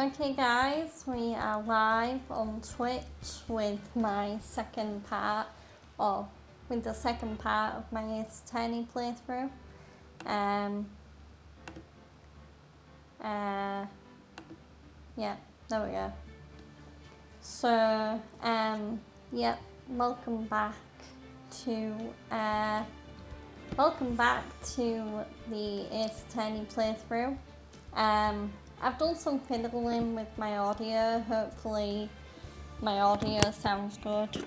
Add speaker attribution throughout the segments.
Speaker 1: Okay guys, we are live on Twitch with my second part, or with the second part of my Ace Attorney playthrough. Yeah, there we go. So, welcome back to the Ace Attorney playthrough. I've done some fiddling with my audio. Hopefully my audio sounds good.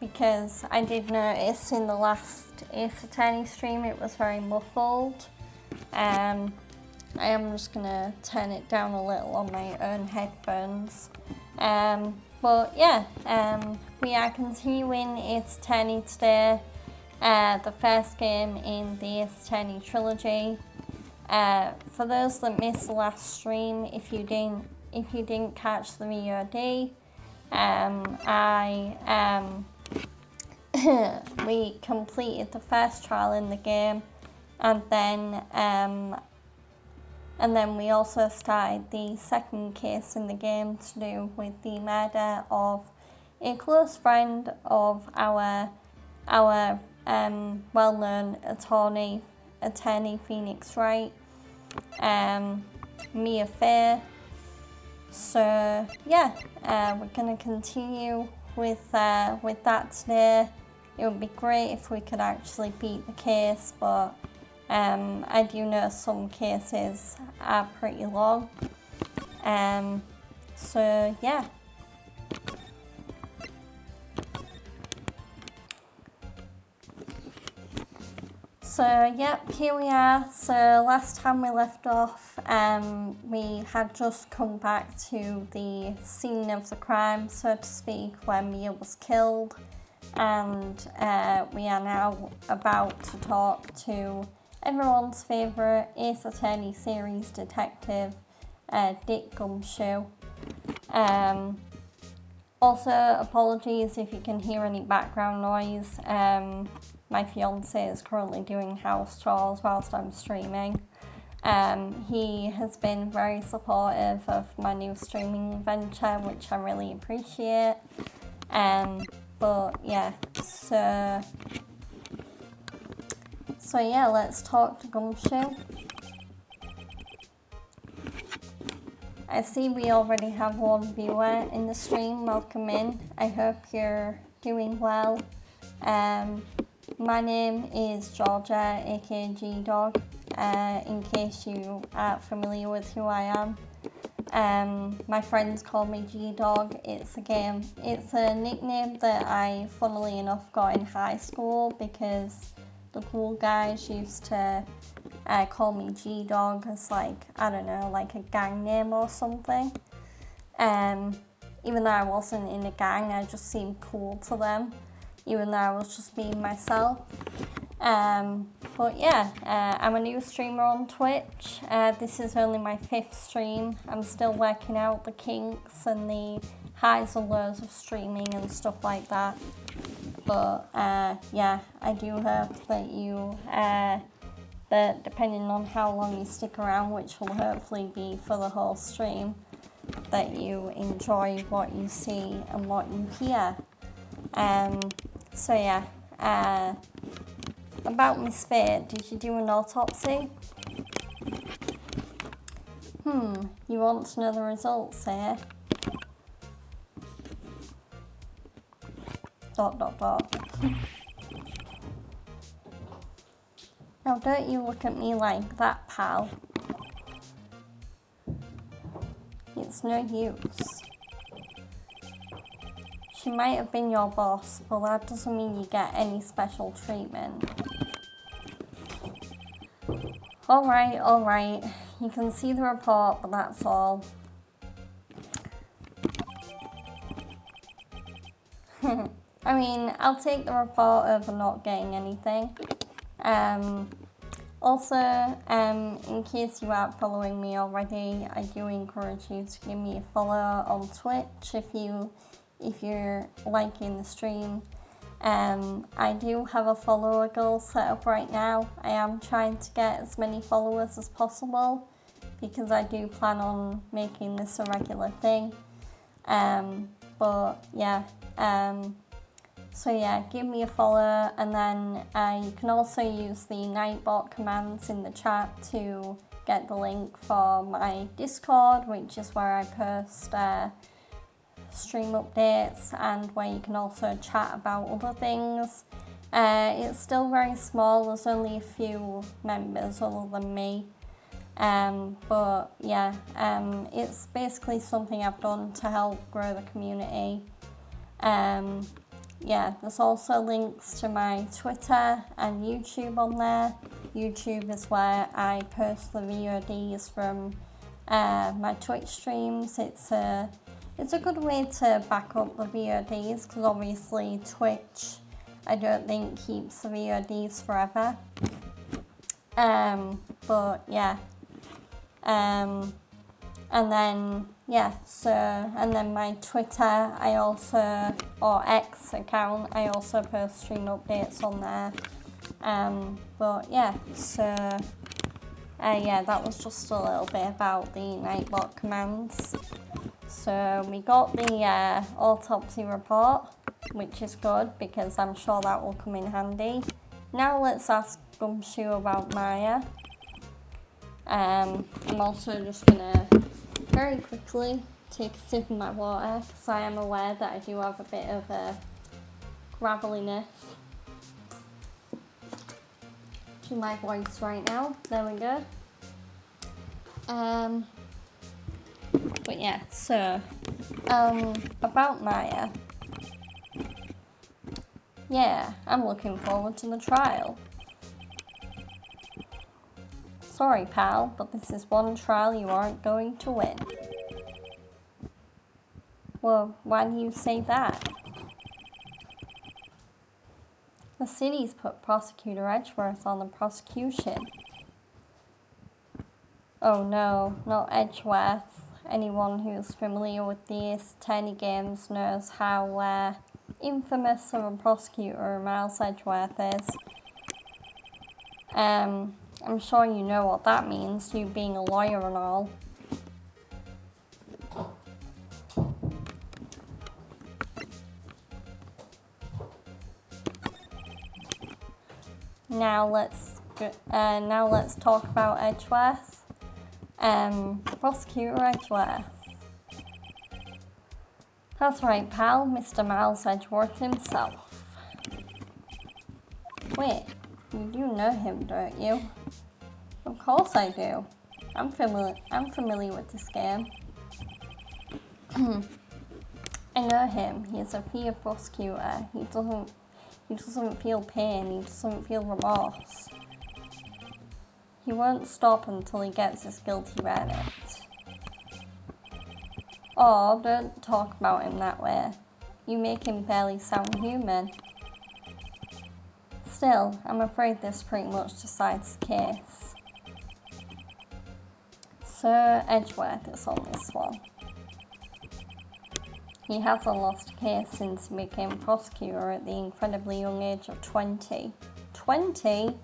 Speaker 1: Because I did notice in the last Ace Attorney stream it was very muffled. I am just gonna turn it down a little on my own headphones. But yeah, we are continuing Ace Attorney today. The first game in the Ace Attorney Trilogy. For those that missed the last stream, if you didn't catch the VOD, we completed the first trial in the game, and then we also started the second case in the game to do with the murder of a close friend of our well-known attorney Phoenix Wright, Mia Fair. So yeah, we're gonna continue with that today. It would be great if we could actually beat the case, but I do know some cases are pretty long. So yeah. So yep, here we are. So last time we left off, we had just come back to the scene of the crime, so to speak, where Mia was killed, and we are now about to talk to everyone's favourite Ace Attorney series detective, Dick Gumshoe. Also, apologies if you can hear any background noise. My fiance is currently doing house chores whilst I'm streaming. He has been very supportive of my new streaming venture, which I really appreciate. But yeah, so yeah, let's talk to Gumshoe. I see we already have one viewer in the stream. Welcome in. I hope you're doing well. My name is Georgia, aka G-Dog, in case you aren't familiar with who I am. My friends call me G-Dog. It's a nickname that I, funnily enough, got in high school because the cool guys used to call me G-Dog as like a gang name or something. Even though I wasn't in a gang, I just seemed cool to them, even though I was just being myself. But yeah, I'm a new streamer on Twitch. This is only my 5th stream. I'm still working out the kinks and the highs and lows of streaming and stuff like that. But yeah, I do hope that you, that depending on how long you stick around, which will hopefully be for the whole stream, that you enjoy what you see and what you hear. So yeah, about Miss Fair, did you do an autopsy? You want to know the results, eh? ... Now don't you look at me like that, pal. It's no use. She might have been your boss, but that doesn't mean you get any special treatment. Alright. You can see the report, but that's all. I mean, I'll take the report over not getting anything. Also, in case you aren't following me already, I do encourage you to give me a follow on Twitch if you're liking the stream. I do have a follower goal set up right now. I am trying to get as many followers as possible because I do plan on making this a regular thing. But yeah, so yeah, give me a follow, and then you can also use the Nightbot commands in the chat to get the link for my Discord, which is where I post stream updates and where you can also chat about other things. It's still very small, there's only a few members other than me. But yeah, it's basically something I've done to help grow the community. Yeah, there's also links to my Twitter and YouTube on there. YouTube is where I post the VODs from my Twitch streams. It's a good way to back up the VODs, because obviously Twitch, I don't think, keeps the VODs forever. But yeah. And then, yeah, so, and then my Twitter, or X account, I also post stream updates on there. But yeah, so, yeah, that was just a little bit about the Nightbot commands. So we got the autopsy report, which is good, because I'm sure that will come in handy. Now let's ask Gumshoe about Maya. I'm also just gonna very quickly take a sip of my water, because I am aware that I do have a bit of a graveliness to my voice right now. There we go. But yeah, so about Maya. Yeah, I'm looking forward to the trial. Sorry, pal, but this is one trial you aren't going to win. Well, why do you say that? The city's put Prosecutor Edgeworth on the prosecution. Oh no, not Edgeworth. Anyone who's familiar with the Attorney games knows how infamous of a prosecutor Miles Edgeworth is. I'm sure you know what that means, you being a lawyer and all. Now let's talk about Edgeworth. Prosecutor Edgeworth. That's right, pal, Mr. Miles Edgeworth himself. Wait, you do know him, don't you? Of course I do. I'm familiar with this game. I know him. He is a fair prosecutor. He doesn't feel pain. He doesn't feel remorse. He won't stop until he gets his guilty verdict. Oh, don't talk about him that way. You make him barely sound human. Still, I'm afraid this pretty much decides the case. Sir Edgeworth is on this one. He hasn't lost a case since he became prosecutor at the incredibly young age of 20. 20?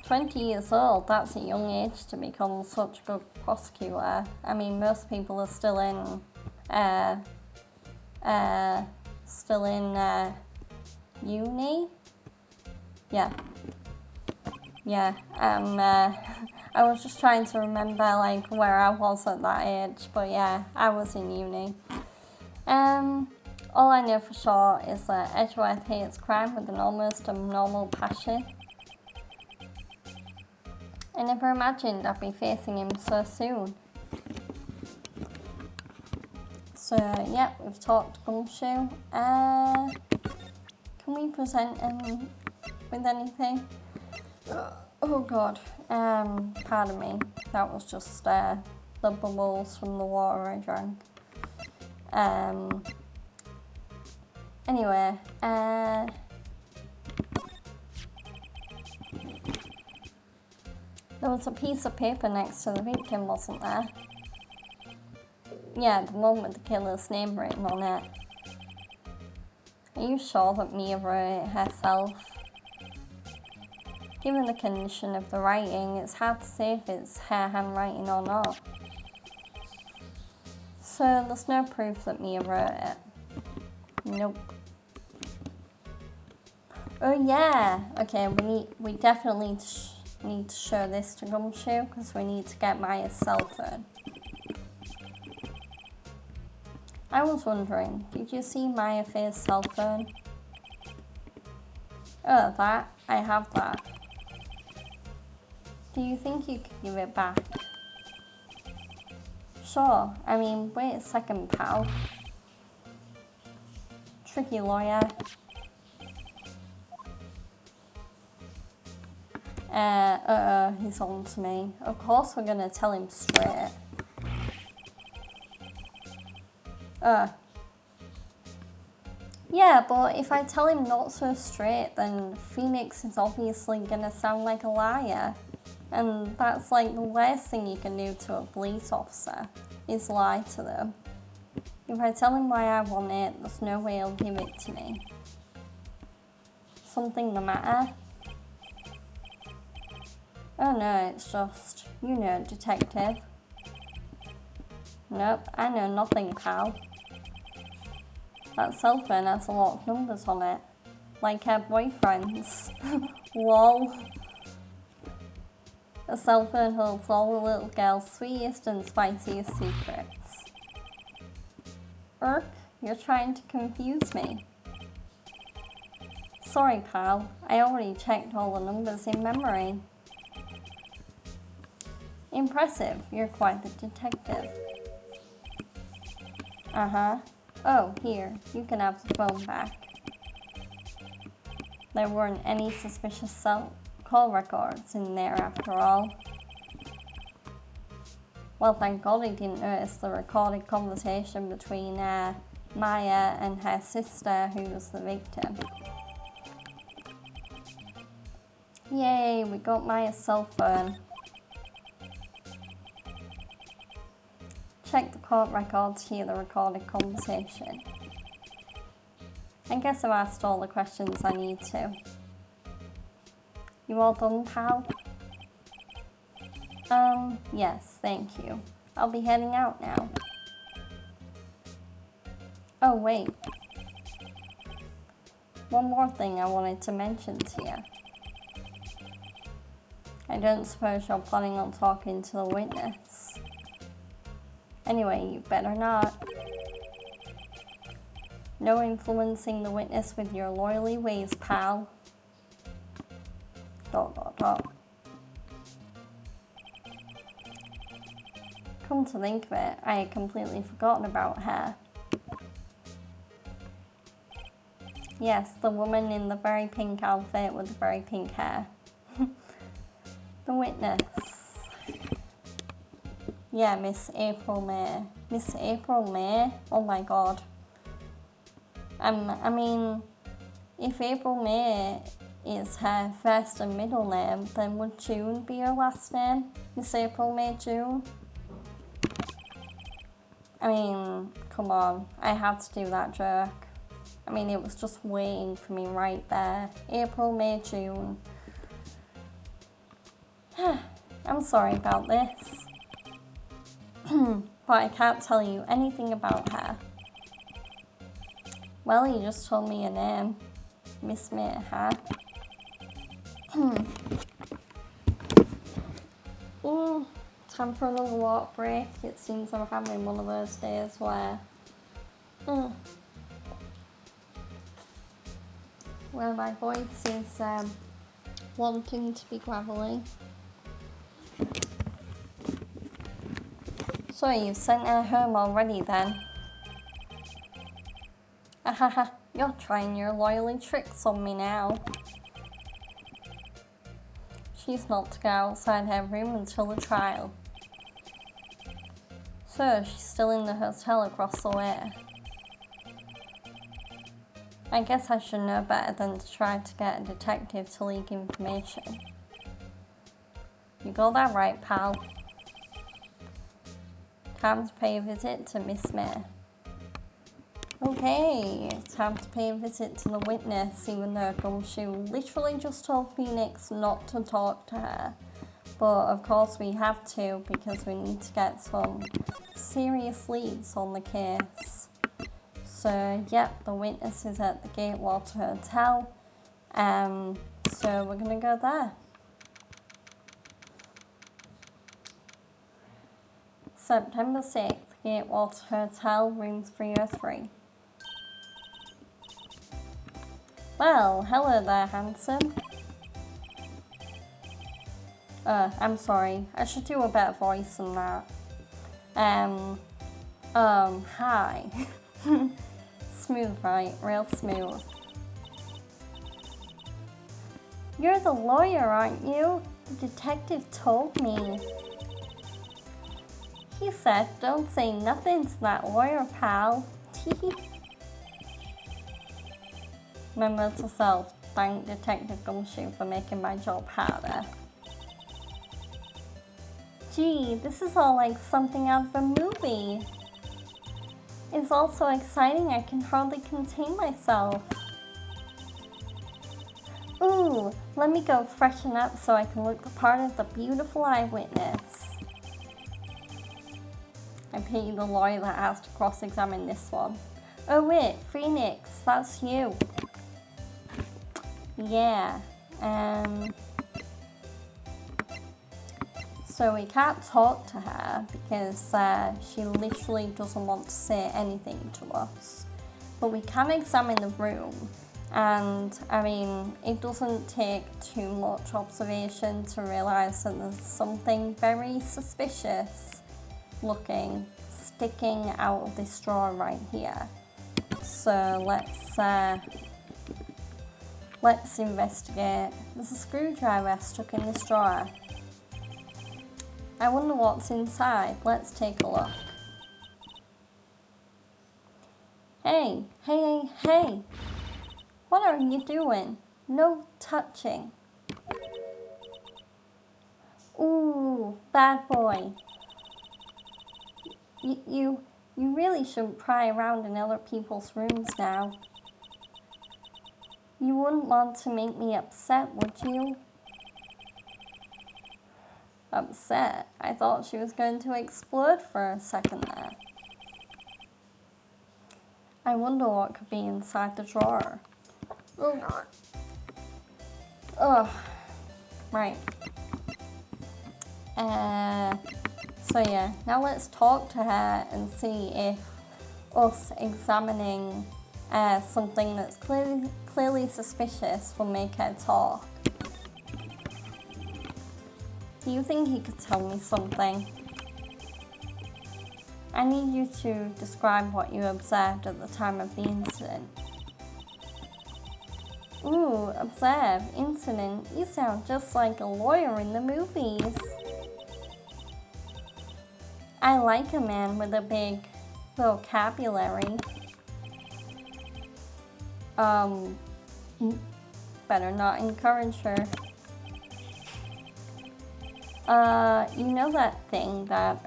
Speaker 1: 20 years old, that's a young age to become such a good prosecutor. I mean, most people are still in uni? Yeah, I was just trying to remember like where I was at that age, but yeah, I was in uni. All I know for sure is that Edgeworth hates crime with an almost abnormal passion. I never imagined I'd be facing him so soon. So, yeah, we've talked Gumshoe. Can we present him with anything? Oh god, pardon me. That was just the bubbles from the water I drank. Anyway, there was a piece of paper next to the victim, wasn't there? Yeah, the one with the killer's name written on it. Are you sure that Mia wrote it herself? Given the condition of the writing, it's hard to say if it's her handwriting or not. So there's no proof that Mia wrote it. Nope. Oh yeah. Okay, we definitely need to show this to Gumshoe because we need to get Maya's cell phone. I was wondering, did you see Maya Faye's cell phone? Oh, that. I have that. Do you think you could give it back? Sure. I mean, wait a second, pal. Tricky lawyer. He's on to me. Of course we're gonna tell him straight. Yeah, but if I tell him not so straight, then Phoenix is obviously gonna sound like a liar. And that's like the worst thing you can do to a police officer, is lie to them. If I tell him why I want it, there's no way he'll give it to me. Something the matter? Oh no, it's just, you know, detective. Nope, I know nothing, pal. That cell phone has a lot of numbers on it. Like her boyfriend's. Lol. A cell phone holds all the little girl's sweetest and spiciest secrets. You're trying to confuse me. Sorry, pal. I already checked all the numbers in memory. Impressive. You're quite the detective. Uh-huh. Oh, here. You can have the phone back. There weren't any suspicious call records in there after all. Well, thank God I didn't notice the recorded conversation between Maya and her sister, who was the victim. Yay, we got Maya's cell phone. Check the court records to hear the recorded conversation. I guess I've asked all the questions I need to. You all done, pal? Yes, thank you. I'll be heading out now. Oh, wait. One more thing I wanted to mention to you. I don't suppose you're planning on talking to the witness. Anyway, you better not. No influencing the witness with your loyally ways, pal. ... Come to think of it, I had completely forgotten about her. Yes, the woman in the very pink outfit with the very pink hair. The witness. Yeah, Miss April May. Miss April May? Oh my god. I mean, if April May is her first and middle name, then would June be her last name? Miss April May June? I mean, come on, I had to do that joke. I mean, it was just waiting for me right there. April, May, June. I'm sorry about this. But I can't tell you anything about her. Well, you just told me your name. Miss May, huh? Time for another walk break. It seems I'm having one of those days where my voice is wanting to be gravelly. So you've sent her home already then? Ahaha, you're trying your loyally tricks on me now. She's not to go outside her room until the trial. So, she's still in the hotel across the way. I guess I should know better than to try to get a detective to leak information. You got that right, pal. Time to pay a visit to Miss May. Okay, it's time to pay a visit to the witness, even though Gumshoe literally just told Phoenix not to talk to her. But of course we have to, because we need to get some serious leads on the case. So yep, the witness is at the Gatewater Hotel. So we're gonna go there. September 6th, Gatewater Hotel, room 303. Well, hello there, handsome. I'm sorry, I should do a better voice than that. Hi. Smooth, right? Real smooth. You're the lawyer, aren't you? The detective told me. He said, don't say nothing to that lawyer, pal. Remember to self, thank Detective Gumshoe for making my job harder. Gee, this is all like something out of a movie. It's all so exciting I can hardly contain myself. Ooh, let me go freshen up so I can look the part of the beautiful eyewitness. I pity the lawyer that has to cross-examine this one. Oh wait, Phoenix, that's you. Yeah, so we can't talk to her because she literally doesn't want to say anything to us. But we can examine the room, and I mean, it doesn't take too much observation to realise that there's something very suspicious looking, sticking out of this drawer right here. So let's investigate. There's a screwdriver stuck in this drawer. I wonder what's inside. Let's take a look. Hey, hey, hey, hey! What are you doing? No touching. Ooh, bad boy. You really shouldn't pry around in other people's rooms now. You wouldn't want to make me upset, would you? Upset? I thought she was going to explode for a second there. I wonder what could be inside the drawer. Ugh. Ugh. Right. So yeah, now let's talk to her and see if us examining something that's clearly suspicious will make her talk. Do you think you could tell me something? I need you to describe what you observed at the time of the incident. Ooh, observe, incident. You sound just like a lawyer in the movies. I like a man with a big vocabulary. Better not encourage her. You know that thing that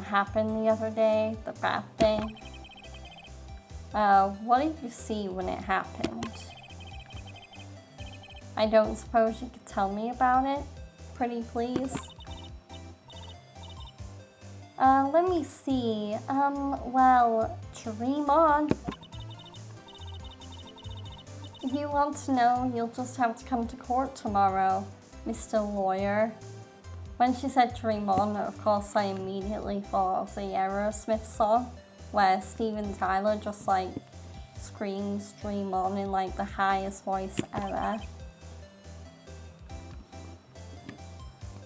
Speaker 1: happened the other day, the bath thing? What did you see when it happened? I don't suppose you could tell me about it? Pretty please? Let me see. Well, dream on. If you want to know, you'll just have to come to court tomorrow, Mr. Lawyer. When she said dream on, of course I immediately thought of the Aerosmith song, where Steven Tyler just like screams dream on in like the highest voice ever.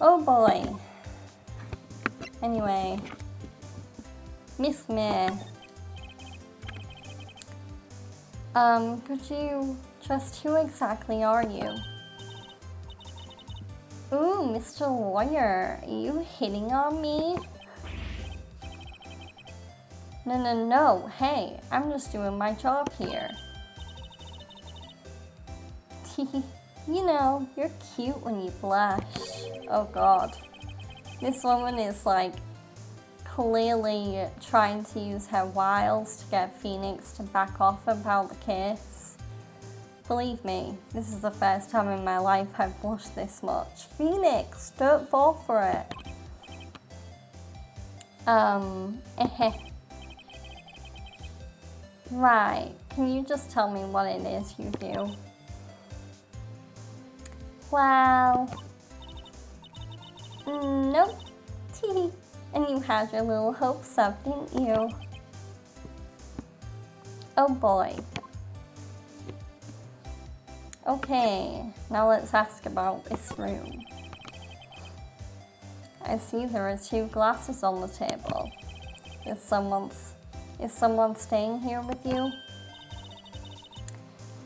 Speaker 1: Oh boy. Anyway, Miss May. Could you just, who exactly are you? Ooh, Mr. Lawyer, are you hitting on me? No, hey, I'm just doing my job here. You know, you're cute when you blush. Oh god. This woman is like clearly trying to use her wiles to get Phoenix to back off about the case. Believe me, this is the first time in my life I've blushed this much. Phoenix, don't fall for it. Right, can you just tell me what it is you do? Well, nope. Tee. And you had your little hopes up, didn't you? Oh boy. Okay, now let's ask about this room. I see there are 2 glasses on the table. Is someone staying here with you?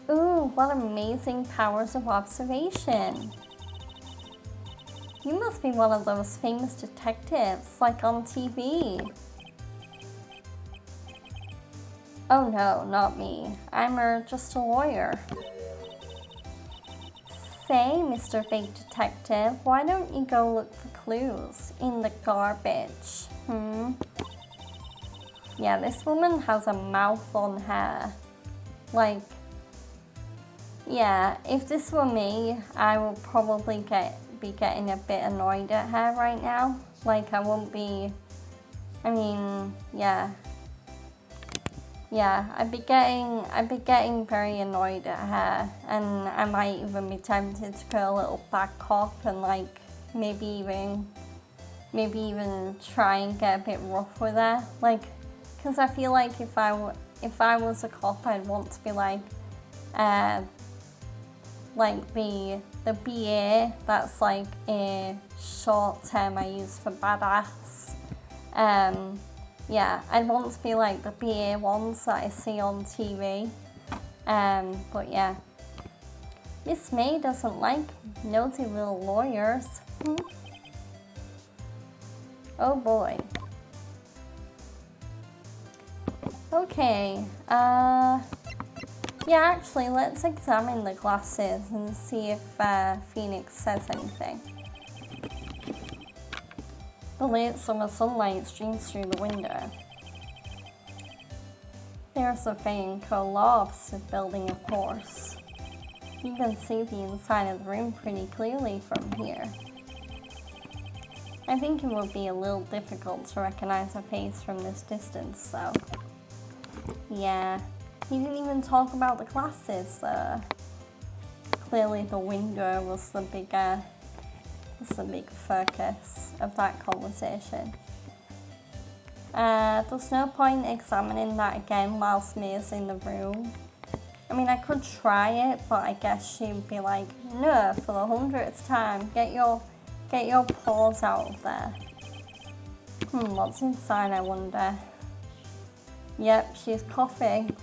Speaker 1: Ooh, what amazing powers of observation. You must be one of those famous detectives, like on TV. Oh no, not me. I'm just a lawyer. Say, Mr. Fake Detective, why don't you go look for clues in the garbage? Yeah, this woman has a mouth on her. Like, yeah, if this were me, I would probably be getting a bit annoyed at her right now. Like, I wouldn't be, I mean, yeah. Yeah, I'd be getting very annoyed at her, and I might even be tempted to go a little back cop and like maybe even try and get a bit rough with her, like, because I feel like if I was a cop, I'd want to be like the BA, that's like a short term I use for badass. Yeah, I'd want to be like the BA ones that I see on TV. But yeah. Miss May doesn't like nosy little lawyers. Oh boy. Okay, yeah, actually, let's examine the glasses and see if Phoenix says anything. The late summer sunlight streams through the window. There's a Fane Co. law office building, of course. You can see the inside of the room pretty clearly from here. I think it would be a little difficult to recognize a face from this distance, though. Yeah, he didn't even talk about the glasses. Clearly the window was the big focus of that conversation. There's no point examining that again whilst Mia's in the room. I mean, I could try it, but I guess she'd be like, no, for the 100th time, get your paws out of there. What's inside, I wonder? Yep, she's coughing.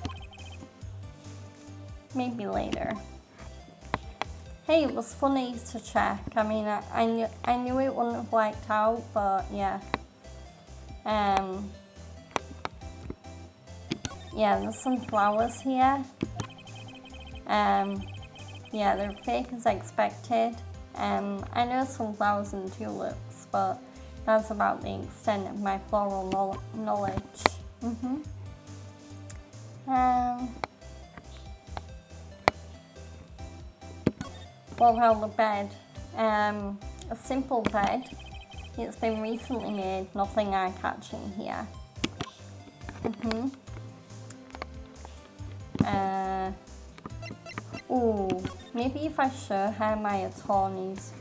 Speaker 1: Maybe later. Hey, it was funny to check. I mean, I knew it wouldn't have worked out, but yeah. Yeah, there's some flowers here. Yeah, they're fake as expected. I know some flowers and tulips, but that's about the extent of my floral knowledge. What about the bed? A simple bed. It's been recently made, nothing eye-catching here. Ooh, maybe if I show her my attorney's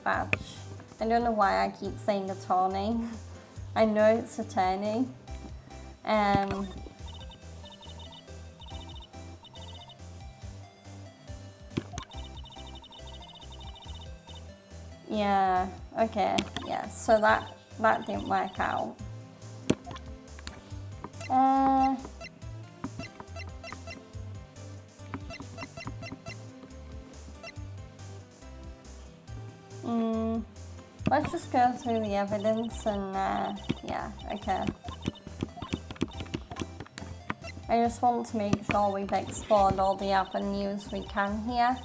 Speaker 1: badge. I don't know why I keep saying attorney. I know it's attorney. Yeah, okay, yeah, so that didn't work out. Let's just go through the evidence and, yeah, okay. I just want to make sure we've explored all the avenues we can here.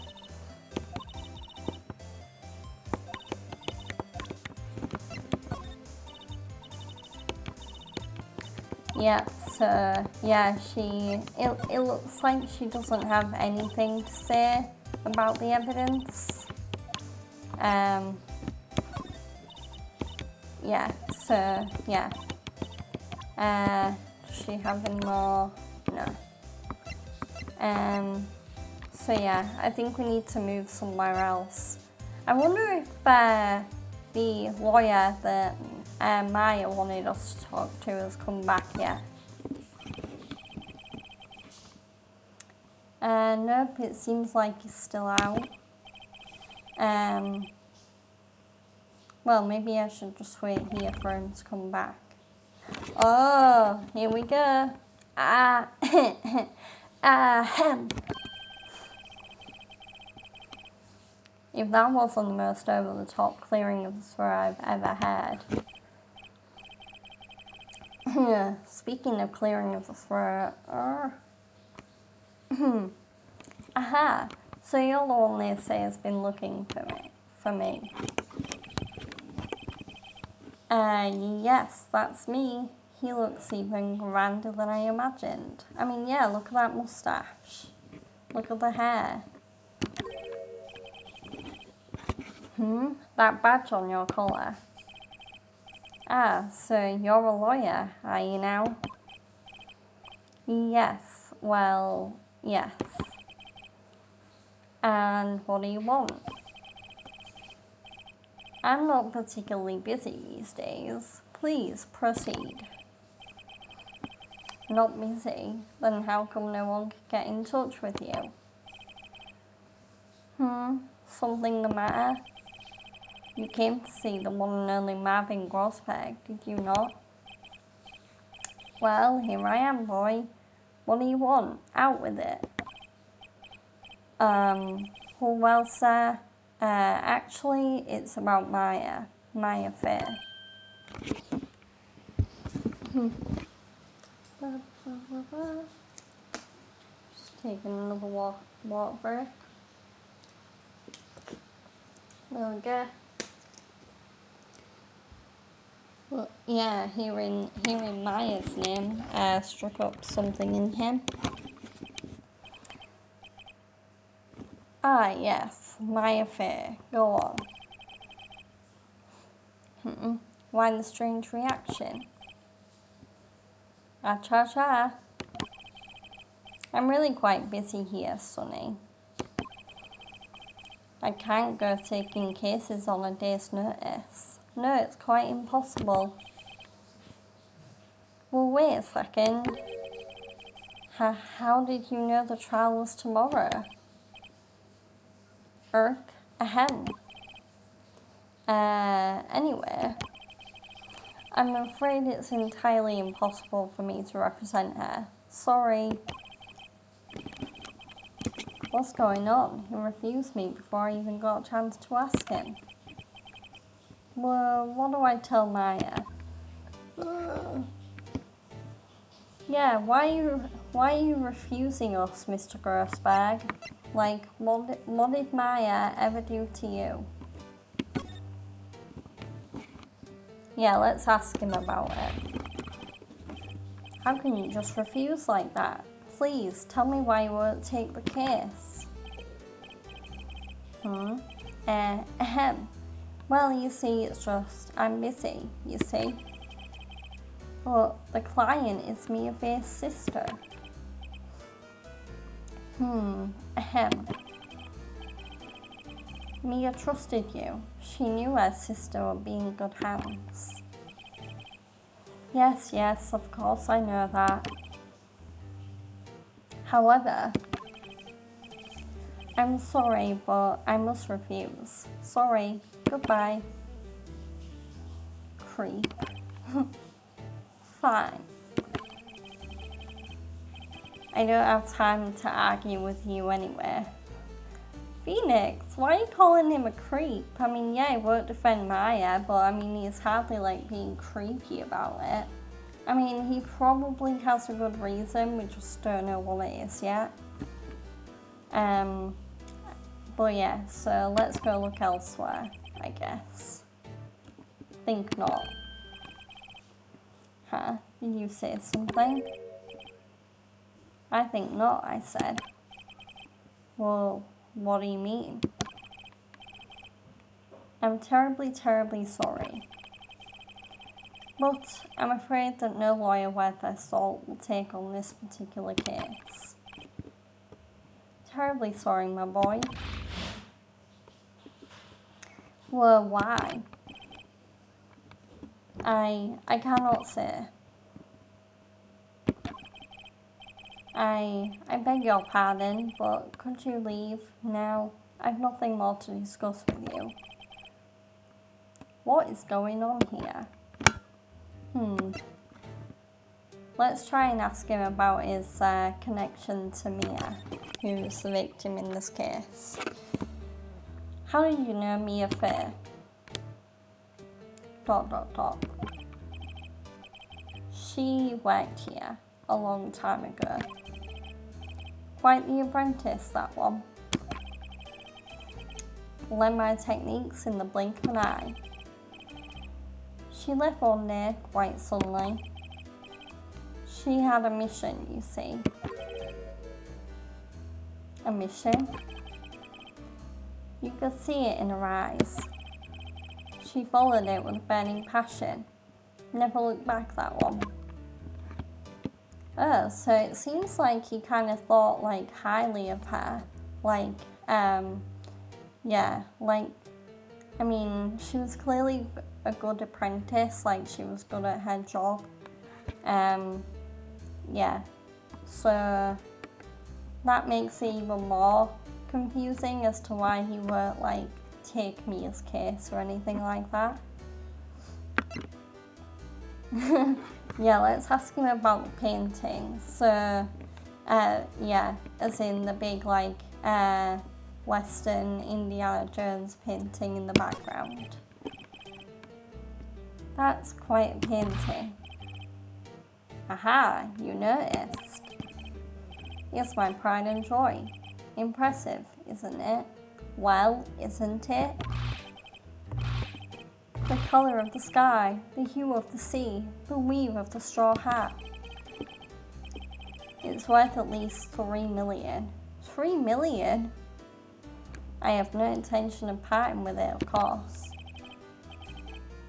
Speaker 1: Yeah, so yeah, it looks like she doesn't have anything to say about the evidence. Yeah, so yeah. Does she have any more? No. So yeah, I think we need to move somewhere else. I wonder if the lawyer that Maya wanted us to talk to has come back yet. Nope, it seems like he's still out. Well, maybe I should just wait here for him to come back. Oh, here we go. Ahem. If that wasn't the most over-the-top clearing of the throat I've ever had. Speaking of clearing of the throat, aha, so you're the one they say has been looking for me. Yes, that's me. He looks even grander than I imagined. I mean, yeah, look at that mustache. Look at the hair. That badge on your collar. Ah, so you're a lawyer, are you now? Yes, well, yes. And what do you want? I'm not particularly busy these days. Please proceed. Not busy? Then how come no one could get in touch with you? Something the matter? You came to see the one and only Marvin Grosbeck, did you not? Well, here I am, boy. What do you want? Out with it. Well, sir, actually, it's about my affair. Just taking another water break. There we go. Well, yeah, hearing Maya's name struck up something in him. Ah, yes, my affair. Go on. Why the strange reaction? Cha-cha. I'm really quite busy here, Sonny. I can't go taking cases on a day's notice. No, it's quite impossible. Well, wait a second. How did you know the trial was tomorrow? Ahem. Anyway, I'm afraid it's entirely impossible for me to represent her. Sorry. What's going on? He refused me before I even got a chance to ask him. Well, what do I tell Maya? Yeah, why are you refusing us, Mr. Grossbag? Like, what did Maya ever do to you? Yeah, let's ask him about it. How can you just refuse like that? Please, tell me why you won't take the case. Ahem. Well, you see, it's just, I'm busy, you see. But the client is Mia Faye's sister. Ahem. Mia trusted you. She knew her sister would be in good hands. Yes, of course I know that. However, I'm sorry, but I must refuse. Sorry. Goodbye. Creep. Fine. I don't have time to argue with you anyway. Phoenix, why are you calling him a creep? I mean, yeah, he won't defend Maya, but I mean, he's hardly like being creepy about it. I mean, he probably has a good reason, we just don't know what it is yet. But yeah, so let's go look elsewhere, I guess. Think not. Huh? Did you say something? I think not, I said. Well, what do you mean? I'm terribly, terribly sorry. But I'm afraid that no lawyer worth their salt will take on this particular case. Terribly sorry, my boy. Well, why? I cannot say. I beg your pardon, but could you leave now? I've nothing more to discuss with you. What is going on here? Let's try and ask him about his connection to Mia, who's the victim in this case. How did you know Mia Fair? ... She worked here a long time ago. Quite the apprentice, that one. Learned my techniques in the blink of an eye. She left one day quite suddenly. She had a mission, you see. A mission? You could see it in her eyes. She followed it with burning passion. Never looked back, that one. Oh, so it seems like he kind of thought, like, highly of her. Like, yeah, like, I mean, she was clearly a good apprentice, like, she was good at her job. Yeah, so that makes it even more confusing as to why he won't, like, take Mia's case or anything like that. Yeah, let's ask him about the painting. So, yeah, as in the big, like, Western Indiana Jones painting in the background. That's quite a painting. Aha, you noticed. It's my pride and joy. Impressive, isn't it? Well, isn't it? The colour of the sky, the hue of the sea, the weave of the straw hat. It's worth at least 3 million. 3 million? I have no intention of parting with it, of course.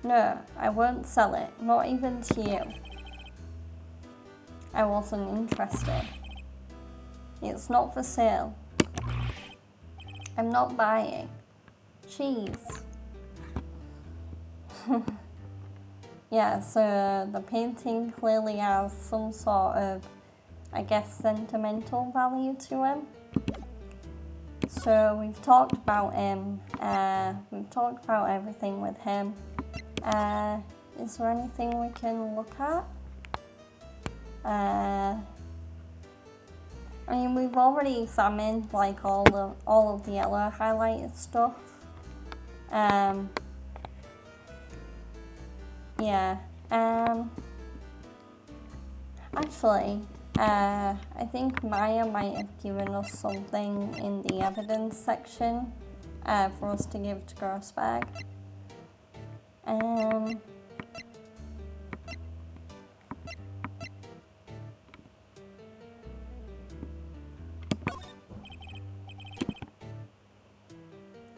Speaker 1: No, I won't sell it, not even to you. I wasn't interested. It's not for sale. I'm not buying. Cheese. Yeah, so the painting clearly has some sort of, I guess, sentimental value to him. So we've talked about him, we've talked about everything with him. Is there anything we can look at? I mean, we've already examined like all of the yellow highlighted stuff. Yeah. Actually, I think Maya might have given us something in the evidence section for us to give to Grossberg.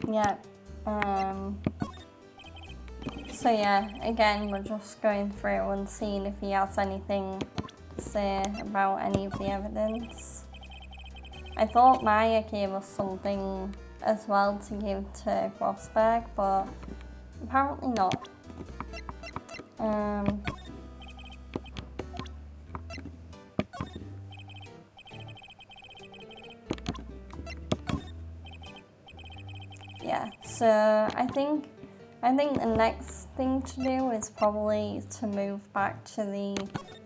Speaker 1: Yeah. So yeah, again, we're just going through and seeing if he has anything to say about any of the evidence. I thought Maya gave us something as well to give to Grossberg, but apparently not. Yeah, so I think the next thing to do is probably to move back to the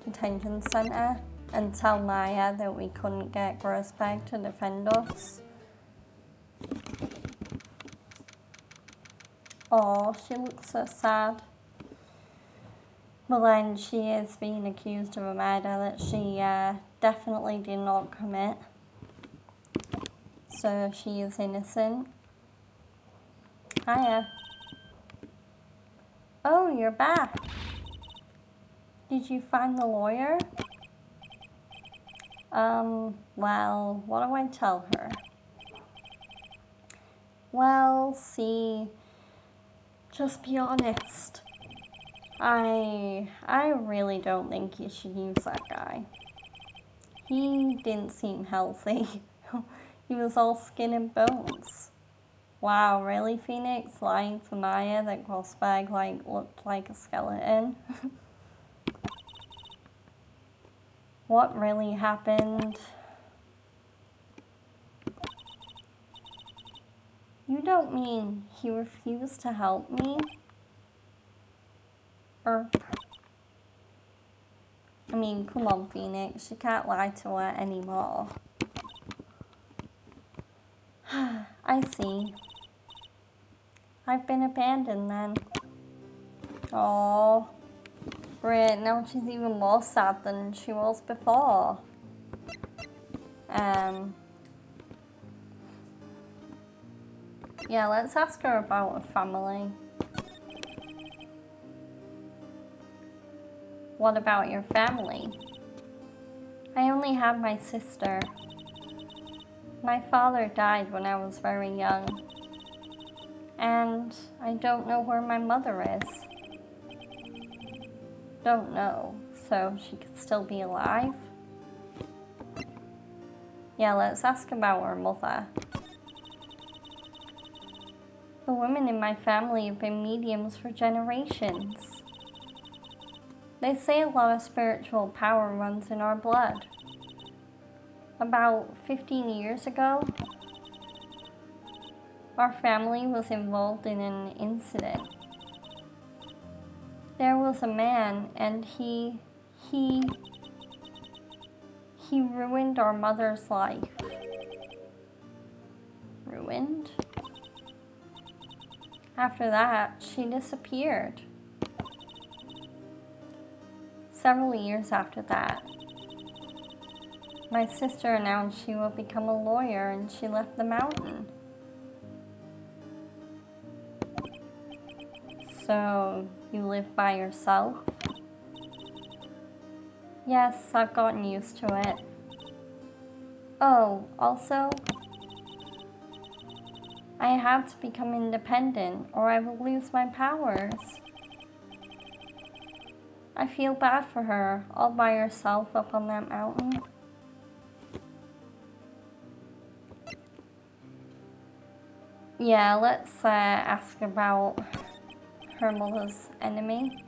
Speaker 1: detention center and tell Maya that we couldn't get Grossberg to defend us. Oh, she looks so sad. But then she is being accused of a murder that she definitely did not commit. So she is innocent. Hiya. Oh, you're back. Did you find the lawyer? Well, what do I tell her? Well, see, just be honest. I really don't think you should use that guy. He didn't seem healthy. He was all skin and bones. Wow, really, Phoenix? Lying to Maya that Grossberg looked like a skeleton? What really happened? You don't mean he refused to help me? I mean, come on, Phoenix. You can't lie to her anymore. I see. I've been abandoned then. Oh, Brit, now she's even more sad than she was before. Yeah, let's ask her about her family. What about your family? I only have my sister. My father died when I was very young. And I don't know where my mother is. Don't know, so she could still be alive? Yeah, let's ask about her mother. The women in my family have been mediums for generations. They say a lot of spiritual power runs in our blood. About 15 years ago, our family was involved in an incident. There was a man and he ruined our mother's life. Ruined? After that, she disappeared. Several years after that, my sister announced she would become a lawyer and she left the mountain. So, you live by yourself? Yes, I've gotten used to it. Oh, also, I have to become independent or I will lose my powers. I feel bad for her, all by herself up on that mountain. Yeah, let's ask about her mother's enemy.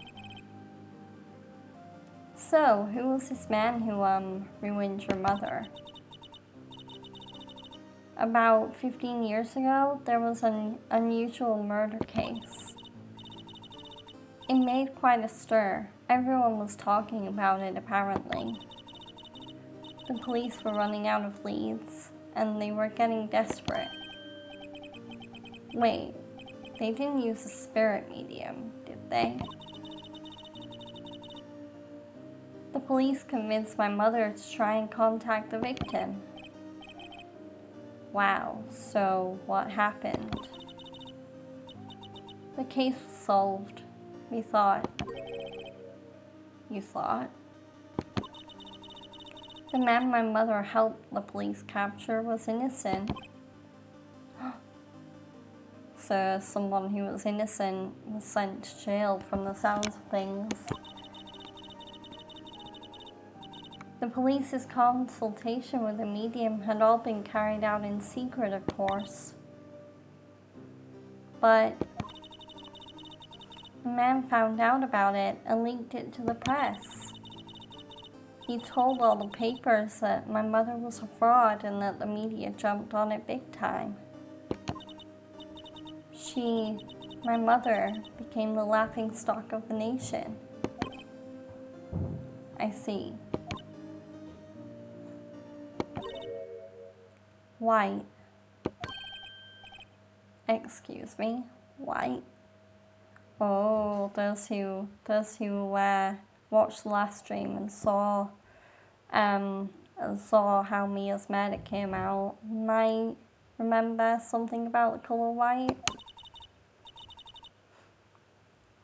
Speaker 1: So, who was this man who ruined your mother? About 15 years ago, there was an unusual murder case. It made quite a stir. Everyone was talking about it, apparently. The police were running out of leads, and they were getting desperate. Wait, they didn't use a spirit medium, did they? The police convinced my mother to try and contact the victim. Wow, so what happened? The case was solved. We thought. You thought? The man my mother helped the police capture was innocent. So someone who was innocent was sent to jail from the sounds of things. The police's consultation with the medium had all been carried out in secret, of course. But the man found out about it and leaked it to the press. He told all the papers that my mother was a fraud and that the media jumped on it big time. My mother, became the laughingstock of the nation. I see. White. Excuse me, white? Oh, those who watched the last stream and saw how Mia's medic came out might remember something about the color white.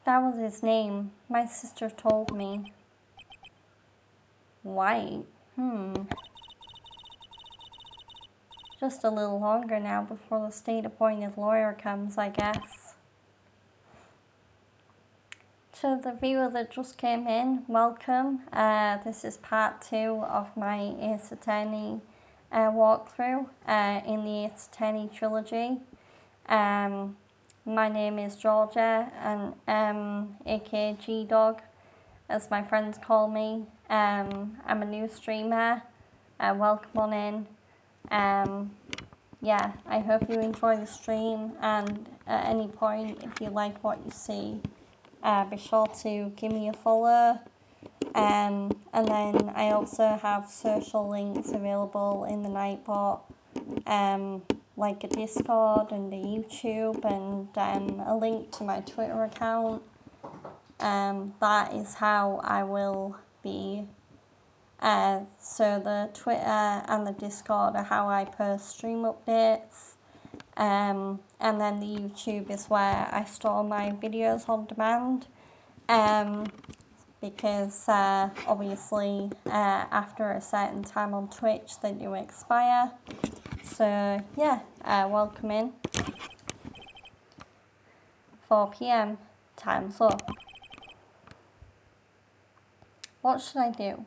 Speaker 1: That was his name. My sister told me. White. Just a little longer now before the state-appointed lawyer comes, I guess. To the viewer that just came in, welcome. This is part 2 of my Ace Attorney walkthrough in the Ace Attorney Trilogy. My name is Georgia, and aka G-Dog, as my friends call me. I'm a new streamer. Welcome on in. Yeah, I hope you enjoy the stream, and at any point, if you like what you see, be sure to give me a follow. And then I also have social links available in the Nightbot, like a Discord and a YouTube, and a link to my Twitter account. That is how I will be. So the Twitter and the Discord are how I post stream updates. And then the YouTube is where I store my videos on demand. Because obviously after a certain time on Twitch they do expire. So yeah, welcome in. 4 PM, time's up. What should I do?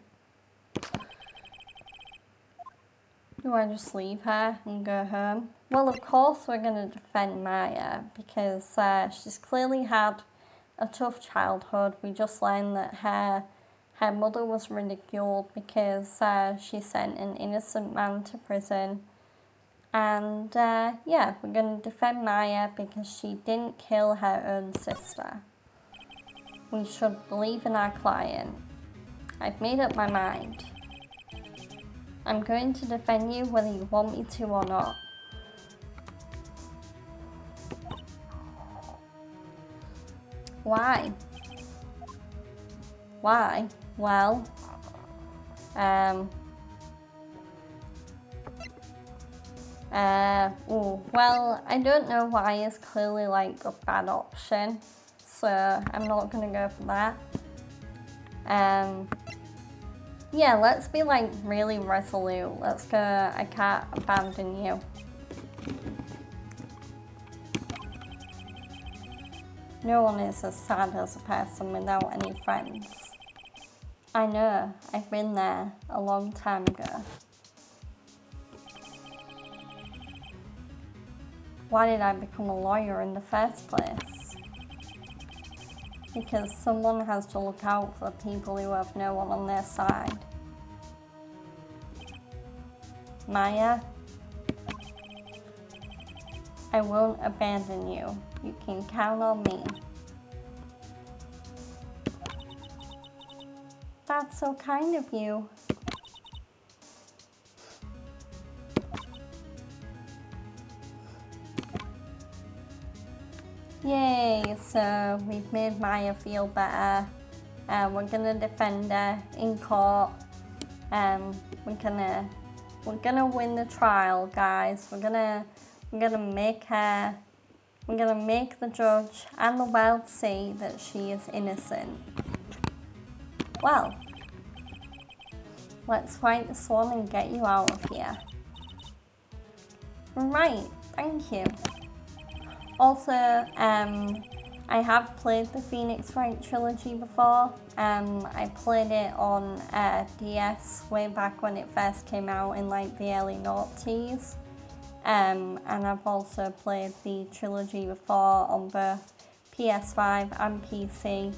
Speaker 1: Do I just leave her and go home? Well, of course we're going to defend Maya, because she's clearly had a tough childhood. We just learned that her mother was ridiculed because she sent an innocent man to prison. And yeah, we're going to defend Maya because she didn't kill her own sister. We should believe in our client. I've made up my mind. I'm going to defend you whether you want me to or not. Why? Why? Well, well, I don't know why is clearly like a bad option, so I'm not gonna go for that. Yeah, let's be like really resolute. Let's go, I can't abandon you. No one is as sad as a person without any friends. I know, I've been there a long time ago. Why did I become a lawyer in the first place? Because someone has to look out for people who have no one on their side. Maya, I won't abandon you. You can count on me. That's so kind of you. Yay, so we've made Maya feel better. We're gonna defend her in court. We're gonna win the trial, guys. We're gonna make the judge and the world see that she is innocent. Well, let's fight this one and get you out of here. Right, thank you. Also, I have played the Phoenix Wright trilogy before. I played it on DS way back when it first came out in like the early noughties. And I've also played the trilogy before on both PS5 and PC.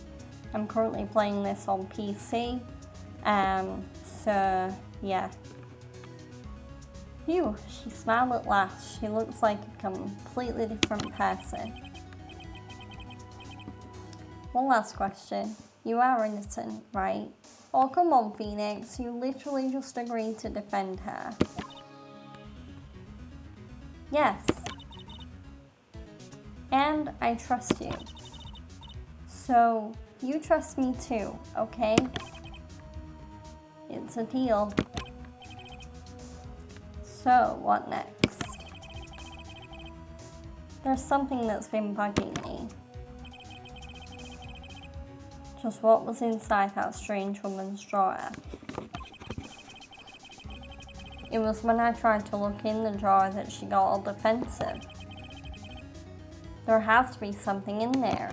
Speaker 1: I'm currently playing this on PC. So yeah. Phew, she smiled at last. She looks like a completely different person. One last question. You are innocent, right? Oh, come on, Phoenix. You literally just agreed to defend her. Yes. And I trust you. So, you trust me too, okay? It's a deal. So, what next? There's something that's been bugging me. Just what was inside that strange woman's drawer? It was when I tried to look in the drawer that she got all defensive. There has to be something in there.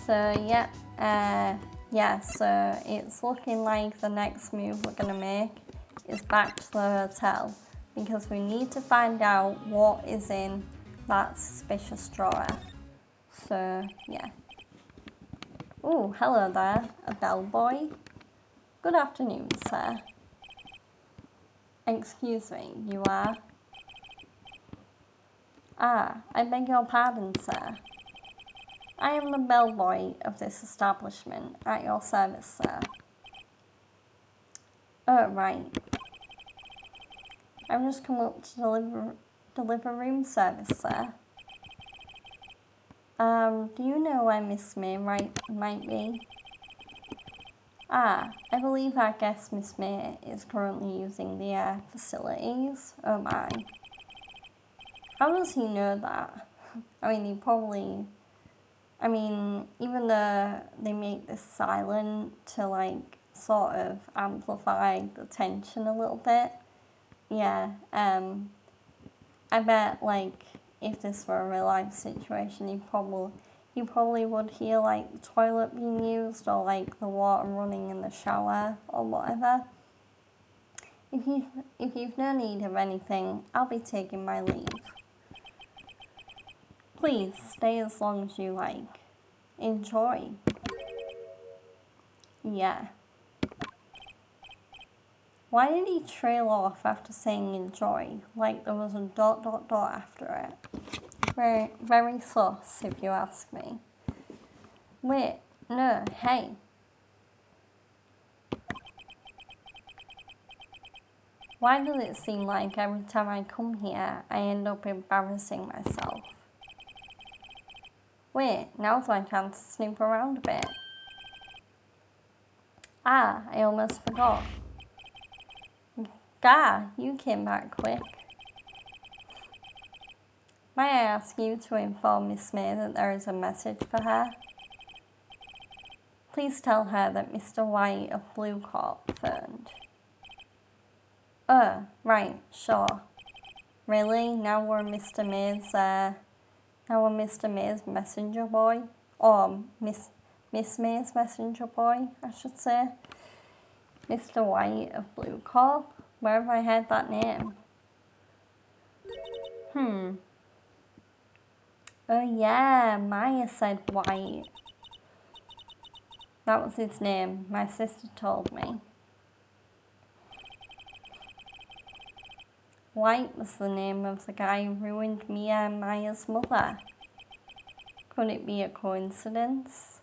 Speaker 1: So yeah, so it's looking like the next move we're gonna make is back to the hotel, because we need to find out what is in that suspicious drawer. So yeah. Oh, hello there, a bellboy. Good afternoon, sir. Excuse me, you are? Ah, I beg your pardon, sir. I am the bellboy of this establishment, at your service, sir. Oh, right. I've just come up to deliver room service, sir. Do you know where Miss May might be? Ah, I believe our guest Miss May is currently using the facilities. Oh my. How does he know that? I mean, even though they make this silent to like sort of amplify the tension a little bit, yeah, I bet like if this were a real life situation, you probably would hear like the toilet being used or like the water running in the shower or whatever. If you've no need of anything, I'll be taking my leave. Please stay as long as you like. Enjoy. Yeah. Why did he trail off after saying enjoy? Like there was a ... after it. Very sus, if you ask me. Wait, no, hey. Why does it seem like every time I come here, I end up embarrassing myself? Wait, now's my chance to snoop around a bit. Ah, I almost forgot. Gah, you came back quick. May I ask you to inform Miss May that there is a message for her? Please tell her that Mr. White of Blue Corp phoned. Oh, right, sure. Really? Now we're Mr. May's messenger boy? Or Miss May's messenger boy, I should say. Mr. White of Blue Corp? Where have I heard that name? Oh yeah, Maya said White. That was his name, my sister told me. White was the name of the guy who ruined Mia and Maya's mother. Could it be a coincidence?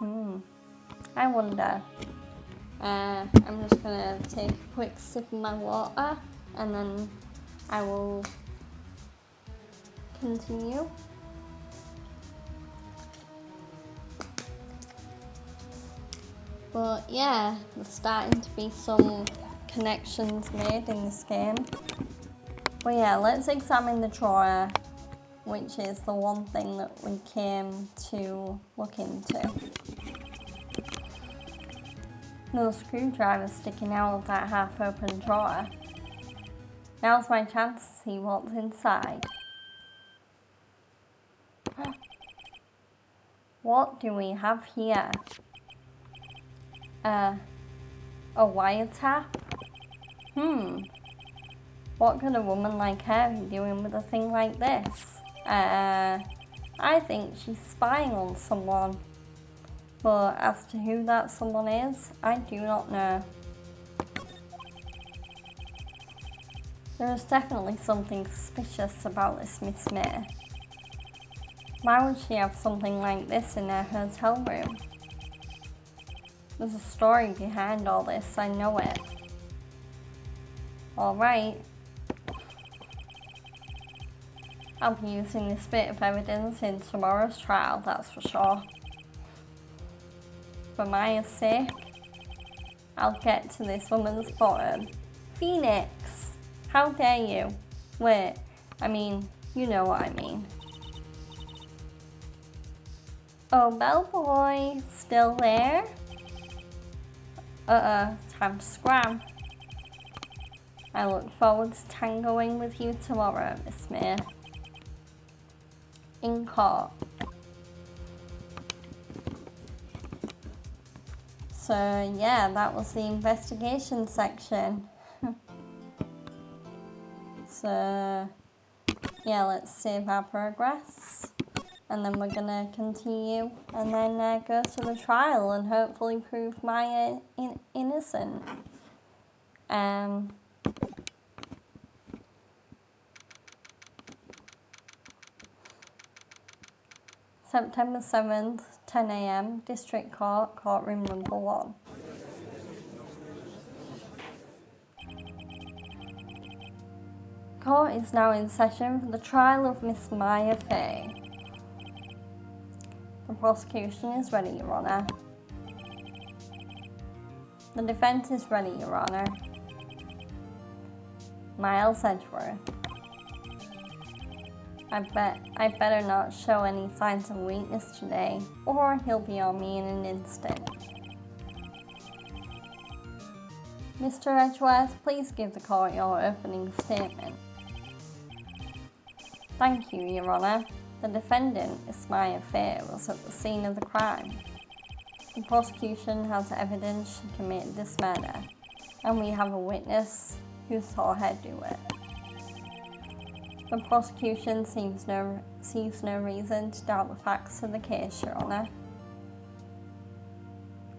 Speaker 1: I wonder. I'm just gonna take a quick sip of my water and then I will continue. But yeah, there's starting to be some connections made in this game. But yeah, let's examine the drawer, which is the one thing that we came to look into. No screwdriver sticking out of that half-open drawer. Now's my chance to see what's inside. What do we have here? A wiretap? What could a woman like her be doing with a thing like this? I think she's spying on someone. But as to who that someone is, I do not know. There is definitely something suspicious about this Miss May. Why would she have something like this in her hotel room? There's a story behind all this, I know it. Alright. I'll be using this bit of evidence in tomorrow's trial, that's for sure. For Maya's sake, I'll get to this woman's bottom. Phoenix! How dare you? Wait, I mean, you know what I mean. Oh, bellboy, still there? Time to scram. I look forward to tangoing with you tomorrow, Miss May. In court. So yeah, that was the investigation section. So yeah, let's save our progress. And then we're gonna continue and then go to the trial and hopefully prove my innocent. September 7th, 10 a.m, District Court, Courtroom number 1. Court is now in session for the trial of Miss Maya Fay. The prosecution is ready, Your Honour. The defence is ready, Your Honour. Miles Edgeworth. I better not show any signs of weakness today, or he'll be on me in an instant. Mr. Edgeworth, please give the court your opening statement. Thank you, Your Honour. The defendant, Ismaya Fair, was at the scene of the crime. The prosecution has evidence she committed this murder, and we have a witness who saw her do it. The prosecution sees no reason to doubt the facts of the case, Your Honour.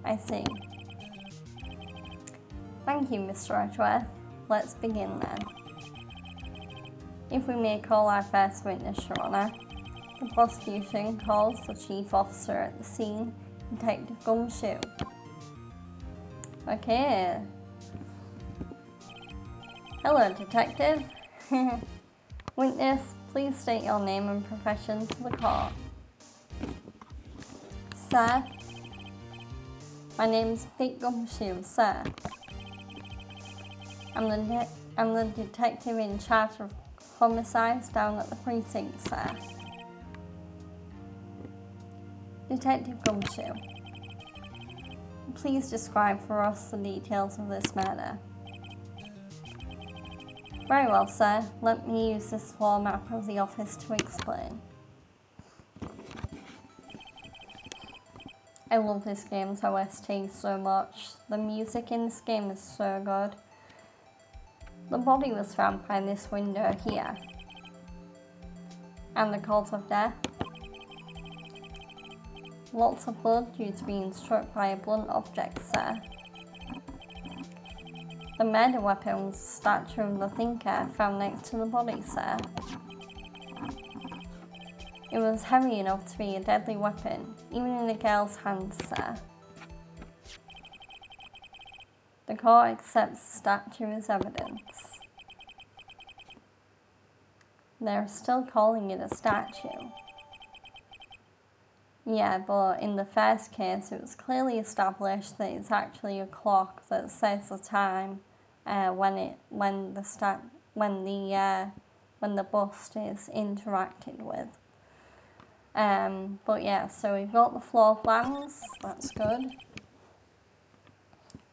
Speaker 1: I see. Thank you, Mr. Edgeworth. Let's begin then. If we may call our first witness, Your Honour. The prosecution calls the chief officer at the scene, Detective Gumshoe. Okay. Hello, Detective. Witness, please state your name and profession to the court. Sir, my name is Pete Gumshoe, sir. I'm the detective in charge of homicides down at the precinct, sir. Detective Gumshoe, please describe for us the details of this murder. Very well, sir. Let me use this floor map of the office to explain. I love this game's OST so much. The music in this game is so good. The body was found by this window here. And the cause of death? Lots of blood due to being struck by a blunt object, sir. The murder weapon was the statue of the thinker found next to the body, sir. It was heavy enough to be a deadly weapon, even in a girl's hands, sir. The court accepts the statue as evidence. They're still calling it a statue. Yeah, but in the first case, it was clearly established that it's actually a clock that says the time when the bust is interacted with. But yeah, so we've got the floor plans. That's good.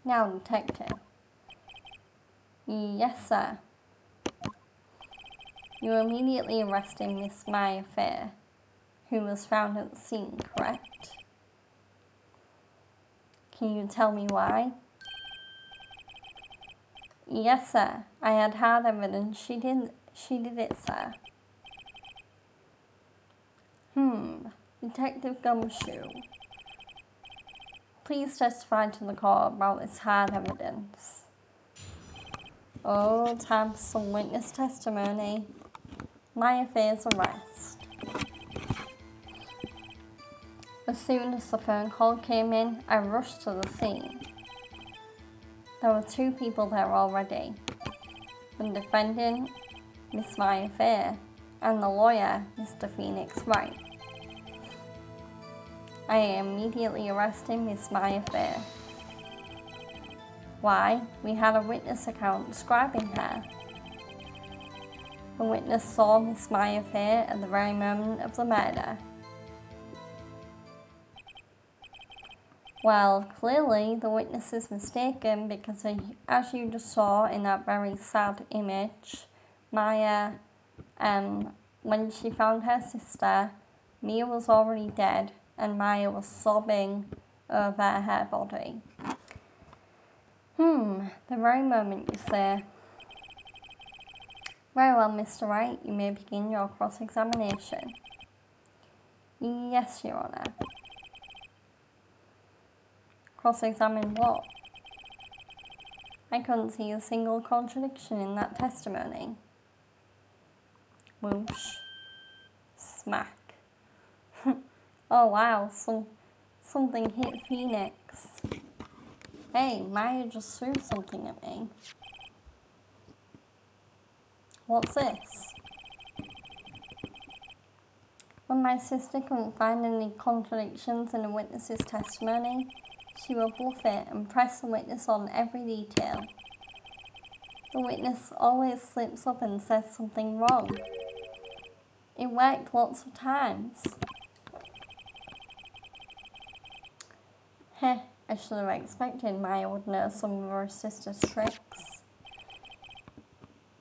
Speaker 1: Now, detective. Yes, sir. You immediately arrested Miss Maya Fair, who was found at the scene, correct? Can you tell me why? Yes, sir. I had hard evidence she did it, sir. Detective Gumshoe. Please testify to the court about this hard evidence. Oh, time for some witness testimony. Maya Fair's arrest. As soon as the phone call came in, I rushed to the scene. There were 2 people there already. The defendant, Miss Maya Fair, and the lawyer, Mr. Phoenix Wright. I immediately arrested Miss Maya Fair. Why? We had a witness account describing her. The witness saw Miss Maya Fair at the very moment of the murder. Well, clearly the witness is mistaken because as you just saw in that very sad image, Maya, when she found her sister, Mia was already dead and Maya was sobbing over her body. The very moment you say, "Very well, Mr. Wright, you may begin your cross-examination." Yes, Your Honour. Cross-examine what? I couldn't see a single contradiction in that testimony. Whoosh. Smack. Oh wow, something hit Phoenix. Hey, Maya just threw something at me. What's this? When my sister couldn't find any contradictions in a witness's testimony, she will bluff it and press the witness on every detail. The witness always slips up and says something wrong. It worked lots of times. Heh, I should have expected Maya would know some of her sister's tricks.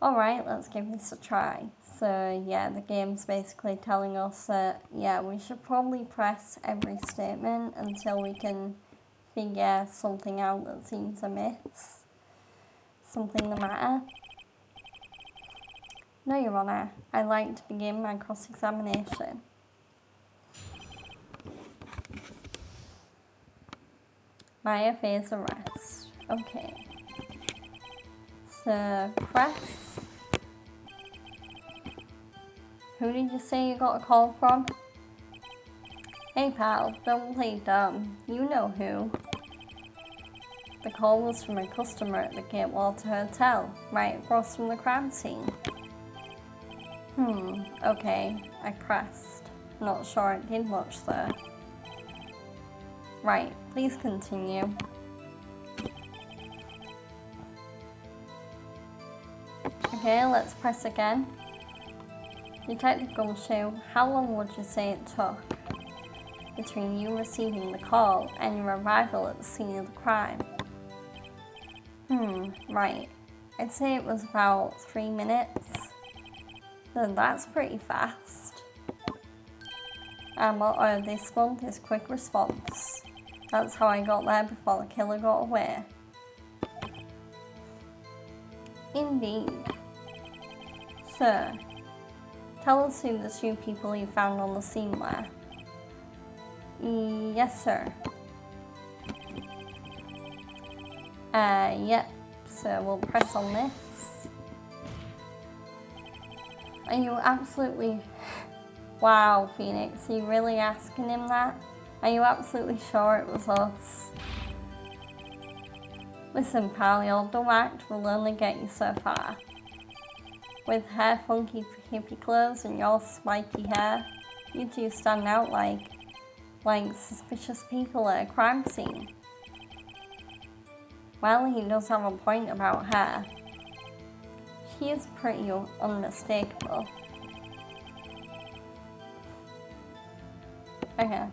Speaker 1: Alright, let's give this a try. So yeah, the game's basically telling us that, yeah, we should probably press every statement until we can figure something out that seems amiss. Something the matter. No, Your Honour, I'd like to begin my cross-examination. Maya fears arrest. Okay. So, press. Who did you say you got a call from? Hey pal, don't play dumb. You know who. The call was from a customer at the Gatewater Hotel, right across from the crime scene. Okay, I pressed. Not sure it did much though. Right, please continue. Okay, let's press again. Detective Gumshoe, how long would you say it took between you receiving the call and your arrival at the scene of the crime? Right. I'd say it was about 3 minutes. Then that's pretty fast. Our motto of this month is quick response. That's how I got there before the killer got away. Indeed. Sir, tell us who the two people you found on the scene were. Yes, sir. Yep. So we'll press on this. Are you absolutely... Wow, Phoenix, are you really asking him that? Are you absolutely sure it was us? Listen, pal, your dumb act will only get you so far. With her funky hippie clothes and your spiky hair, you two stand out like suspicious people at a crime scene. Well, he does have a point about her. She is pretty unmistakable. Okay.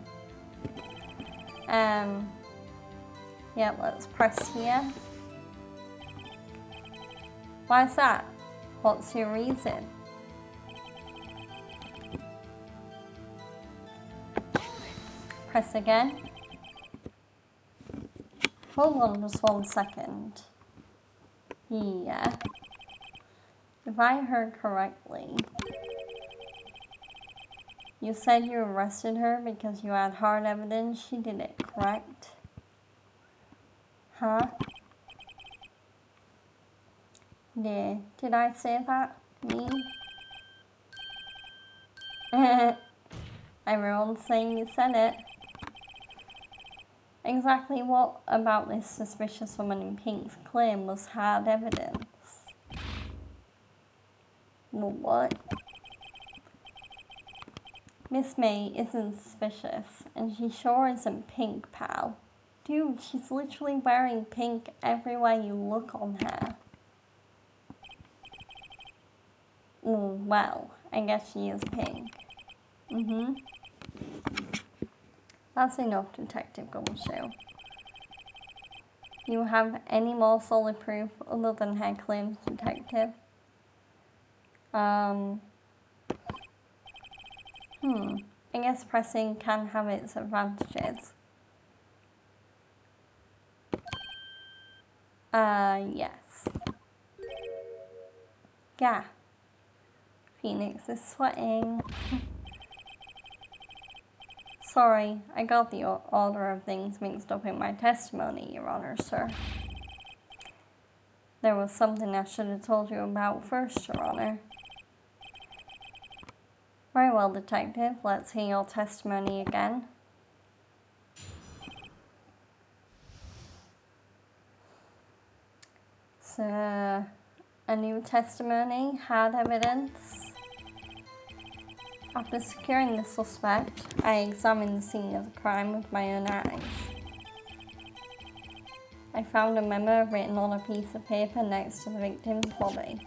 Speaker 1: Yeah, let's press here. Why's that? What's your reason? Press again. Hold on just 1 second. Yeah. If I heard correctly, you said you arrested her because you had hard evidence she did it, correct? Huh? Yeah, did I say that? Me? Everyone's saying you said it. Exactly what about this suspicious woman in pink's claim was hard evidence? Well, what? Miss May isn't suspicious, and she sure isn't pink, pal. Dude, she's literally wearing pink everywhere you look on her. Well, I guess she is pink. That's enough, Detective Gumshoe. Do you have any more solid proof other than her claims, detective? I guess pressing can have its advantages. Yes. Yeah. Phoenix is sweating. Sorry, I got the order of things mixed up in my testimony, Your Honor, sir. There was something I should have told you about first, Your Honor. Very well, Detective. Let's hear your testimony again. So, a new testimony, hard evidence. After securing the suspect, I examined the scene of the crime with my own eyes. I found a memo written on a piece of paper next to the victim's body.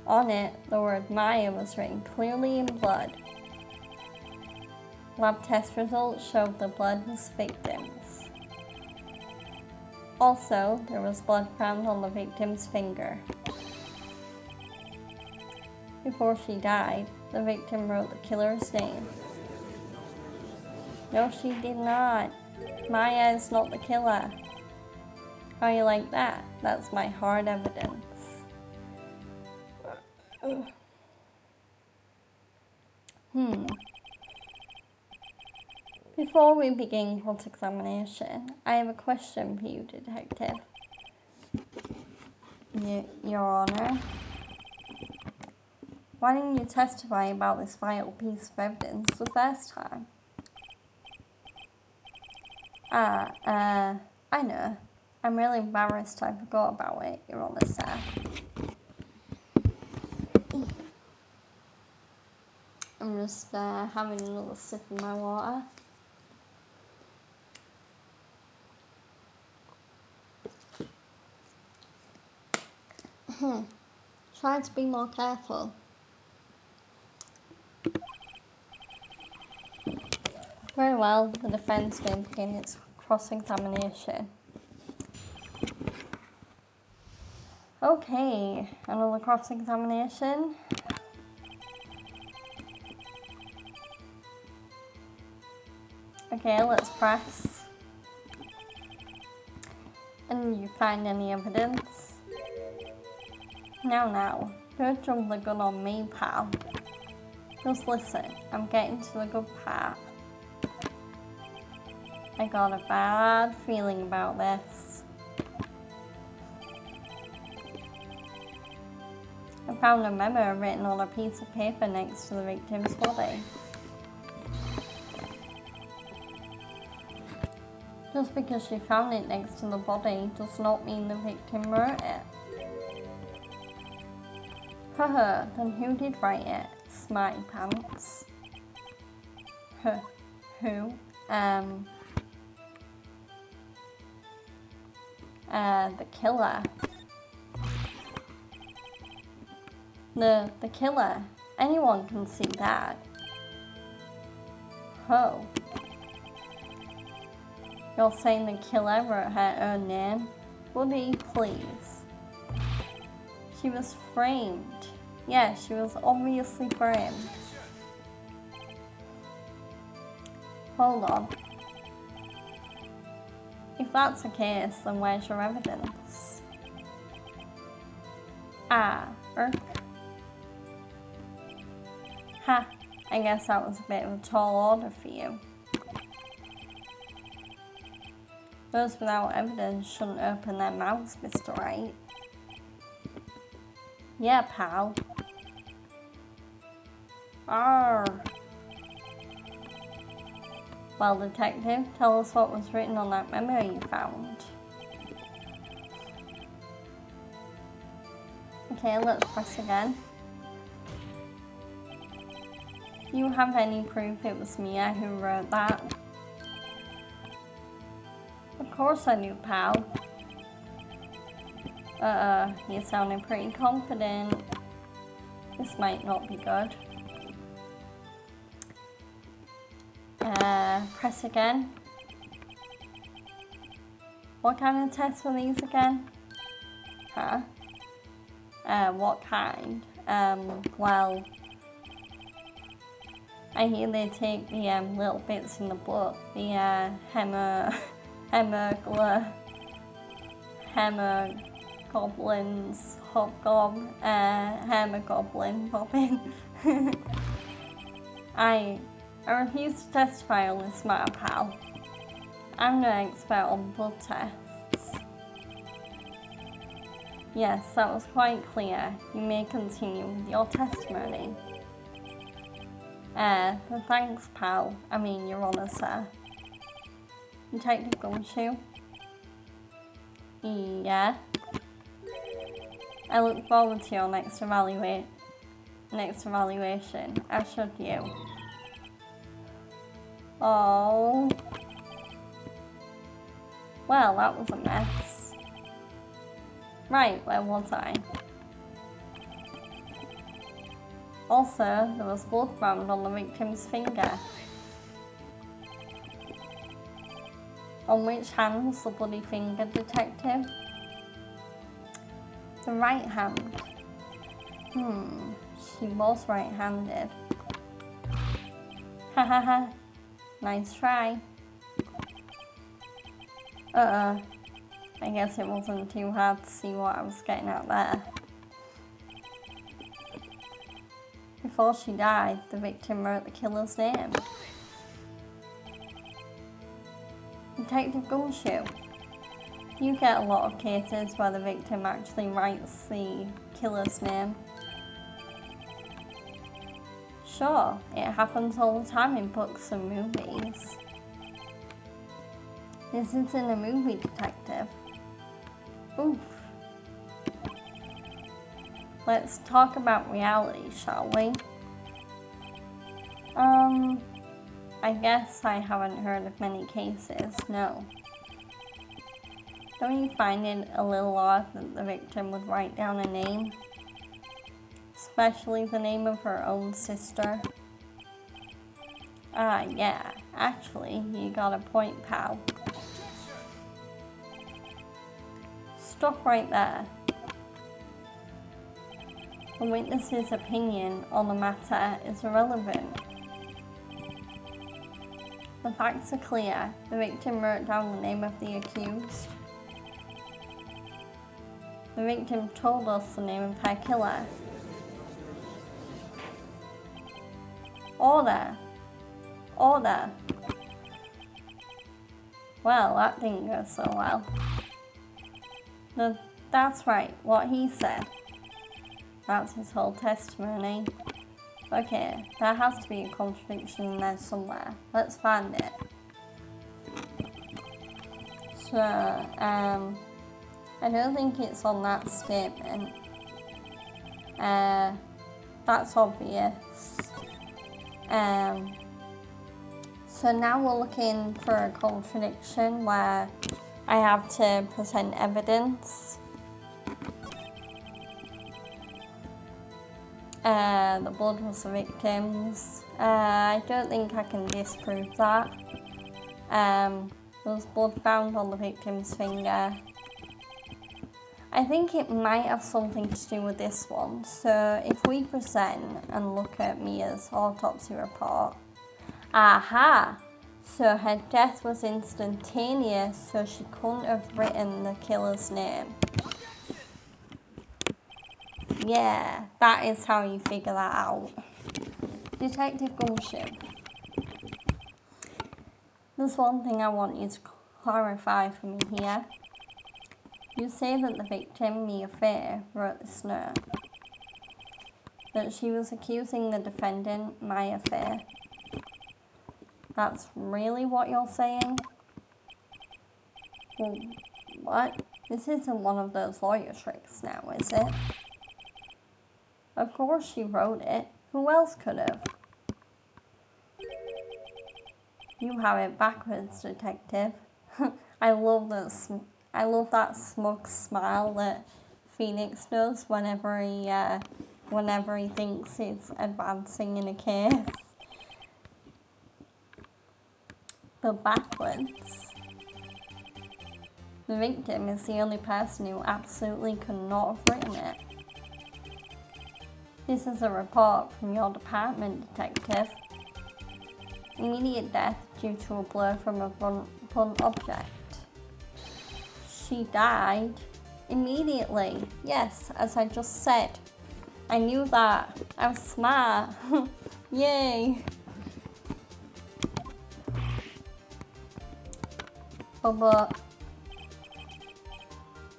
Speaker 1: On it, the word Maya was written clearly in blood. Lab test results showed the blood was victim's. Also, there was blood found on the victim's finger. Before she died, the victim wrote the killer's name. No, she did not. Maya is not the killer. How you like that? That's my hard evidence. Before we begin cross-examination, I have a question for you, Detective. Your Honor. Why didn't you testify about this vital piece of evidence the first time? I know. I'm really embarrassed I forgot about it, Your Honor, sir. I'm just having another sip of my water. Try to be more careful. Very well, the defence may begin its cross-examination. Okay, another cross-examination. Okay, let's press. And you find any evidence? Now, don't jump the gun on me, pal. Just listen, I'm getting to the good part. I got a bad feeling about this. I found a memo written on a piece of paper next to the victim's body. Just because she found it next to the body does not mean the victim wrote it. Haha, then who did write it? Smarty pants. Who? The killer. The killer. Anyone can see that. Oh. You're saying the killer wrote her own name? Would he please? She was framed. Yeah, she was obviously framed. Hold on. If that's the case, then where's your evidence? Ha, I guess that was a bit of a tall order for you. Those without evidence shouldn't open their mouths, Mr. Wright. Yeah, pal. Arr. Well, Detective, tell us what was written on that memo you found. Okay, let's press again. Do you have any proof it was Mia who wrote that? Of course I do, pal. You're sounding pretty confident. This might not be good. Press again. What kind of tests were these again? Huh? What kind? Well, I hear they take the little bits in the blood, the hemoglobins, hemoglobin bobbin. I refuse to testify on this matter, pal. I'm no expert on blood tests. Yes, that was quite clear. You may continue with your testimony. Thanks, pal. I mean, Your Honour, sir. Detective Gumshoe? Yeah? I look forward to your next evaluation. As should you. Oh. Well, that was a mess. Right, where was I? Also, there was blood found on the victim's finger. On which hand was the bloody finger, detective? The right hand. She was right-handed. Ha ha ha. Nice try. I guess it wasn't too hard to see what I was getting at there. Before she died, the victim wrote the killer's name. Detective Gumshoe, you get a lot of cases where the victim actually writes the killer's name. Sure, it happens all the time in books and movies. This isn't a movie, detective. Oof. Let's talk about reality, shall we? I guess I haven't heard of many cases, no. Don't you find it a little odd that the victim would write down a name? Especially the name of her own sister? Yeah, actually, you got a point, pal. Stop right there. The witness's opinion on the matter is irrelevant. The facts are clear. The victim wrote down the name of the accused. The victim told us the name of her killer. Order! Order! Well, that didn't go so well. That's right, what he said. That's his whole testimony. Okay, there has to be a contradiction in there somewhere. Let's find it. So, I don't think it's on that statement. That's obvious. So now we're looking for a contradiction where I have to present evidence. The blood was the victim's. I don't think I can disprove that. There was blood found on the victim's finger. I think it might have something to do with this one. So if we present and look at Mia's autopsy report. Aha! So her death was instantaneous, so she couldn't have written the killer's name. Yeah, that is how you figure that out. Detective Gumshoe, there's one thing I want you to clarify for me here. You say that the victim, Mia Fair, wrote this note. That she was accusing the defendant, Maya Fair. That's really what you're saying? Well, what? This isn't one of those lawyer tricks now, is it? Of course she wrote it. Who else could have? You have it backwards, detective. I love this. I love that smug smile that Phoenix does whenever he thinks he's advancing in a case. But backwards. The victim is the only person who absolutely could not have written it. This is a report from your department, Detective. Immediate death due to a blow from a blunt object. She died immediately. Yes, as I just said. I knew that. I was smart. Yay. But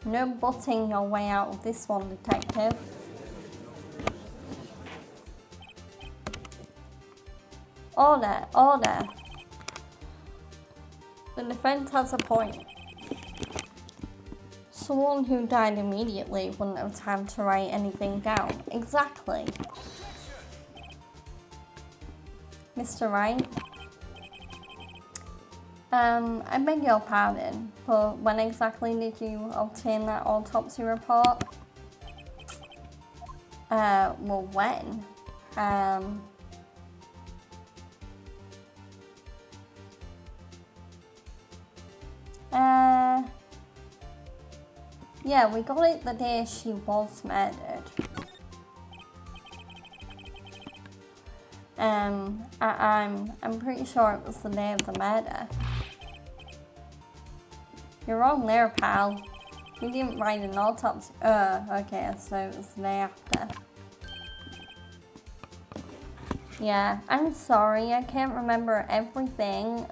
Speaker 1: no butting your way out of this one, Detective. Order, order. The defense has a point. Someone who died immediately wouldn't have time to write anything down. Exactly. Mr. Wright? I beg your pardon, but when exactly did you obtain that autopsy report? Well, when? Yeah, we got it the day she was murdered. I'm pretty sure it was the day of the murder. You're wrong there, pal. We didn't write an autopsy. Okay, so it was the day after. Yeah, I'm sorry, I can't remember everything.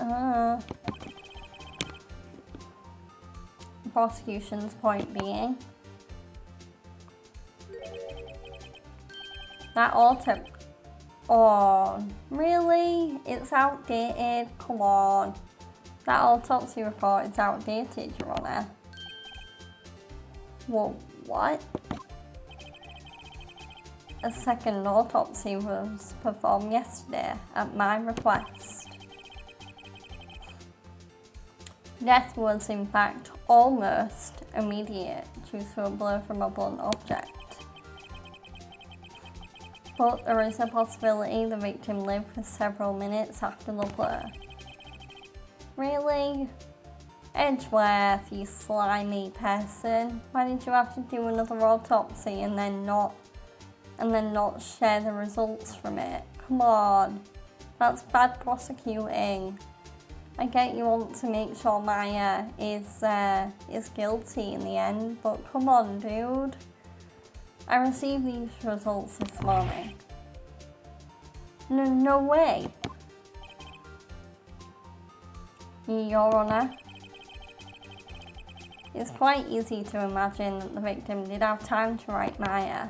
Speaker 1: The prosecution's point being that autopsy. Oh, really? It's outdated? Come on. That autopsy report is outdated, Your Honour. Well, what? A second autopsy was performed yesterday at my request. Death was in fact almost immediate due to a blow from a blunt object. But there is a possibility the victim lived for several minutes after the blow. Really? Edgeworth, you slimy person. Why did you have to do another autopsy and then not share the results from it? Come on. That's bad prosecuting. I get you want to make sure Maya is guilty in the end, but come on, dude. I received these results this morning. No way. Your Honour. It's quite easy to imagine that the victim did have time to write Maya.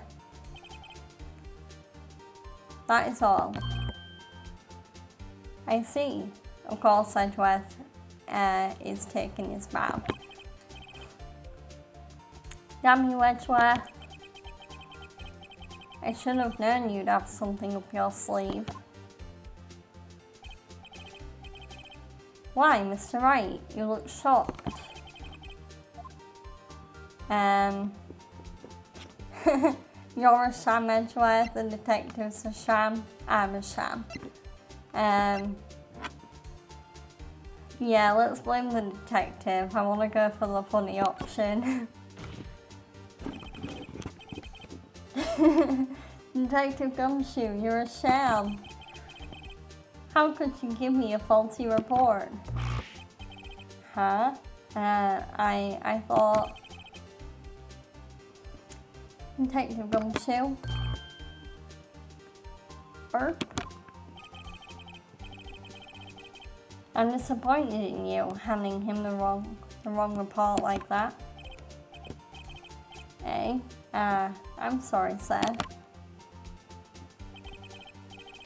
Speaker 1: That is all. I see. Of course, Edgeworth is taking his bow. Damn you, Edgeworth. I should have known you'd have something up your sleeve. Why, Mr. Wright? You look shocked. You're a sham, Edgeworth. The detective's a sham. I'm a sham. Yeah, let's blame the detective. I want to go for the funny option. Detective Gumshoe, you're a sham. How could you give me a faulty report? Huh? I thought... Detective Gumshoe? Burp? I'm disappointed in you, handing him the wrong report like that. Eh? I'm sorry, sir.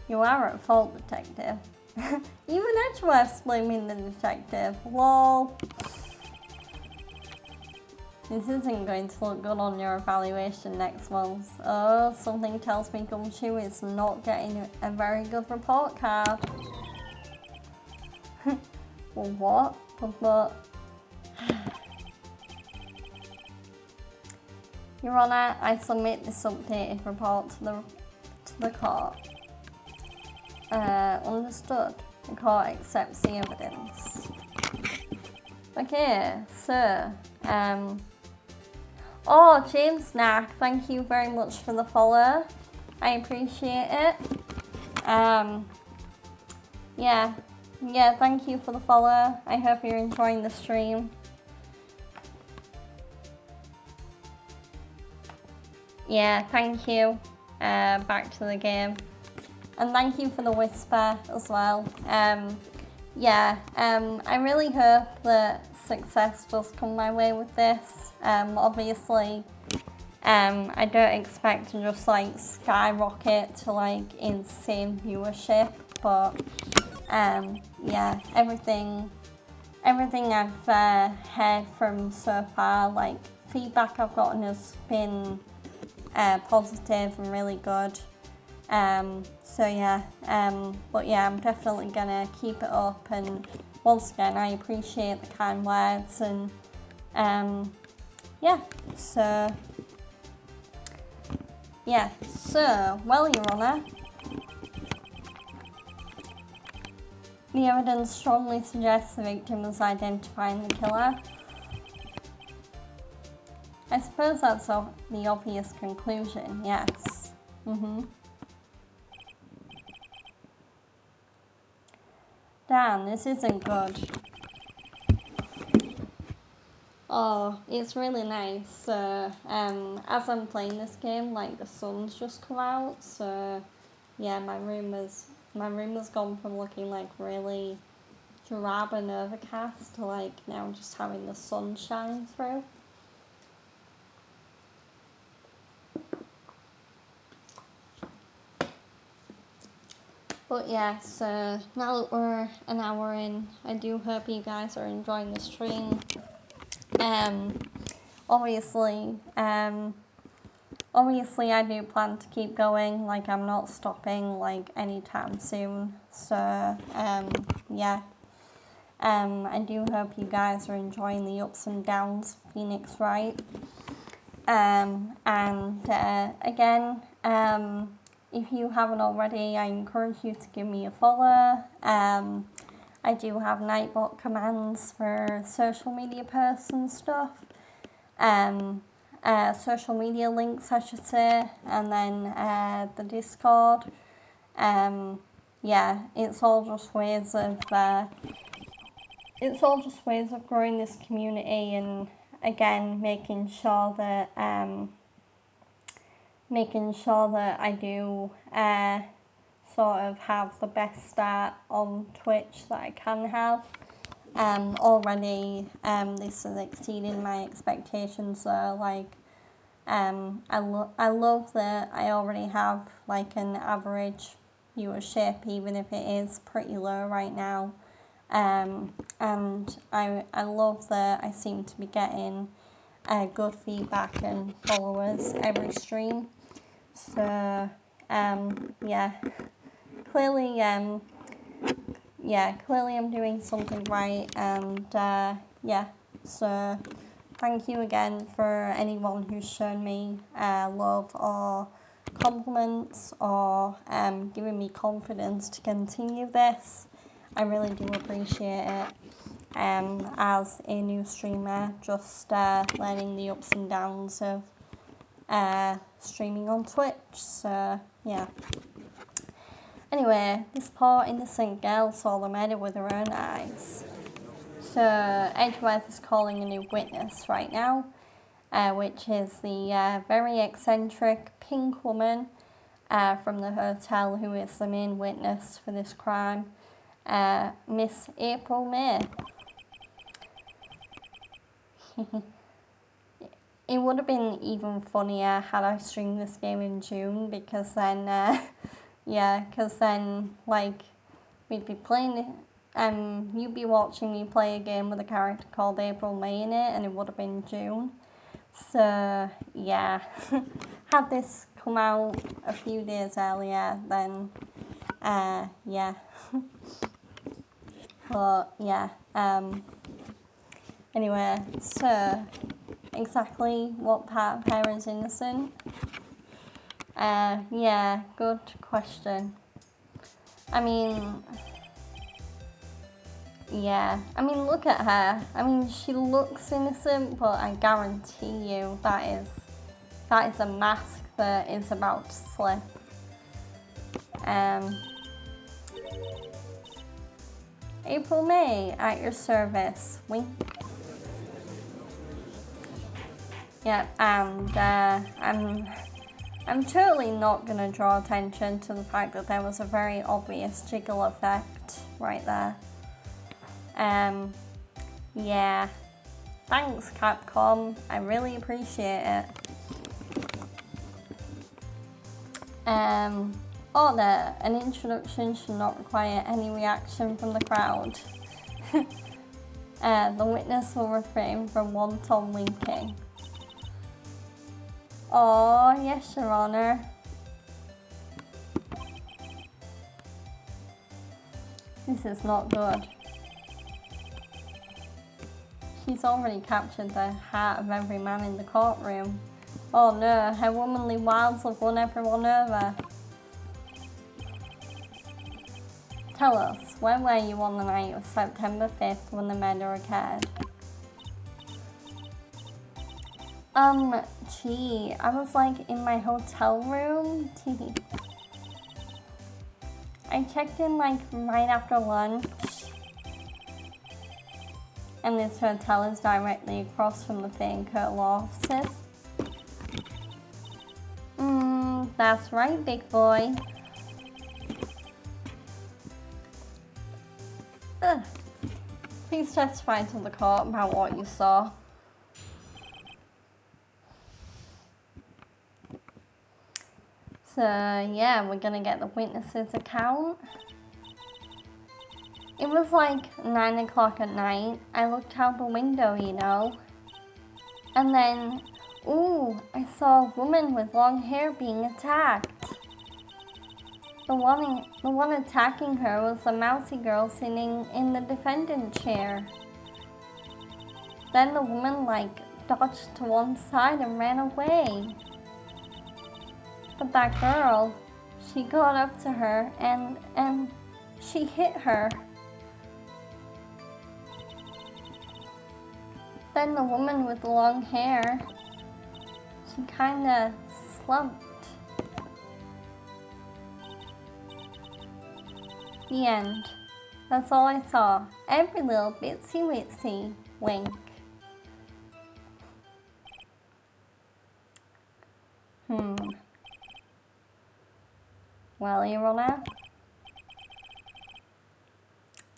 Speaker 1: You are at fault, Detective. Even Edgeworth's blaming the detective. Lol. This isn't going to look good on your evaluation next month. Oh, something tells me Gumshoe is not getting a very good report card. Well, what? But... Your Honour, I submit this updated report to the court. Understood. The court accepts the evidence. Okay, sir, Oh, James Knack, thank you very much for the follow. I appreciate it. Yeah, thank you for the follow. I hope you're enjoying the stream. Yeah, thank you. Back to the game. And thank you for the whisper as well. I really hope that success does come my way with this. Obviously, I don't expect to just like skyrocket to like insane viewership, but everything I've heard from so far, like feedback I've gotten has been positive and really good. But yeah, I'm definitely gonna keep it up, and once again I appreciate the kind words, and well, Your Honour, the evidence strongly suggests the victim was identifying the killer. I suppose that's the obvious conclusion, yes. Damn, this isn't good. Oh, it's really nice. So, as I'm playing this game, like the sun's just come out, so yeah, my room has gone from looking like really drab and overcast to like now just having the sun shining through. But yeah, so now that we're an hour in, I do hope you guys are enjoying the stream. Obviously I do plan to keep going, like I'm not stopping like anytime soon. So I do hope you guys are enjoying the ups and downs of Phoenix Wright. Again, if you haven't already, I encourage you to give me a follow. I do have Nightbot commands for social media posts and stuff. Social media links, I should say, and then the Discord. It's all just ways of growing this community, and again making sure that I do sort of have the best start on Twitch that I can have. Already this is exceeding my expectations, so like I love that I already have like an average viewership, even if it is pretty low right now. And I love that I seem to be getting good feedback and followers every stream. So clearly I'm doing something right, and so thank you again for anyone who's shown me love or compliments or giving me confidence to continue this. I really do appreciate it. As a new streamer, just learning the ups and downs of streaming on Twitch. So yeah. Anyway, this poor innocent girl saw the murder with her own eyes. So Edgeworth is calling a new witness right now, which is the very eccentric pink woman from the hotel who is the main witness for this crime, Miss April May. It would have been even funnier had I streamed this game in June, because then like we'd be playing you'd be watching me play a game with a character called April May in it, and it would have been June. So yeah, had this come out a few days earlier, then but yeah, anyway, so exactly what part of her is innocent? Good question. I mean, Yeah, I mean, look at her. I mean, she looks innocent, but I guarantee you that is a mask that is about to slip. April May, at your service. Wink. Yeah, and I'm totally not gonna draw attention to the fact that there was a very obvious jiggle effect right there. Yeah. Thanks, Capcom. I really appreciate it. Order. An introduction should not require any reaction from the crowd. The witness will refrain from wanton winking. Oh, yes, Your Honor. This is not good. She's already captured the heart of every man in the courtroom. Oh no, her womanly wiles have won everyone over. Tell us, where were you on the night of September 5th when the murder occurred? Gee, I was like in my hotel room. I checked in like right after lunch. And this hotel is directly across from the Fancourt law offices. That's right, big boy. Please testify to the court about what you saw. So yeah, we're gonna get the witness's account. It was like 9 o'clock at night. I looked out the window, you know. And then, I saw a woman with long hair being attacked. The one attacking her was a mousy girl sitting in the defendant chair. Then the woman dodged to one side and ran away. But that girl, she got up to her and she hit her. Then the woman with the long hair, she kinda slumped. The end. That's all I saw. Every little bitsy witsy wink. Well, Your Honor,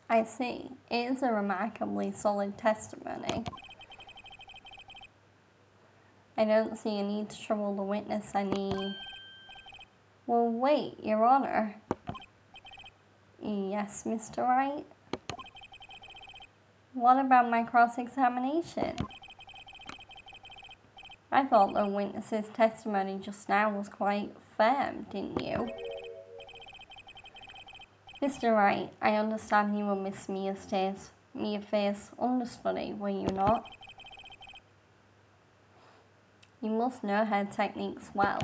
Speaker 1: I see. It is a remarkably solid testimony. I don't see a need to trouble the witness any. Well, wait, Your Honor. Yes, Mr. Wright? What about my cross-examination? I thought the witness's testimony just now was quite firm, didn't you? Mr. Wright, I understand you were Miss Mia Fair's understudy, were you not? You must know her techniques well.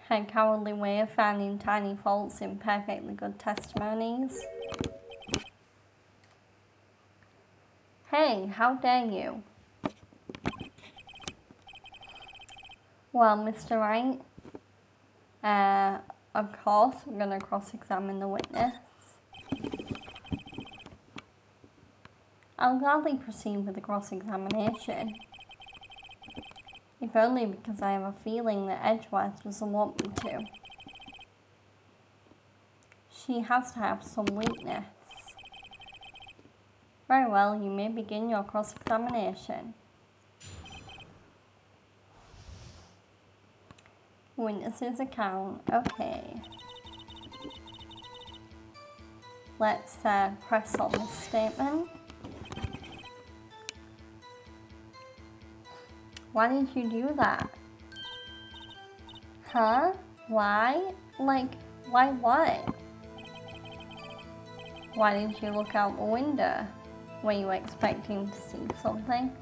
Speaker 1: Her cowardly way of finding tiny faults in perfectly good testimonies. Hey, how dare you? Well, Mr. Wright, of course, we're going to cross-examine the witness. I'll gladly proceed with the cross-examination. If only because I have a feeling that Edgeworth doesn't want me to. She has to have some weakness. Very well, you may begin your cross-examination. Witness's account, okay. Let's press on this statement. Why did you do that? Huh? Why? Why what? Why didn't you look out the window? Were you expecting to see something?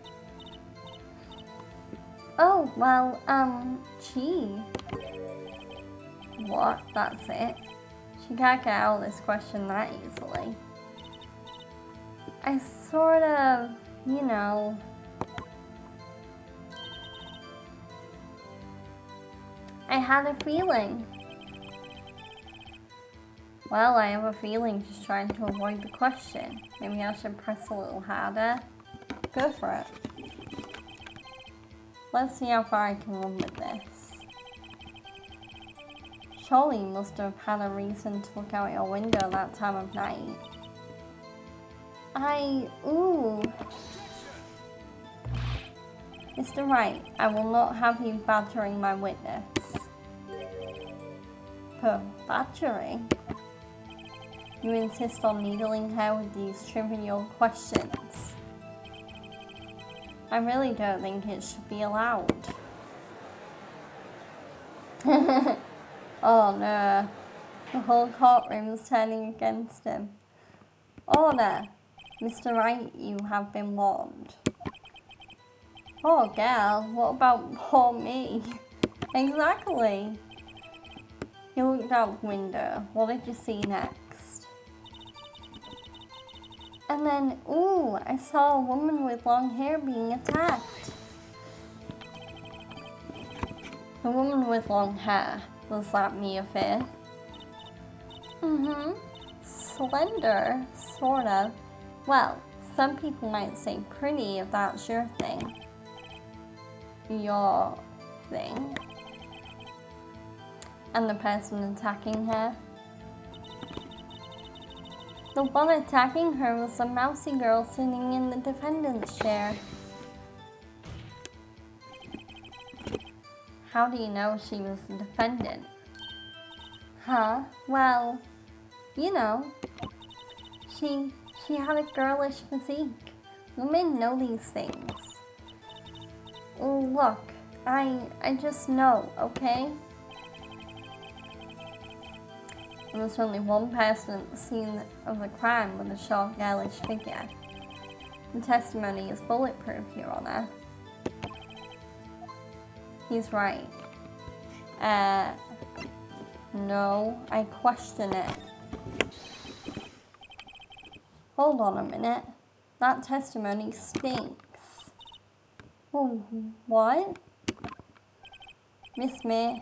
Speaker 1: Oh, well, gee. What? That's it? She can't get out of this question that easily. I sort of, you know, I had a feeling. Well, I have a feeling she's trying to avoid the question. Maybe I should press a little harder. Go for it. Let's see how far I can run with this. Surely you must have had a reason to look out your window that time of night. Ooh. Mr. Wright, I will not have you badgering my witness. Badgering? You insist on needling her with these trivial questions. I really don't think it should be allowed. Oh no. The whole courtroom is turning against him. Order! Mr. Wright, you have been warned. Oh girl, what about poor me? Exactly. He looked out the window. What did you see next? And then, ooh, I saw a woman with long hair being attacked. The woman with long hair, was that Mia Fair? Slender, sort of. Well, some people might say pretty if that's your thing. Your thing. And the person attacking her? The one attacking her was a mousy girl sitting in the defendant's chair. How do you know she was the defendant? Huh? Well, you know, she had a girlish physique. Women know these things. Oh, look, I just know, okay? There was only one person at the scene of the crime with a short, girlish figure. The testimony is bulletproof, Your Honor. He's right. No, I question it. Hold on a minute. That testimony stinks. Oh, what? Miss May,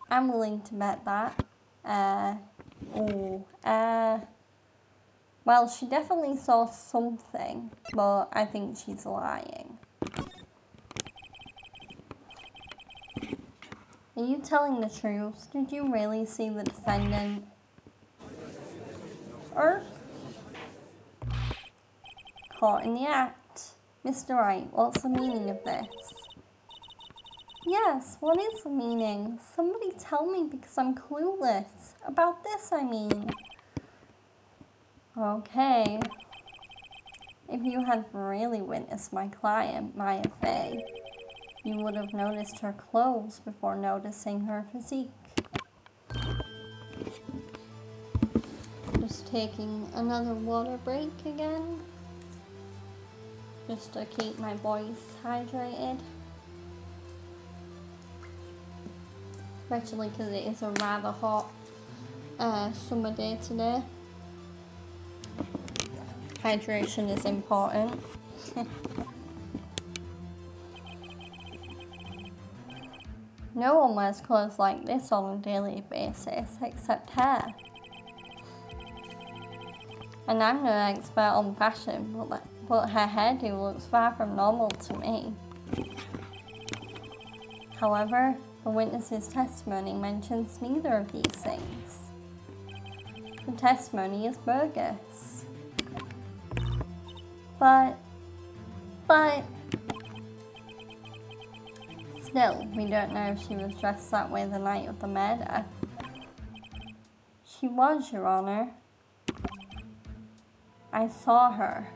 Speaker 1: I'm willing to bet that. Well, she definitely saw something, but I think she's lying. Are you telling the truth? Did you really see the defendant? Caught in the act. Mr. Wright, what's the meaning of this? Yes, what is the meaning? Somebody tell me because I'm clueless. About this, I mean. Okay. If you had really witnessed my client, Maya Fey, you would have noticed her clothes before noticing her physique. Just taking another water break again. Just to keep my voice hydrated. Especially because it is a rather hot summer day today. Hydration is important. No one wears clothes like this on a daily basis except her. And I'm no expert on fashion, but her hairdo looks far from normal to me. However, the witness's testimony mentions neither of these things. The testimony is bogus. But... Still, we don't know if she was dressed that way the night of the murder. She was, Your Honor. I saw her.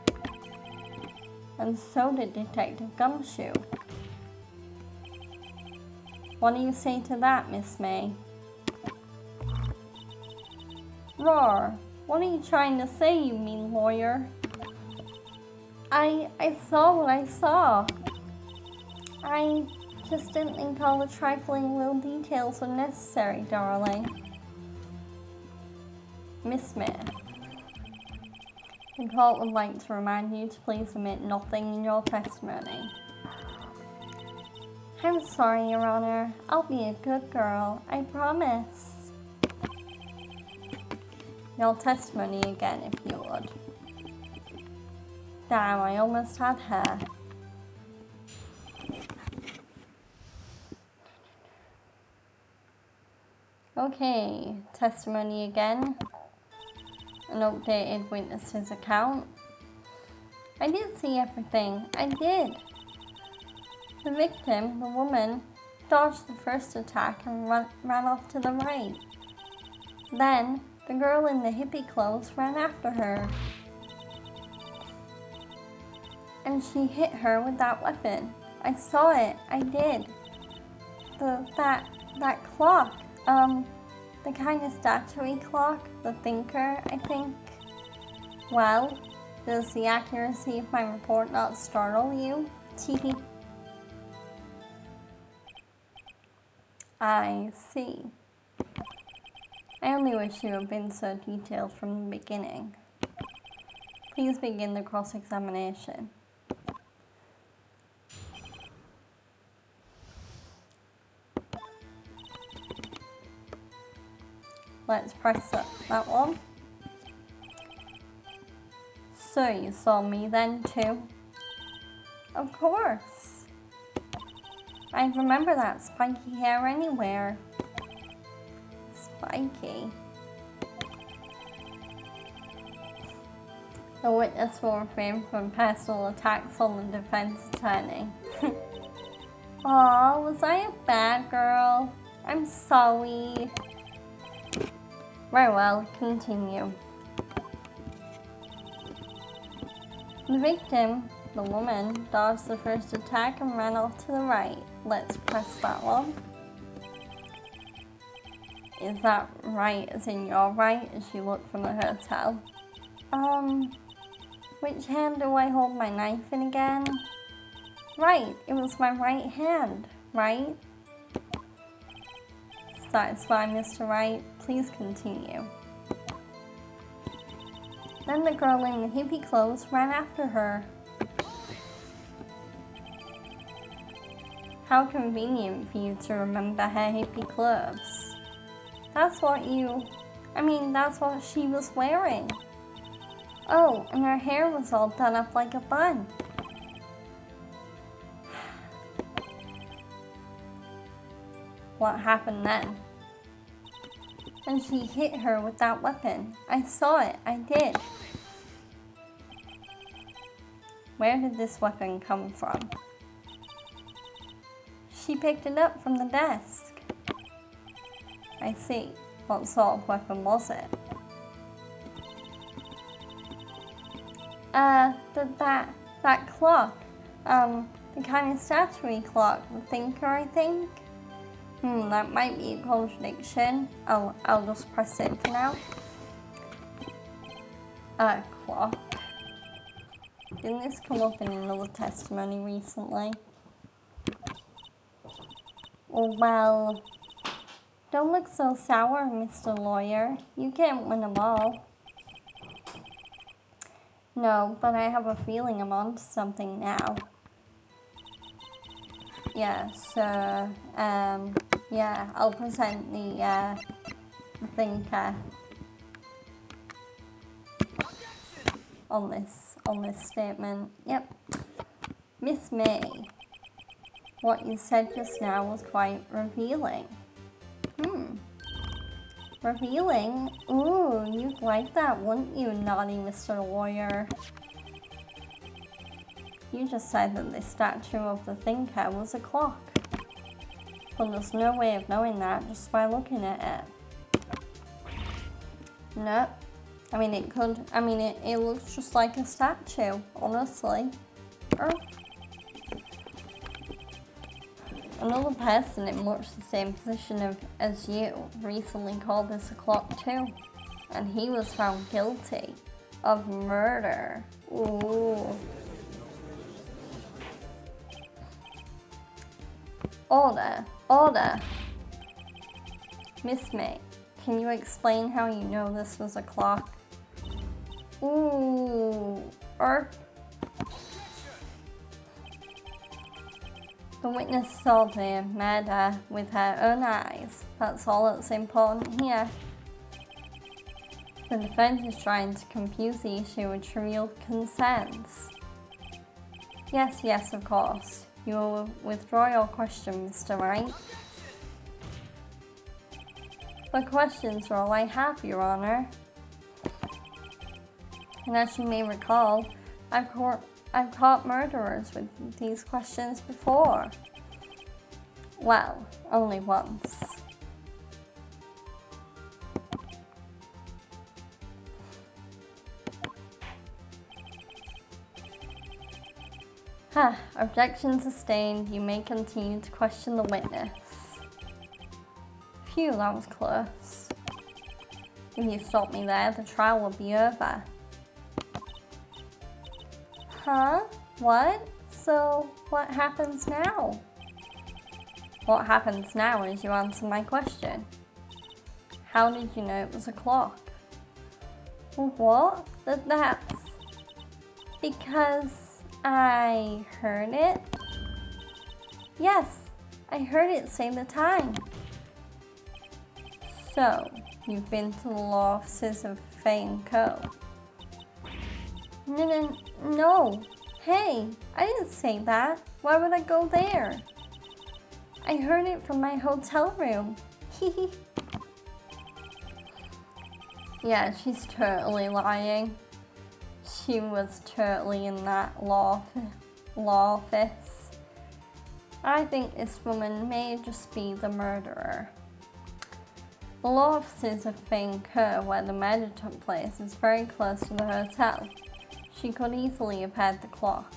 Speaker 1: And so did Detective Gumshoe. What do you say to that, Miss May? Roar, what are you trying to say, you mean lawyer? I saw what I saw. I just didn't think all the trifling little details were necessary, darling. Miss Smith, the court would like to remind you to please omit nothing in your testimony. I'm sorry, Your Honor. I'll be a good girl. I promise. Your testimony again, if you would. Damn, I almost had her. Okay, testimony again. An updated witness's account. I did see everything. I did. The victim, the woman, dodged the first attack and ran off to the right. Then, the girl in the hippie clothes ran after her. And she hit her with that weapon. I saw it. I did. That clock. The kind of statuary clock. The thinker, I think. Well, does the accuracy of my report not startle you? Teehee. I see. I only wish you had been so detailed from the beginning. Please begin the cross-examination. Let's press that one. So you saw me then too? Of course. I remember that spiky hair anywhere. Spiky. The witness will refrain from personal attacks on the defense attorney. Aw, was I a bad girl? I'm sorry. Very well, continue. The victim, the woman, dodged the first attack and ran off to the right. Let's press that one. Is that right as in your right as you look from the hotel? Which hand do I hold my knife in again? Right, it was my right hand, right? Satisfied, Mr. Wright? Please continue. Then the girl in the hippie clothes ran after her. How convenient for you to remember her hippie clothes. That's what she was wearing. Oh, and her hair was all done up like a bun. What happened then? And she hit her with that weapon. I saw it. I did. Where did this weapon come from? She picked it up from the desk. I see. What sort of weapon was it? That clock. The kind of statuary clock. The thinker, I think. That might be a contradiction. I'll just press it for now. Clock. Didn't this come up in another testimony recently? Oh, well, don't look so sour, Mr. Lawyer. You can't win them all. No, but I have a feeling I'm onto something now. Yeah, so, yeah, I'll present the thinker on this statement. Yep. Miss May, what you said just now was quite revealing. Revealing? Ooh, you'd like that, wouldn't you, naughty Mr. Lawyer? You just said that the statue of the thinker was a clock. But there's no way of knowing that just by looking at it. Nope. I mean, it could. I mean, it looks just like a statue, honestly. Another person in much the same position as you recently called this a clock too. And he was found guilty of murder. Ooh. Order. Miss May, can you explain how you know this was a clock? Ooh, the witness saw the murder with her own eyes. That's all that's important here. The defense is trying to confuse the issue with trivial concerns. Yes, of course. You will withdraw your question, Mr. Wright. The questions are all I have, Your Honor. And as you may recall, I've caught murderers with these questions before. Well, only once. Objection sustained. You may continue to question the witness. Phew, that was close. If you stop me there, the trial will be over. Huh? What? So, what happens now? What happens now is you answer my question. How did you know it was a clock? What? That's because I heard it? Yes, I heard it say the time. So, you've been to the law offices of Fay & Co. No. Hey, I didn't say that. Why would I go there? I heard it from my hotel room. Yeah, she's totally lying. She was totally in that law office. I think this woman may just be the murderer. The law offices of Fay & Co, where the murder took place, is very close to the hotel. She could easily have had the clock.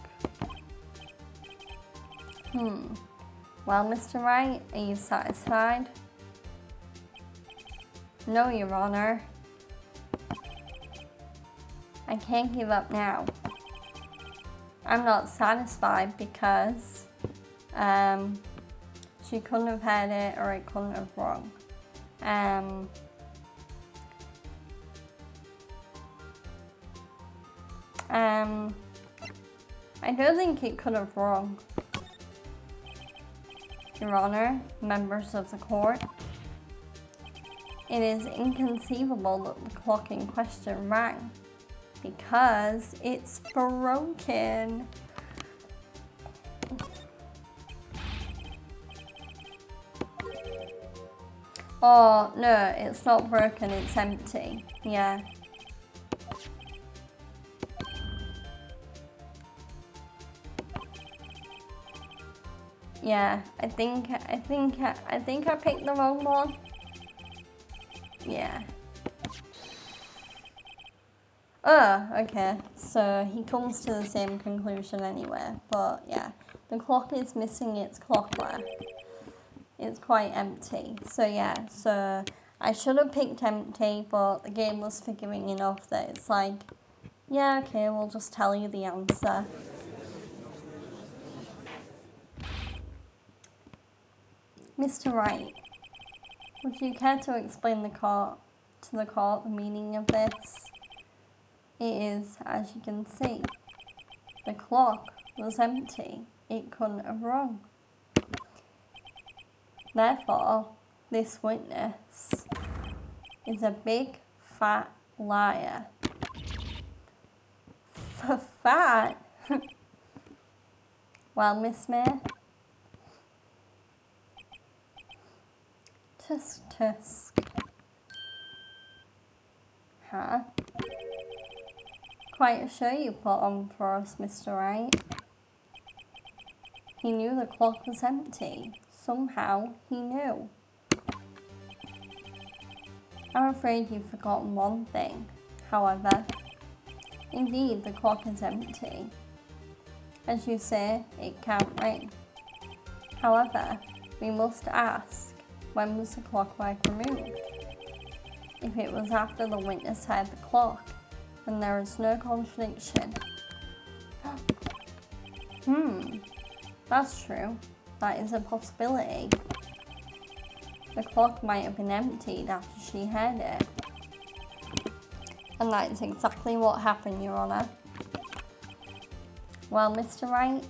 Speaker 1: Well, Mr. Wright, are you satisfied? No, Your Honor. I can't give up now. I'm not satisfied because she couldn't have had it or it couldn't have wrong. I don't think it could have wrong. Your Honor, members of the court, it is inconceivable that the clock in question rang because it's broken. Oh, no, it's not broken, it's empty. Yeah. Yeah, I think I picked the wrong one. Yeah. Oh, okay. So he comes to the same conclusion anyway. But yeah, the clock is missing its clockwork. It's quite empty. So yeah, so I should have picked empty, but the game was forgiving enough that it's like, yeah, okay, we'll just tell you the answer. Mr. Wright, would you care to explain to the court the meaning of this? It is, as you can see, the clock was empty. It couldn't have rung. Therefore, this witness is a big fat liar. Fat? Well, Miss May, tusk. Huh? Quite a show you put on for us, Mr. Wright. He knew the clock was empty. Somehow, he knew. I'm afraid you've forgotten one thing. However, indeed, the clock is empty. As you say, it can't ring. However, we must ask, when was the clockwork removed? If it was after the witness had the clock, then there is no contradiction. That's true. That is a possibility. The clock might have been emptied after she heard it. And that is exactly what happened, Your Honour. Well, Mr. Wright,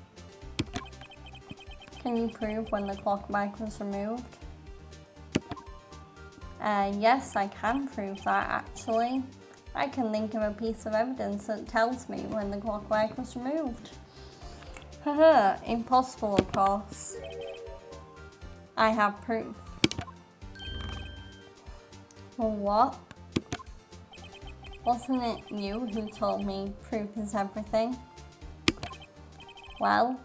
Speaker 1: can you prove when the clock mic was removed? Yes, I can prove that, actually. I can think of a piece of evidence that tells me when the clock mic was removed. Haha, impossible, of course. I have proof. Well, what? Wasn't it you who told me proof is everything? Well,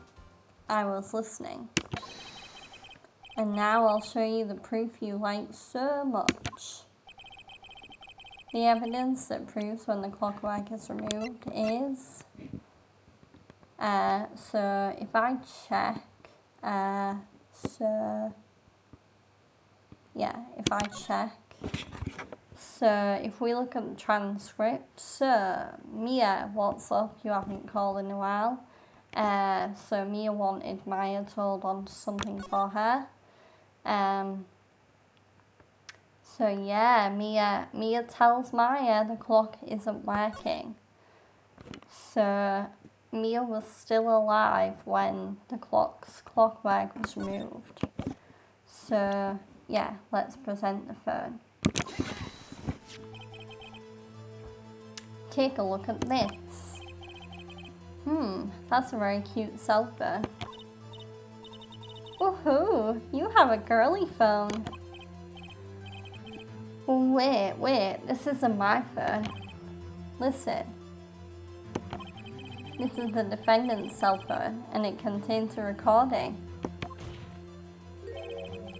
Speaker 1: I was listening. And now I'll show you the proof you like so much. The evidence that proves when the clock mic is removed is... so if I check... So if we look at the transcript, so Mia, what's up? You haven't called in a while. So Mia wanted Maya to hold on to something for her. So yeah, Mia tells Maya the clock isn't working. So Mia was still alive when the clockwork was removed. So yeah, let's present the phone. Take a look at this. That's a very cute cell phone. Woohoo, you have a girly phone. Wait, this isn't my phone. Listen. This is the defendant's cell phone, and it contains a recording.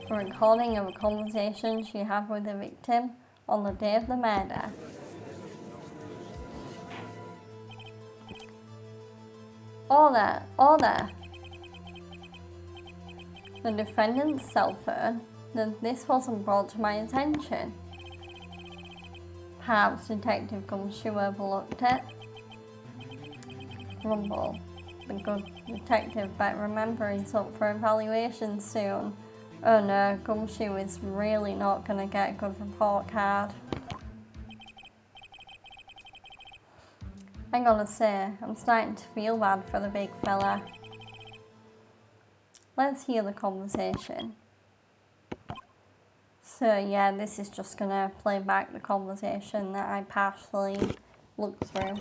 Speaker 1: A recording of a conversation she had with the victim on the day of the murder. Order. The defendant's cell phone. This wasn't brought to my attention. Perhaps Detective Gumshoe overlooked it. Rumble. The good detective better remember he's up for evaluation soon. Oh no, Gumshoe is really not going to get a good report card. I gotta say, I'm starting to feel bad for the big fella. Let's hear the conversation. So yeah, this is just gonna play back the conversation that I partially looked through.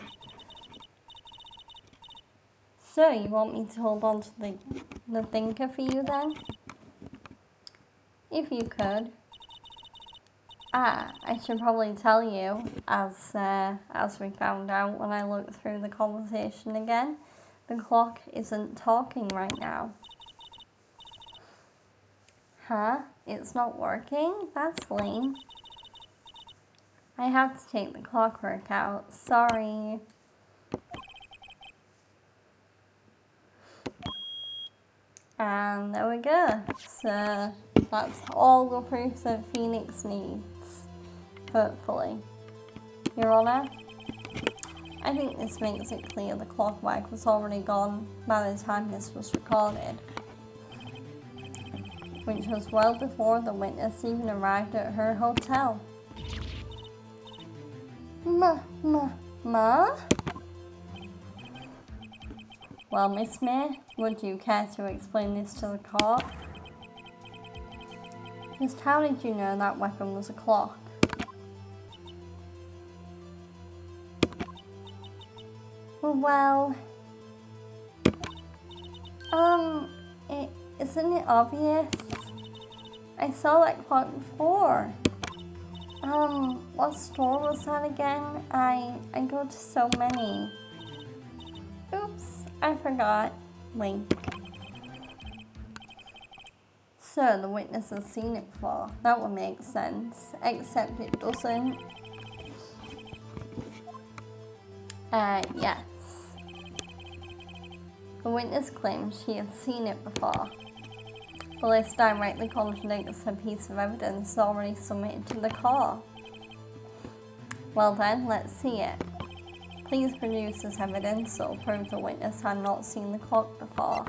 Speaker 1: So, you want me to hold on to the thinker for you then? If you could. I should probably tell you, as we found out when I looked through the conversation again, the clock isn't talking right now. Huh? It's not working? That's lame. I have to take the clockwork out. Sorry. And there we go. So that's all the proof that Phoenix needs. Hopefully. Your Honour, I think this makes it clear the clockwork was already gone by the time this was recorded, which was well before the witness even arrived at her hotel. Ma? Well, Miss May, would you care to explain this to the court? Just how did you know that weapon was a clock? Well, isn't it obvious? I saw that clock before. What store was that again? I go to so many. Oops, I forgot. Link. So the witness has seen it before. That would make sense, except it doesn't. Yes. The witness claims she has seen it before. But this directly contradicts a piece of evidence already submitted to the court. Well then, let's see it. Please produce this evidence that will prove the witness had not seen the clock before.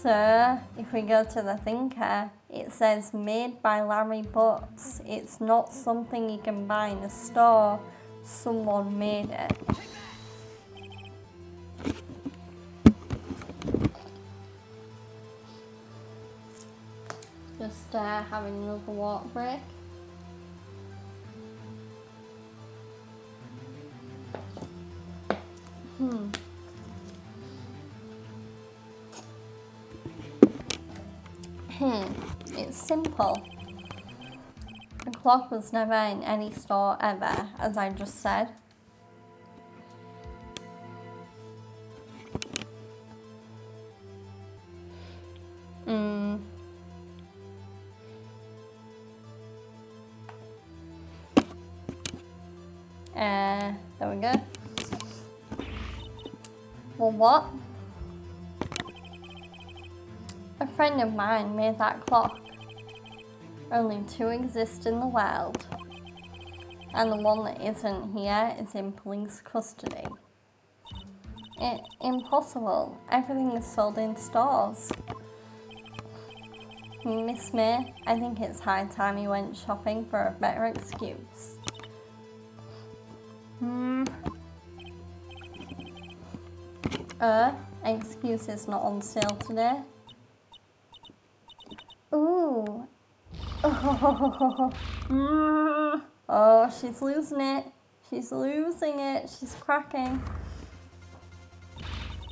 Speaker 1: So, if we go to the thinker, it says made by Larry Butts. It's not something you can buy in a store. Someone made it. Just having another water break. It's simple. The clock was never in any store ever, as I just said. There we go. Well, what? A friend of mine made that clock. Only two exist in the world. And the one that isn't here is in police custody. Impossible. Everything is sold in stores. Miss May, I think it's high time you went shopping for a better excuse. Excuse is not on sale today. Ooh. Oh, she's losing it. She's losing it. She's cracking.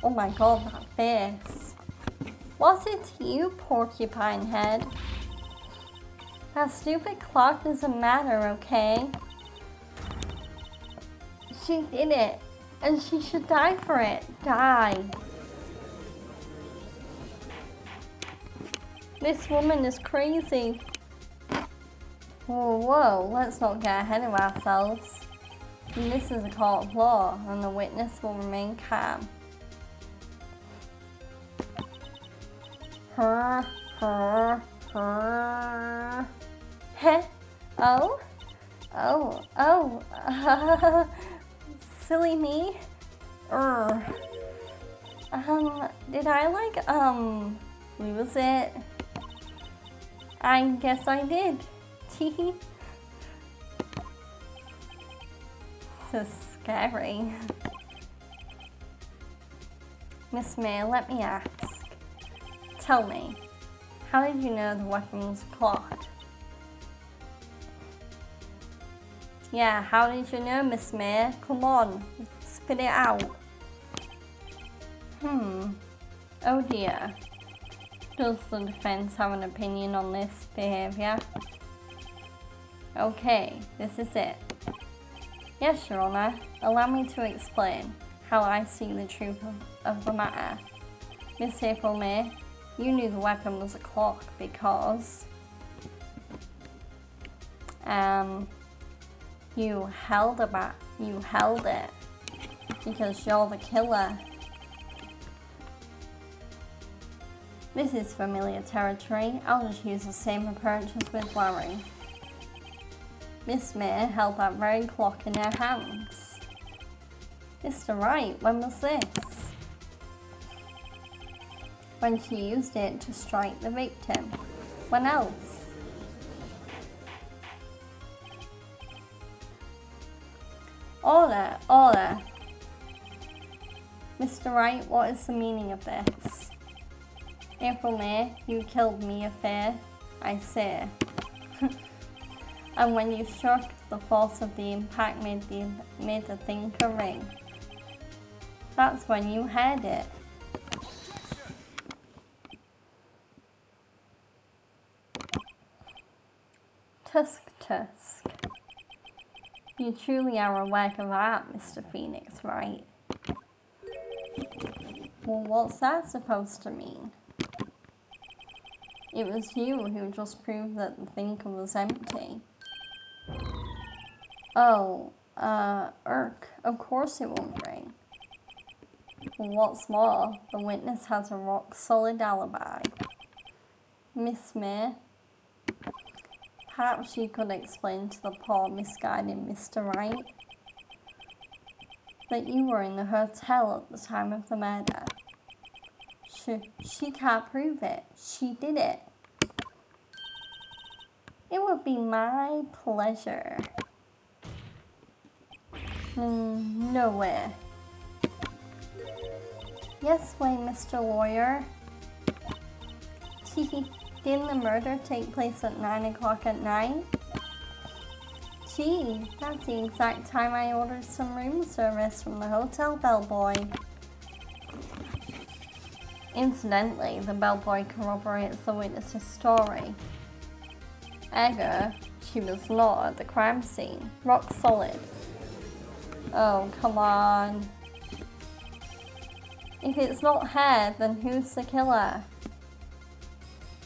Speaker 1: Oh my god, that face. What's it to you, porcupine head? That stupid clock doesn't matter, okay? She did it, and she should die for it. Die. This woman is crazy. Whoa, let's not get ahead of ourselves. This is a court of law, and the witness will remain calm. Heh. Oh. Silly me. Did I lose it? I guess I did. Teehee. So scary. Miss May, let me ask. Tell me, how did you know the weapon was a clock? Yeah, how did you know, Miss May? Come on, spit it out. Oh dear. Does the defense have an opinion on this behaviour? Okay, this is it. Yes, Your Honour, allow me to explain how I see the truth of the matter. Miss April May, you knew the weapon was a clock because you held it because you're the killer. This is familiar territory. I'll just use the same approach as with Larry. Miss May held that very clock in her hands. Mr. Wright, when was this? When she used it to strike the victim. When else? Order. Mr. Wright, what is the meaning of this? April May, you killed me, affair, I say. And when you struck, the force of the impact made the thinker ring. That's when you heard it. Tusk. You truly are a work of art, Mr. Phoenix, right? Well, what's that supposed to mean? It was you who just proved that the thinker was empty. Oh, of course it won't ring. Well, what's more, the witness has a rock-solid alibi. Miss May, perhaps you could explain to the poor, misguided Mr. Wright that you were in the hotel at the time of the murder. She can't prove it. She did it. It would be my pleasure. No way. Yes way, Mr. Lawyer. Didn't the murder take place at 9 o'clock at night? Gee, that's the exact time I ordered some room service from the hotel bellboy. Incidentally, the bellboy corroborates the witness's story. Ergo, she was not at the crime scene. Rock solid. Oh, come on. If it's not her, then who's the killer?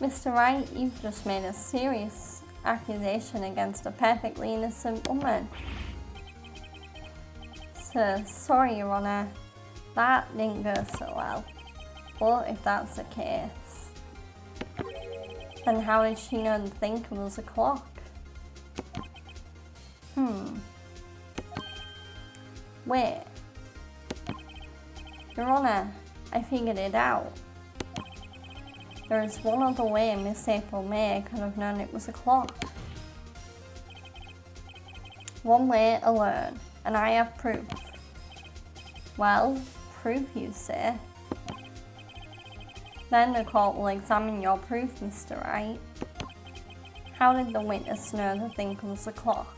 Speaker 1: Mr. Wright, you've just made a serious accusation against a perfectly innocent woman. So, sorry, Your Honour. That didn't go so well. But if that's the case, then how did she know the thinker was a clock? Wait. Your Honour, I figured it out. There is one other way Miss April May could have known it was a clock. One way alone, and I have proof. Well, proof you say. Then the court will examine your proof, Mr. Wright. How did the witness know the thinker was a clock?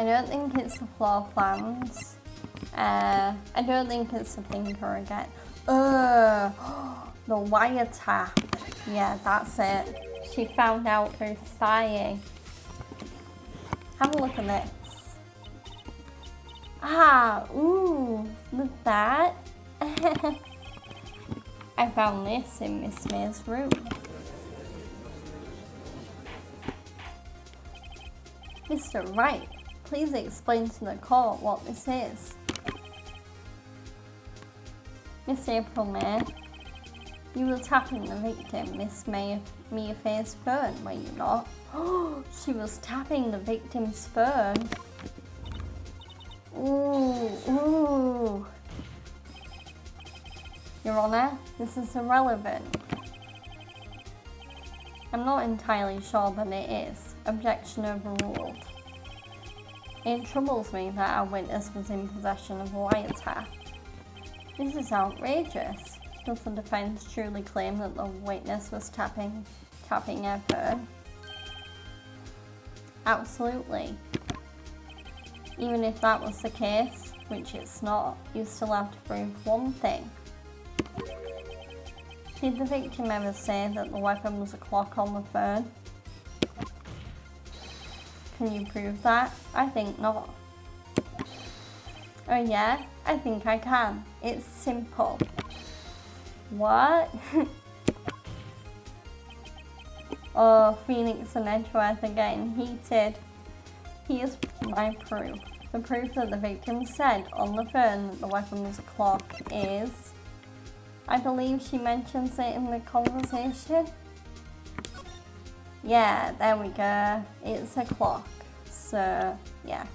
Speaker 1: I don't think it's the floor plans. I don't think it's the thinker again. The wiretap. Yeah, that's it. She found out through spying. Have a look at this. Look at that. I found this in Miss May's room. Mr. Wright, please explain to the court what this is. Miss April May, you were tapping the victim, Miss Mia Faye's phone, were you not? Oh, she was tapping the victim's phone. Ooh. Your Honour, this is irrelevant. I'm not entirely sure, but it is. Objection overruled. It troubles me that our witness was in possession of a wiretap. This is outrageous. Does the defence truly claim that the witness was tapping her phone? Absolutely. Even if that was the case, which it's not, you still have to prove one thing. Did the victim ever say that the weapon was a clock on the phone? Can you prove that? I think not. Oh yeah? I think I can. It's simple. What? Oh, Phoenix and Edgeworth are getting heated. Here's my proof. The proof that the victim said on the phone that the weapon was a clock is... I believe she mentions it in the conversation. Yeah, there we go. It's a clock. So, yeah.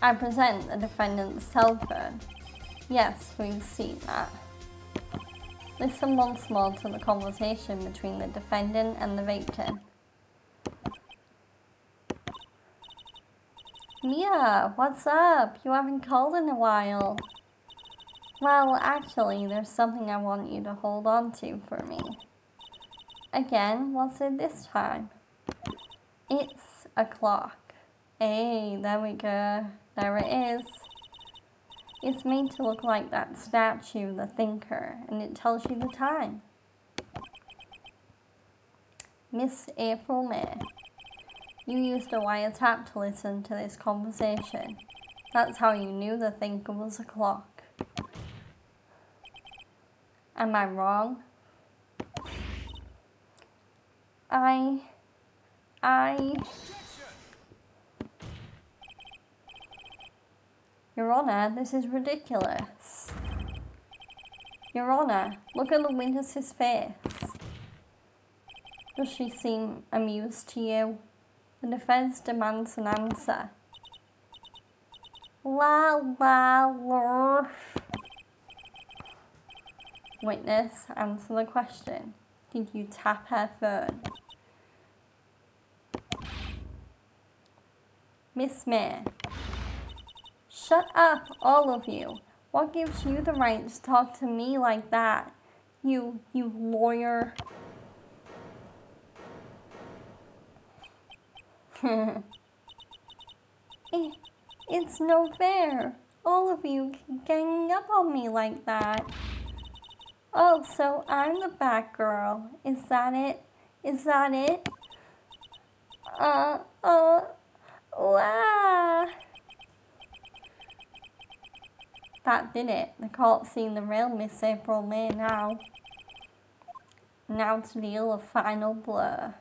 Speaker 1: I present the defendant's cell phone. Yes, we've seen that. Listen once more to the conversation between the defendant and the victim. Mia, what's up? You haven't called in a while. Well, actually, there's something I want you to hold on to for me. Again, what's it this time? It's a clock. Hey, there we go. There it is. It's made to look like that statue, the thinker, and it tells you the time. Miss April May, you used a wiretap to listen to this conversation. That's how you knew the thinker was a clock. Am I wrong? Your Honour, this is ridiculous. Your Honour, look at the witness's face. Does she seem amused to you? The defence demands an answer. La la la. Witness, answer the question. Did you tap her phone? Miss May. Shut up, all of you. What gives you the right to talk to me like that? You lawyer. It's no fair. All of you ganging up on me like that. Oh, so I'm the bad girl. Is that it? Is that it? Wah. That did it. The court's seen the real Miss April May now. Now to deal a final blow.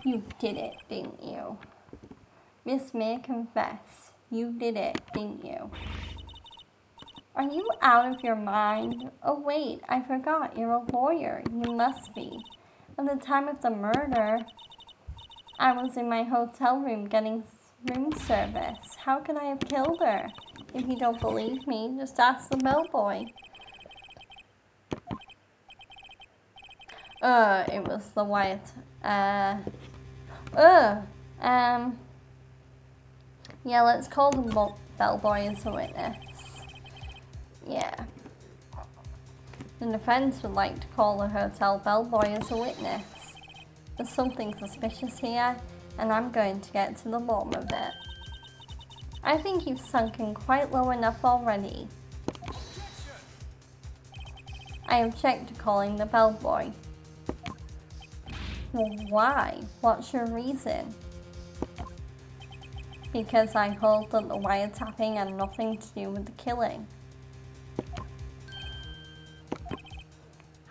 Speaker 1: You did it, didn't you? Miss May, confess. You did it, didn't you? Are you out of your mind? Oh wait, I forgot, you're a lawyer. You must be. At the time of the murder, I was in my hotel room getting room service. How could I have killed her? If you don't believe me, just ask the bellboy. It was the white. Yeah, let's call the bellboy as a witness. Yeah. The defense would like to call the hotel bellboy as a witness. There's something suspicious here, and I'm going to get to the bottom of it. I think you've sunken quite low enough already. I object to calling the bellboy. Well, why? What's your reason? Because I hold that the wiretapping had nothing to do with the killing.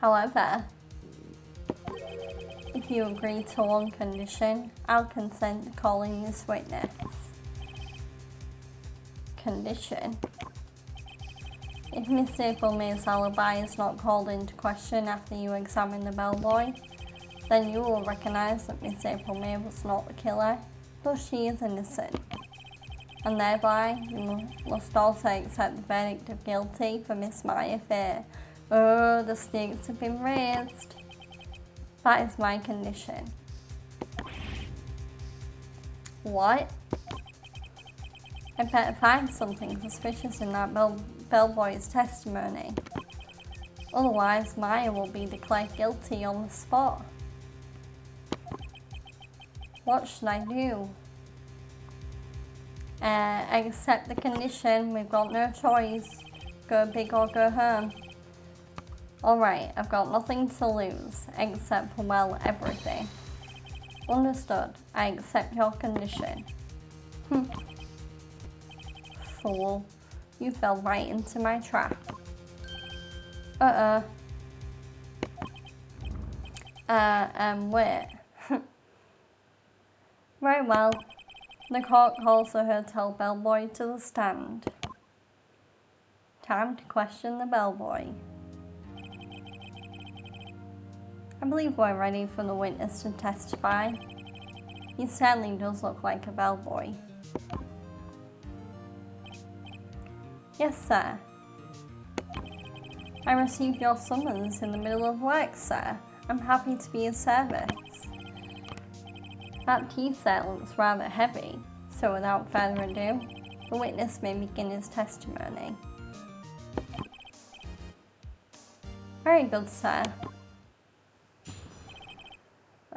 Speaker 1: However, if you agree to one condition, I'll consent to calling this witness. Condition? If Miss April May's alibi is not called into question after you examine the bellboy, then you will recognise that Miss April May was not the killer, but she is innocent. And thereby, you must also accept the verdict of guilty for Miss Maya Fair. Oh, the stakes have been raised. That is my condition. What? I better find something suspicious in that bellboy's testimony. Otherwise, Maya will be declared guilty on the spot. What should I do? Accept the condition. We've got no choice. Go big or go home. Alright, I've got nothing to lose, except for, well, everything. Understood. I accept your condition. Fool. You fell right into my trap. Wait. Very well. The court calls the hotel bellboy to the stand. Time to question the bellboy. I believe we're ready for the witness to testify. He certainly does look like a bellboy. Yes, sir. I received your summons in the middle of work, sir. I'm happy to be of service. That tea set looks rather heavy, so without further ado, the witness may begin his testimony. Very good, sir.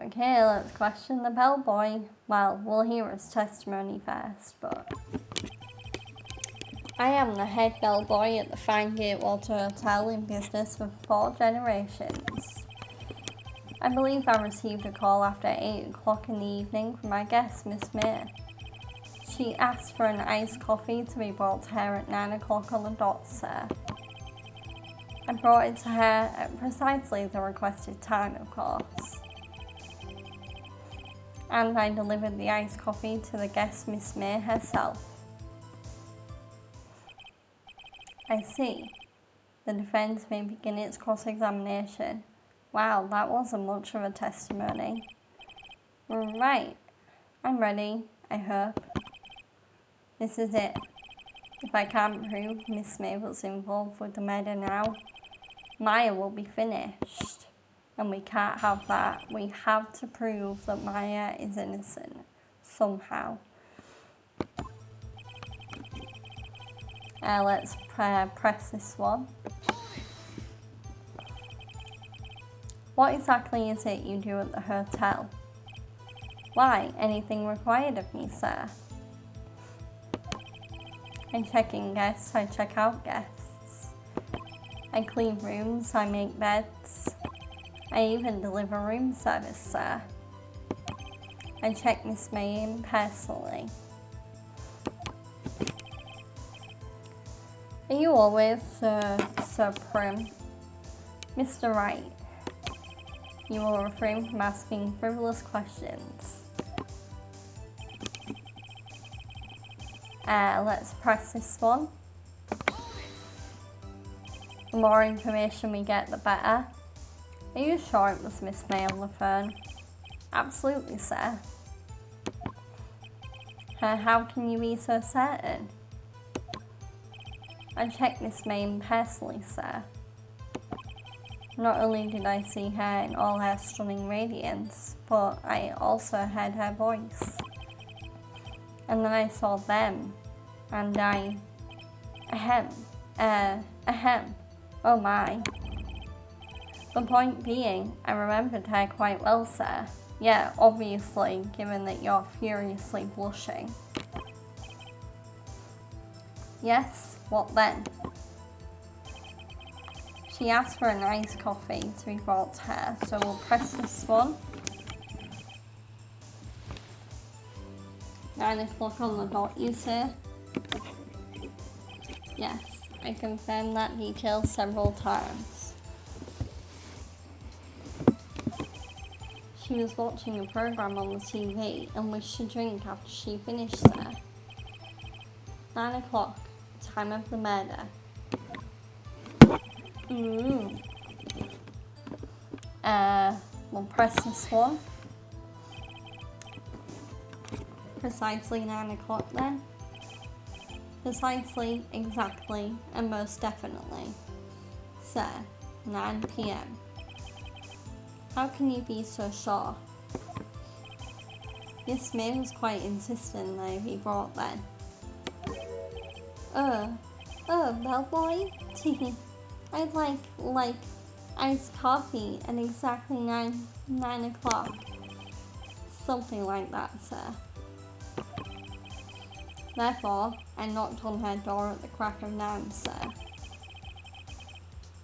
Speaker 1: Okay, let's question the bellboy. Well, we'll hear his testimony first, but... I am the head bellboy at the Fine Gatewater Hotel in business for 4 generations. I believe I received a call after 8 o'clock in the evening from my guest, Miss May. She asked for an iced coffee to be brought to her at 9 o'clock on the dot, sir. I brought it to her at precisely the requested time, of course. And I delivered the iced coffee to the guest, Miss May herself. I see. The defence may begin its cross-examination. Wow, that wasn't much of a testimony. Right. I'm ready, I hope. This is it. If I can't prove Miss May was involved with the murder now, Maya will be finished. And we can't have that. We have to prove that Maya is innocent. Somehow. Let's press this one. What exactly is it you do at the hotel? Why, anything required of me, sir? I check in guests, I check out guests. I clean rooms, I make beds. I even deliver room service, sir. I check Miss May in personally. Are you always so prim? Mr. Wright, you will refrain from asking frivolous questions. Let's press this one. The more information we get, the better. Are you sure it was Miss May on the phone? Absolutely, sir. How can you be so certain? I checked Miss May personally, sir. Not only did I see her in all her stunning radiance, but I also heard her voice. And then I saw them, and ahem, oh my. The point being, I remembered her quite well, sir. Yeah, obviously, given that you're furiously blushing. Yes, what then? She asked for an iced coffee to be brought to her, so we'll press this one. 9 o'clock on the dot, you say? Yes, I confirmed that detail several times. She was watching a program on the TV and wished to drink after she finished there. 9 o'clock, time of the murder. We'll press this one. Precisely 9 o'clock then. Precisely, exactly, and most definitely. Sir, 9 p.m. How can you be so sure? Miss May was quite insistent that it be brought then. Bellboy? I'd like iced coffee at exactly 9 o'clock. Something like that, sir. Therefore, I knocked on her door at the crack of 9, sir.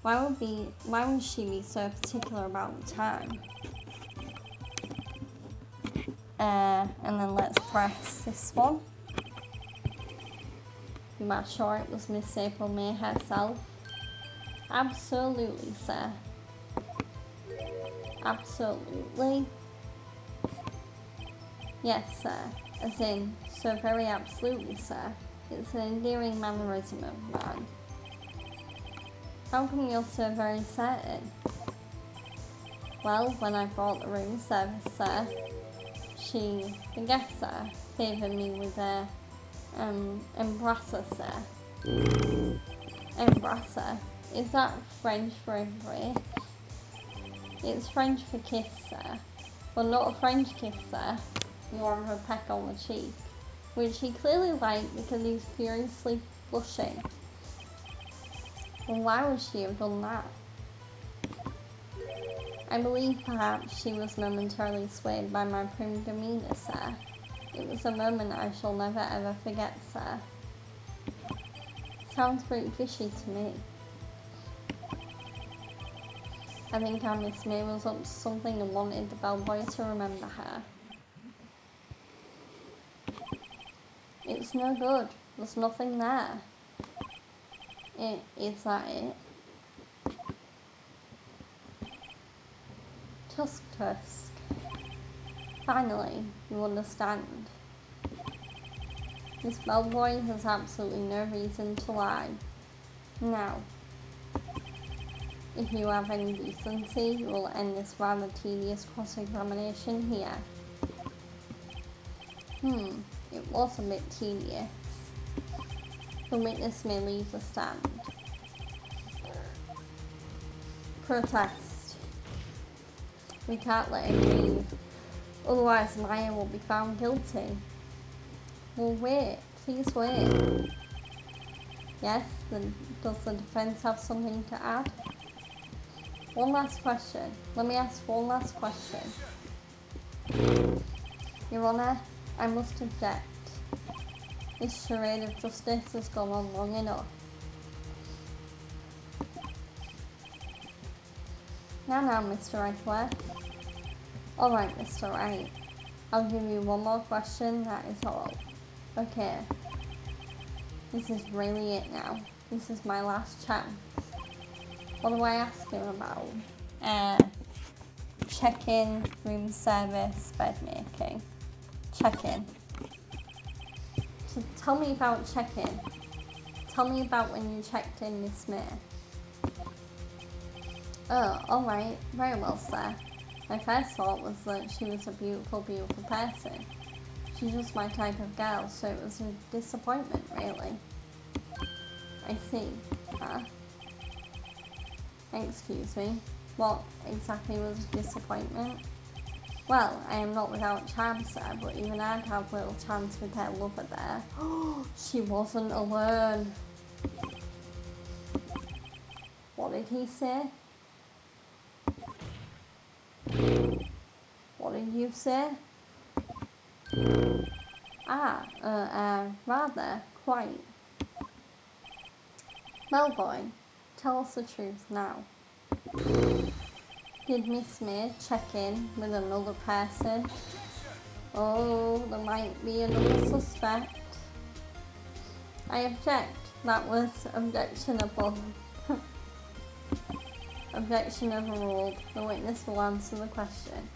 Speaker 1: Why would she be so particular about the time? And then let's press this one. You are sure it was Miss April May herself? Absolutely, sir. Absolutely. Yes, sir. As in, so very absolutely, sir. It's an endearing mannerism of mine. How come you're so very certain? Well, when I brought the room service, sir, the guest, sir, favoured me with a embrasser, sir. Embrasser? Is that French for embrace? It's French for kiss, sir. Well, not a French kiss, sir. More of a peck on the cheek, which he clearly liked because he's furiously blushing. Well, why would she have done that? I believe perhaps she was momentarily swayed by my prim demeanour, sir. It was a moment I shall never ever forget, sir. Sounds pretty fishy to me. I think our Miss May was up to something and wanted the bellboy to remember her. It's no good. There's nothing there. Is that it? Tusk. Finally, you understand. This bellboy has absolutely no reason to lie. Now, if you have any decency, you will end this rather tedious cross-examination here. It was a bit tedious. The witness may leave the stand. Protest. We can't let him leave, otherwise Maya will be found guilty. Well, wait, please wait. Yes, then does the defence have something to add? One last question. Let me ask one last question. Your Honour, I must object. This charade of justice has gone on long enough. Now, Mr. Edgeworth. Alright, Mr. Wright. I'll give you one more question, that is all. Okay. This is really it now. This is my last chance. What do I ask him about? Check-in, room service, bed making. Check-in. So tell me about check-in. Tell me about when you checked in, Miss May. Oh, alright. Very well, sir. My first thought was that she was a beautiful, beautiful person. She's just my type of girl, so it was a disappointment, really. I see. Excuse me. What exactly was a disappointment? Well, I am not without charm, sir, but even I'd have little chance with her lover there. She wasn't alone. What did he say? What did you say? Rather, quite. Well, boy, tell us the truth now. Did Miss May check in with another person? Oh, there might be another suspect. I object. That was objectionable. Objection overruled. The witness will answer the question.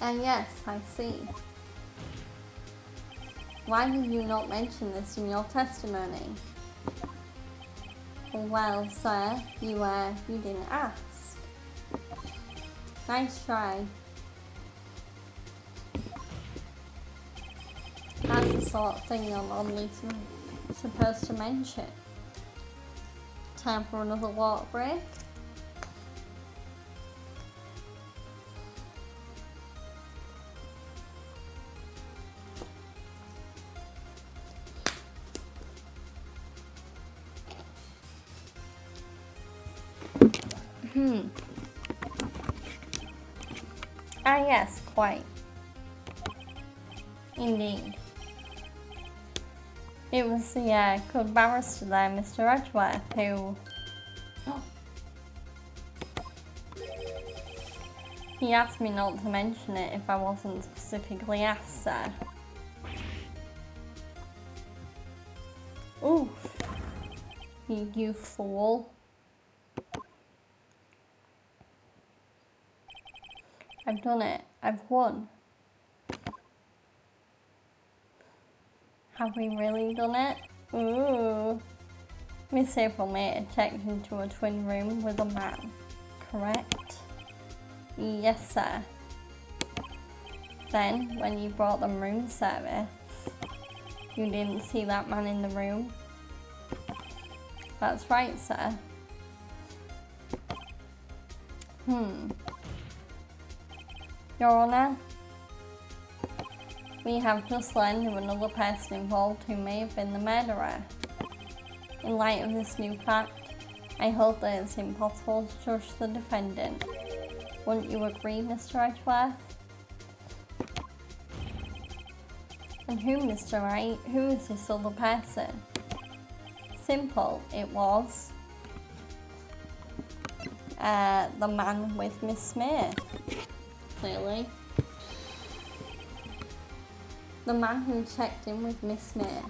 Speaker 1: And yes, I see. Why did you not mention this in your testimony? Well, sir, you didn't ask. Nice try. That's the sort of thing you're normally supposed to mention. Time for another water break. Yes, quite. Indeed. It was the good barrister there, Mr. Edgeworth, who... He asked me not to mention it if I wasn't specifically asked, sir. Oof. You fool. I've done it. I've won. Have we really done it? Ooh. Miss April May had checked into a twin room with a man, correct? Yes, sir. Then, when you brought them room service, you didn't see that man in the room? That's right, sir. Your Honour, we have just learned of another person involved who may have been the murderer. In light of this new fact, I hold that it's impossible to judge the defendant. Wouldn't you agree, Mr. Edgeworth? And who, Mr. Wright? Who is this other person? Simple, it was the man with Miss May. Clearly. The man who checked in with Miss May.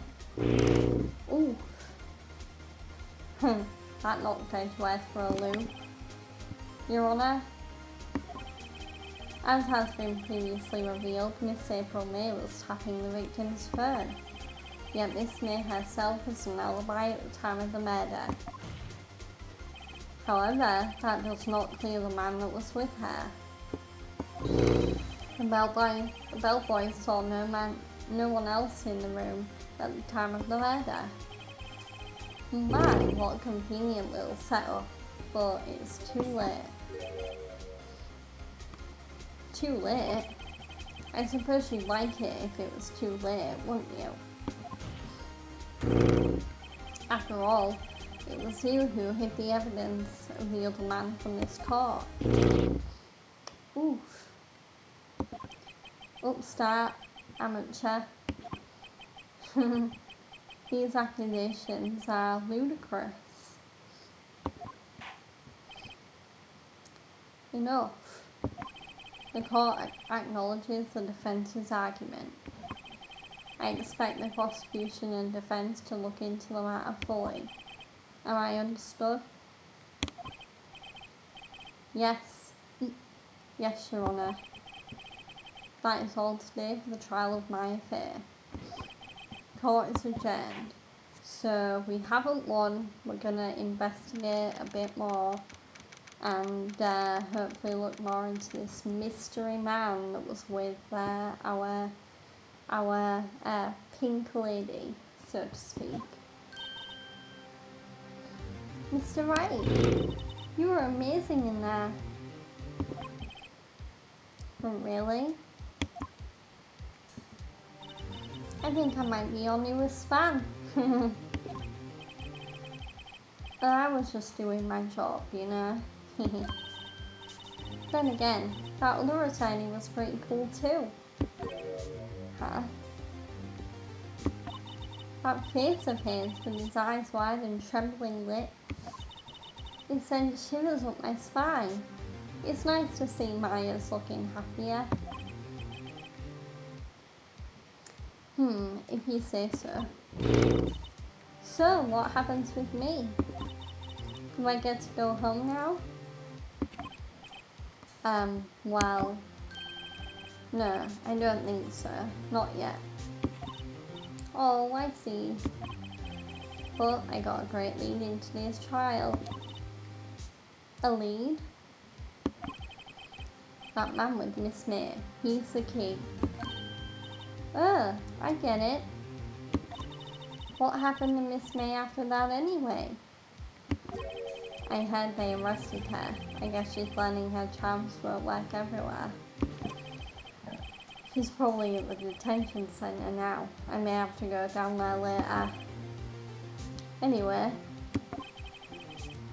Speaker 1: Ooh. That knocked Edgeworth for a loop. Your Honour, as has been previously revealed, Miss April May was tapping the victim's phone. Yet Miss May herself has an alibi at the time of the murder. However, that does not clear the man that was with her. The bellboy saw no one else in the room at the time of the murder. My, what a convenient little setup, but it's too late. Too late? I suppose you'd like it if it was too late, wouldn't you? After all, it was you who hid the evidence of the other man from this court. Oof. Upstart, amateur. These accusations are ludicrous. Enough. The court acknowledges the defence's argument. I expect the prosecution and defense to look into the matter fully. Am I understood? Yes. Yes, Your Honour. That is all today for the trial of my affair. Court is adjourned. So we haven't won. We're gonna investigate a bit more and hopefully look more into this mystery man that was with our pink lady, so to speak. Mr. Wright, you were amazing in there. Really? I think I might be your newest fan. But I was just doing my job, you know. Then again, that other attorney was pretty cool too. Huh? That face of his with his eyes wide and trembling lips. It sent shivers up my spine. It's nice to see Maya's looking happier. If you say so. So, what happens with me? Do I get to go home now? Well, no, I don't think so. Not yet. Oh, I see. But I got a great lead in today's trial. A lead? That man with Miss May. He's the key. Oh, I get it. What happened to Miss May after that anyway? I heard they arrested her. I guess she's learning her charms won't work everywhere. She's probably at the detention centre now. I may have to go down there later. Anyway,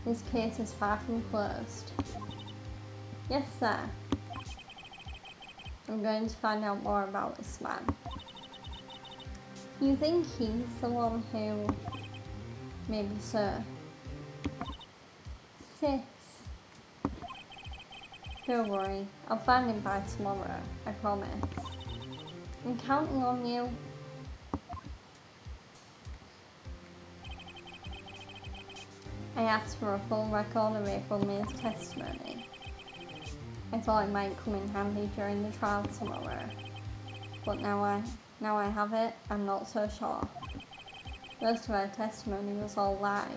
Speaker 1: this case is far from closed. Yes, sir. I'm going to find out more about this man. You think he's the one who... Maybe so. Sis. Don't worry, I'll find him by tomorrow, I promise. I'm counting on you. I asked for a full record of April May's testimony. I thought it might come in handy during the trial tomorrow. But now I have it, I'm not so sure. Most of her testimony was all lies.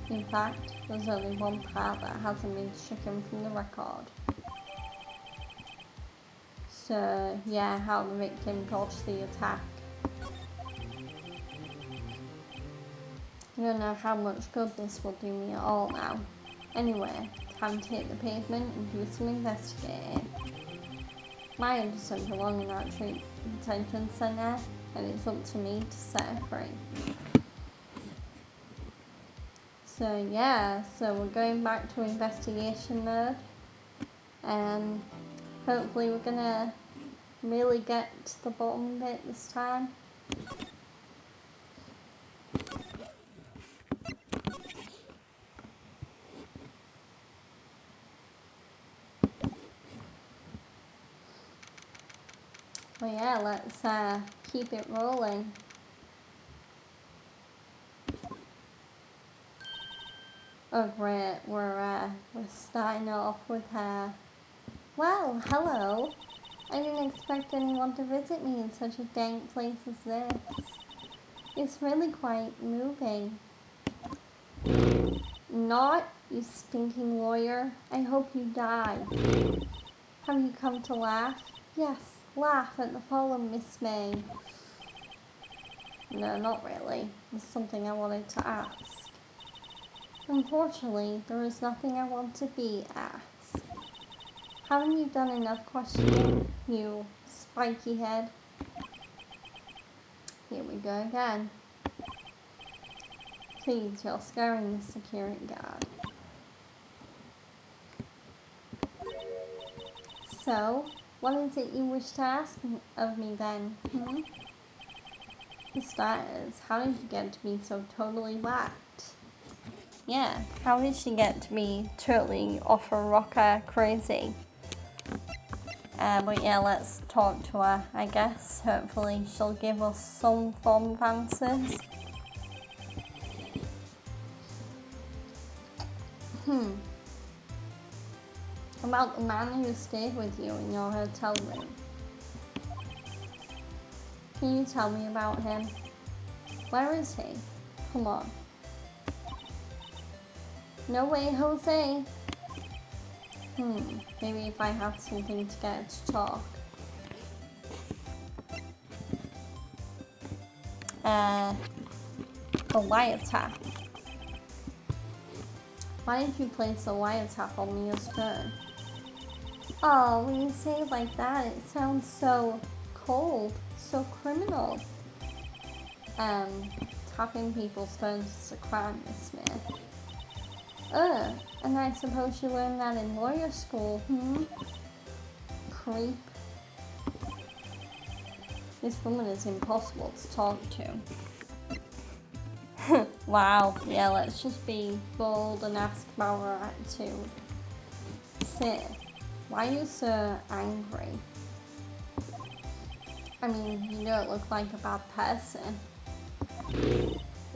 Speaker 1: In fact, there's only one part that hasn't been stricken from the record. So, yeah, how the victim dodged the attack. I don't know how much good this will do me at all now. Anyway, time to hit the pavement and do some investigating. Maya doesn't belong in that detention centre, and it's up to me to set her free. So yeah, so we're going back to investigation mode, and hopefully we're gonna really get to the bottom of it this time. Well yeah, let's keep it rolling. Oh great, we're starting off with her. Well, hello. I didn't expect anyone to visit me in such a dank place as this. It's really quite moving. Not, you stinking lawyer. I hope you die. Have you come to laugh? Yes, laugh at the fall of Miss May. No, not really. It's something I wanted to ask. Unfortunately, there is nothing I want to be asked. Haven't you done enough questioning, you spiky head? Here we go again. Please, you're scaring the security guard. So, what is it you wish to ask of me then? For starters, how did you get to be so totally whacked? Yeah, how did she get to be totally off a rocker crazy? But yeah, let's talk to her, I guess. Hopefully she'll give us some form of answers. About the man who stayed with you in your hotel room. Can you tell me about him? Where is he? Come on. No way, Jose. Maybe if I have something to get to talk. The wiretap. Why did you place a wiretap on Mia's phone? Oh, when you say it like that, it sounds so cold, so criminal. Tapping people's phones is a crime, Miss Smith. And I suppose you learned that in lawyer school, Creep. This woman is impossible to talk to. Wow, yeah, let's just be bold and ask about her attitude. Sid, why are you so angry? I mean, you don't look like a bad person.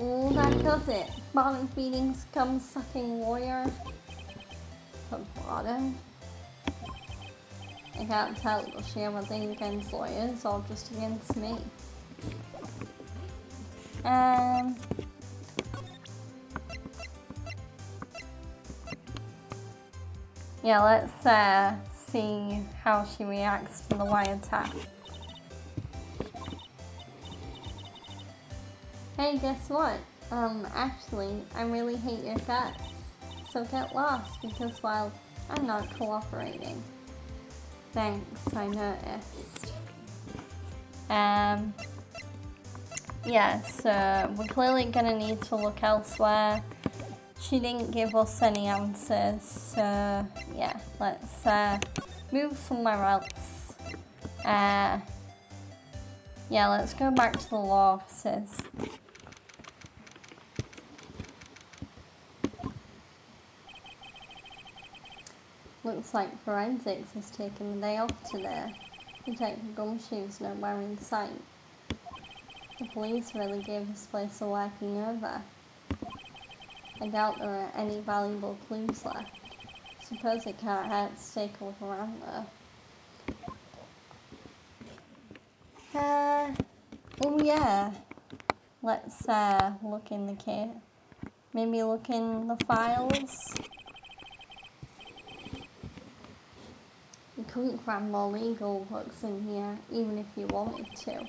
Speaker 1: Ooh, that does it. Bottom feeding scum sucking lawyer. Bottom? I can't tell, does she have a thing against lawyers or just against me? Yeah, let's see how she reacts to the wiretap. Hey, guess what? Actually, I really hate your guts. So get lost because, well, I'm not cooperating. Thanks, I noticed. Yeah, so we're clearly gonna need to look elsewhere. She didn't give us any answers, so yeah, let's move somewhere else. Yeah, let's go back to the law offices. Looks like forensics has taken the day off today. Detective Gumshoe's nowhere in sight. The police really gave this place a working over. I doubt there are any valuable clues left. Suppose it can't hurt to take a look around though. Oh yeah. Let's look in the case. Maybe look in the files. You couldn't cram more legal books in here, even if you wanted to.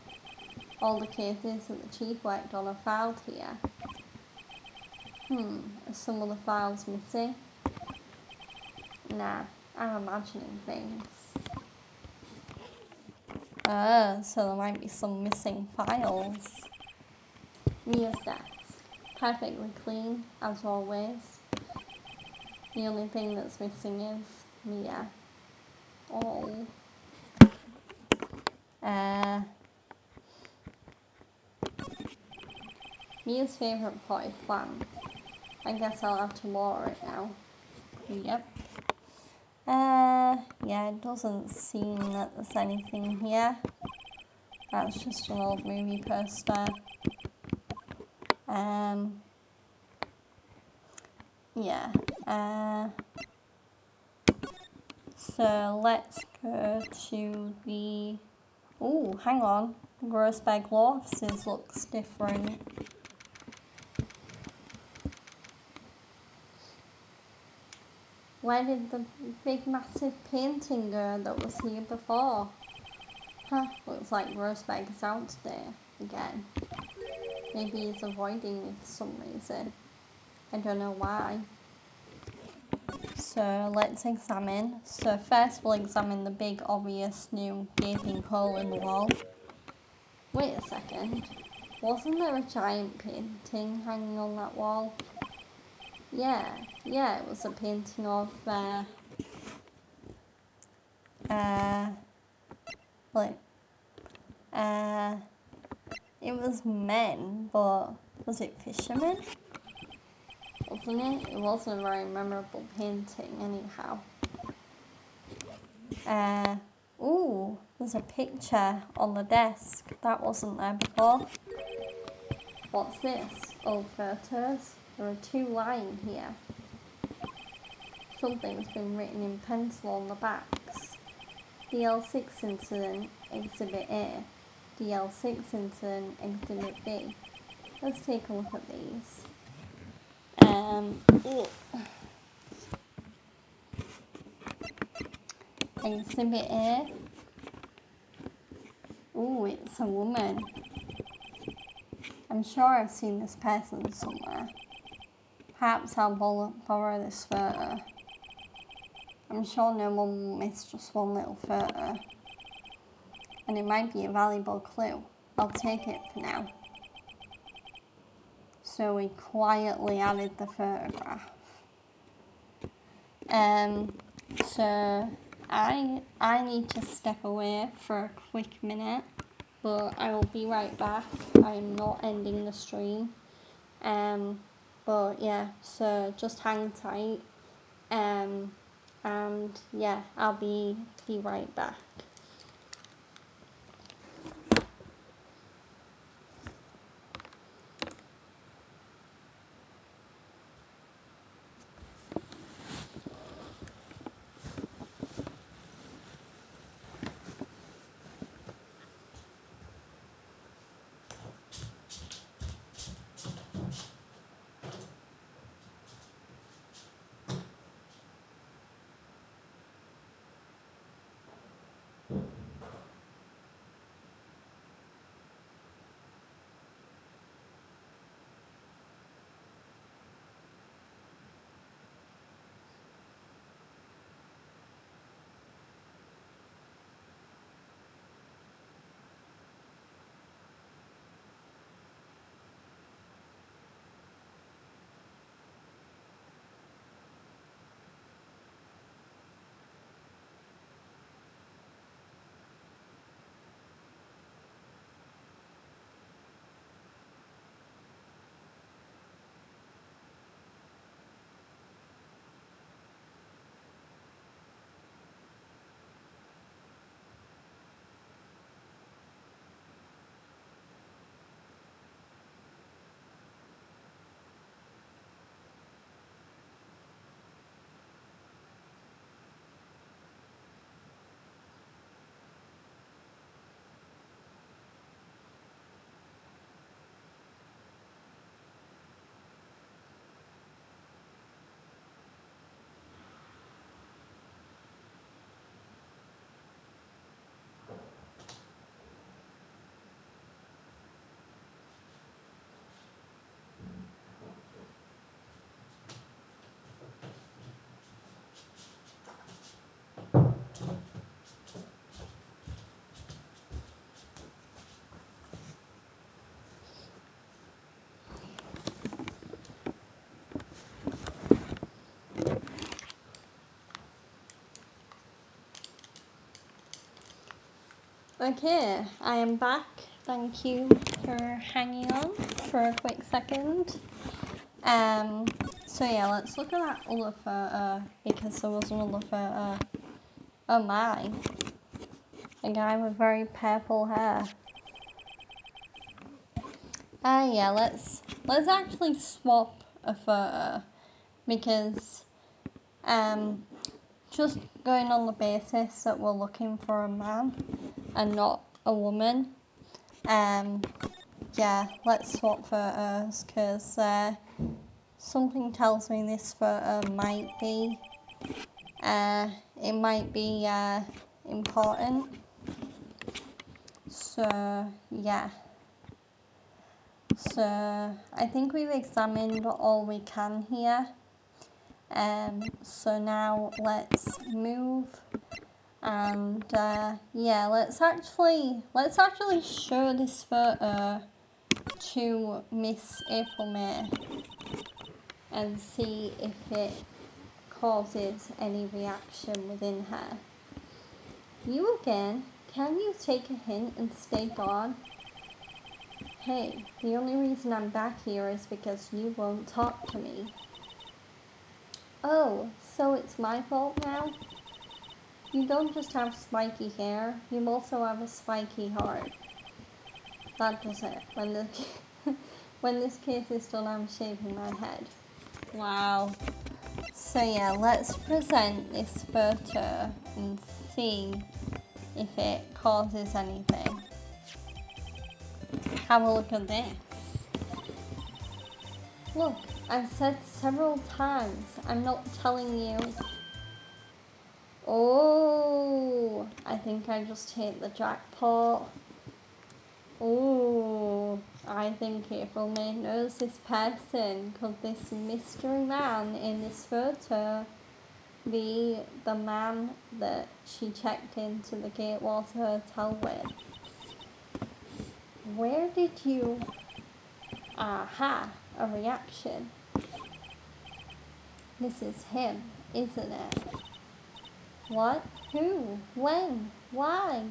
Speaker 1: All the cases that the chief worked on are filed here. Are some of the files missing? Nah, I'm imagining things. So there might be some missing files. Mia's desk. Perfectly clean, as always. The only thing that's missing is Mia. Oh. Mia's favourite potted plant. I guess I'll have to water it now. Yep. Yeah, it doesn't seem that there's anything here. That's just an old movie poster. Yeah. So let's go to the... Oh, hang on. Roast Bag Lofts looks different. Where did the big massive painting go that was here before? Huh, looks like Roast Bag is out today again. Maybe he's avoiding me for some reason. I don't know why. So let's examine. So first we'll examine the big obvious new gaping hole in the wall. Wait a second. Wasn't there a giant painting hanging on that wall? Yeah, it was a painting of it was men, but was it fishermen? Wasn't it? It wasn't a very memorable painting anyhow. Ooh, there's a picture on the desk. That wasn't there before. What's this? Old photos? There are 2 lying here. Something's been written in pencil on the backs. DL6 incident, Exhibit A. DL6 incident, Exhibit B. Let's take a look at these. Exhibit A. Ooh, it's a woman. I'm sure I've seen this person somewhere. Perhaps I'll borrow this photo. I'm sure no one will miss just one little photo. And it might be a valuable clue. I'll take it for now. So we quietly added the photograph. So I need to step away for a quick minute, but I will be right back. I'm not ending the stream. But yeah, so just hang tight. And yeah, I'll be right back. Okay, I am back. Thank you for hanging on for a quick second. So yeah, let's look at that other photo, because there was another photo. Oh my, a guy with very purple hair. Yeah, let's actually swap a photo, because just going on the basis that we're looking for a man and not a woman. Yeah, let's swap photos because something tells me this photo might be important. So yeah. So I think we've examined all we can here. So now let's move and yeah, let's actually show this photo to Miss April May and see if it causes any reaction within her. You again? Can you take a hint and stay gone? Hey, the only reason I'm back here is because you won't talk to me. Oh, so it's my fault now? You don't just have spiky hair, you also have a spiky heart. That does it. When this case is done, I'm shaving my head. Wow. So yeah, let's present this photo and see if it causes anything. Have a look at this. Look, I've said several times, I'm not telling you. Oh, I think I just hit the jackpot. Oh, I think April May knows this person. Could this mystery man in this photo be the man that she checked into the Gatewater Hotel with? Where did you... Aha, a reaction. This is him, isn't it? What? Who? When? Why?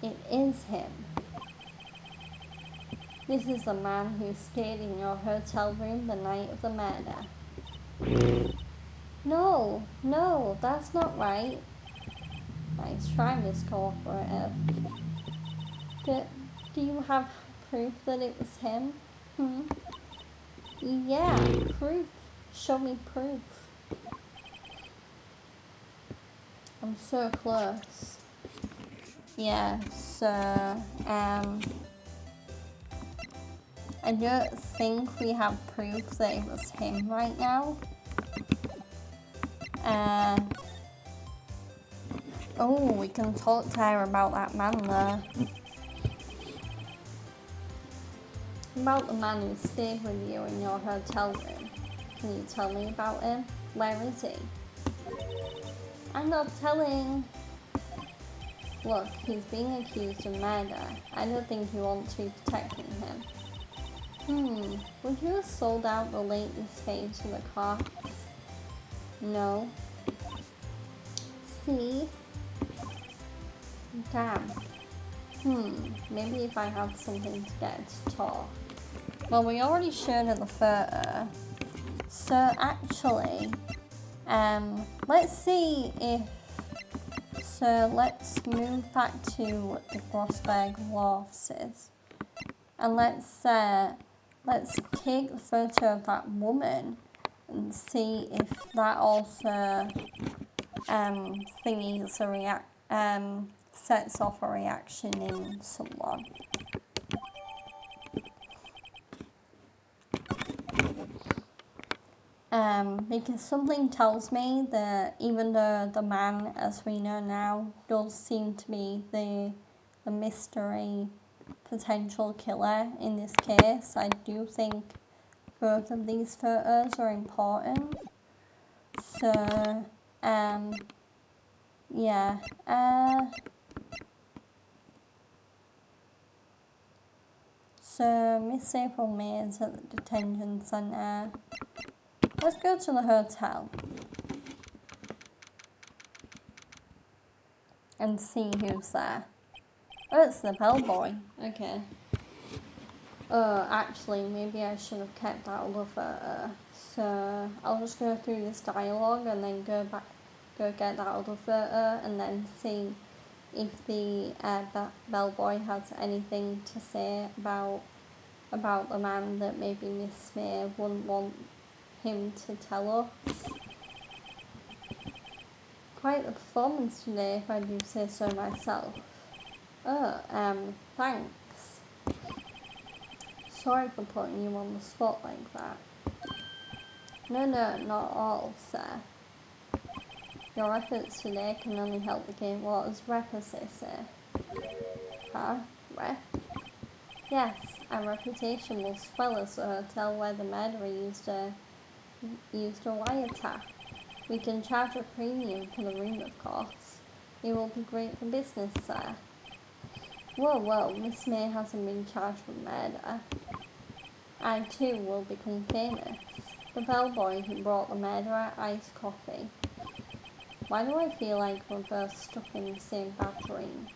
Speaker 1: It is him. This is the man who stayed in your hotel room the night of the murder. No, that's not right. Nice try, Miss Cooperative. Do you have proof that it was him? Yeah, proof. Show me proof. I'm so close. Yeah, so, I don't think we have proof that it was him right now. Oh, we can talk to her about that man there. About the man who stayed with you in your hotel room. Can you tell me about him? Where is he? I'm not telling. Look, he's being accused of murder. I don't think you want to be protecting him. Would you have sold out the latest fade to the cops? No. See? Damn. Maybe if I had something to get to talk. Well, we already showed her the photo. So actually, let's see if... So let's move back to the Grossberg law offices. And let's take the photo of that woman and see if that also sets off a reaction in someone. Because something tells me that even though the man, as we know now, does seem to be the mystery potential killer in this case, I do think both of these photos are important. So, yeah. So Miss April May is at the detention centre. Let's go to the hotel and see who's there. Oh, it's the bellboy. Okay. Oh, actually, maybe I should have kept that other photo. So I'll just go through this dialogue and then go get that other photo and then see if the bellboy has anything to say about the man that maybe Miss May wouldn't want him to tell us. Quite the performance today, if I do say so myself. Oh, thanks. Sorry for putting you on the spot like that. No, not at all, sir. Your efforts today can only help the game waters rep, as they say. Huh? Rep? Yes, our reputation will swell as the hotel where the murderer used a wiretap. We can charge a premium for the room, of course. It will be great for business, sir. Whoa, Miss May hasn't been charged with murder. I too will become famous. The bellboy who brought the murderer iced coffee. Why do I feel like we're both stuck in the same bad dream?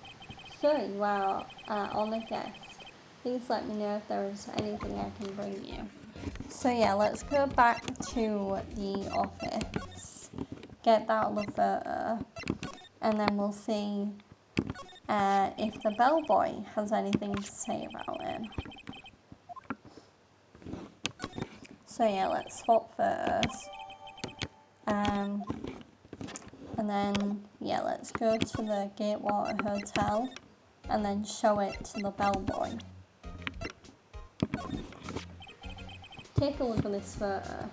Speaker 1: So you are our honoured guest. Please let me know if there is anything I can bring you. So yeah, let's go back to the office. Get that other photo. And then we'll see if the bellboy has anything to say about him. So yeah, let's swap photos. And then, yeah, let's go to the Gatewater Hotel and then show it to the bellboy. Take a look at this photo.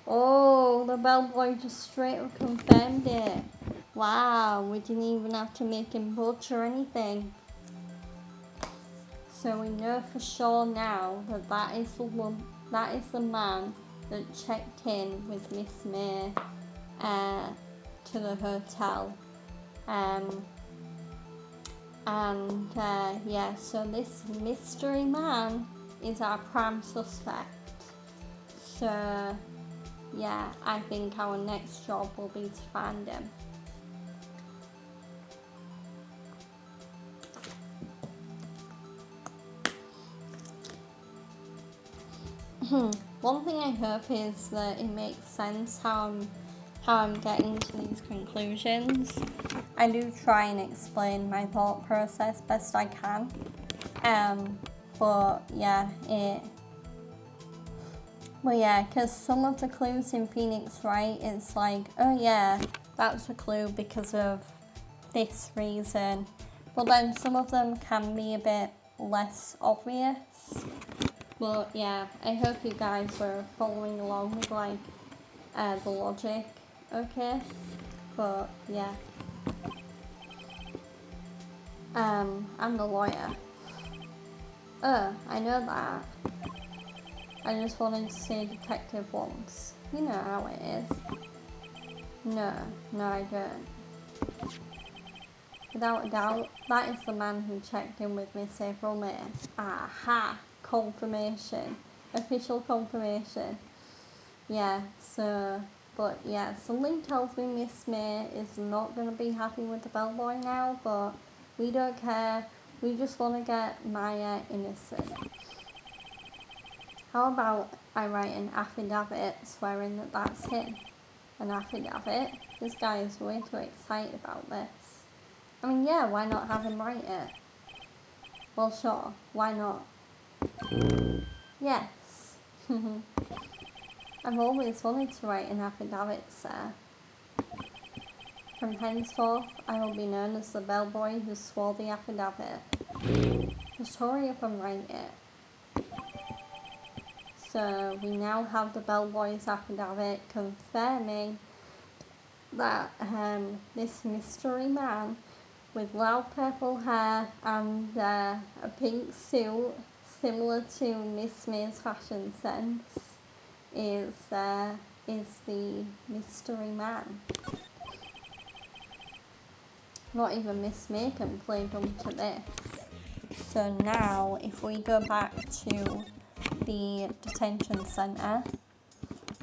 Speaker 1: Oh, the bellboy just straight up confirmed it. Wow, we didn't even have to make him budge or anything. So we know for sure now that that is the man that checked in with Miss May to the hotel. Yeah, so this mystery man is our prime suspect. So yeah, I think our next job will be to find him. One thing I hope is that it makes sense how I'm getting to these conclusions. I do try and explain my thought process best I can. But yeah, because some of the clues in Phoenix Wright, it's like, oh yeah, that's a clue because of this reason. But then some of them can be a bit less obvious. But yeah, I hope you guys are following along with like the logic, okay? But yeah. I'm the lawyer. Oh, I know that. I just wanted to say detective once. You know how it is. No, I don't. Without a doubt, that is the man who checked in with Miss April May. Aha! Confirmation. Official confirmation. Yeah, but yeah, something tells me Miss May is not going to be happy with the bellboy now, but we don't care. We just want to get Maya innocent. How about I write an affidavit swearing that that's him? An affidavit? This guy is way too excited about this. I mean, yeah, why not have him write it? Well, sure, why not? Yes. I've always wanted to write an affidavit, sir. From henceforth, I will be known as the bellboy who swore the affidavit. Just hurry up and write it. So, we now have the bellboy's affidavit confirming that this mystery man with loud purple hair and a pink suit similar to Miss May's fashion sense is the mystery man. Not even Miss May can play dumb to this. So now, if we go back to the detention centre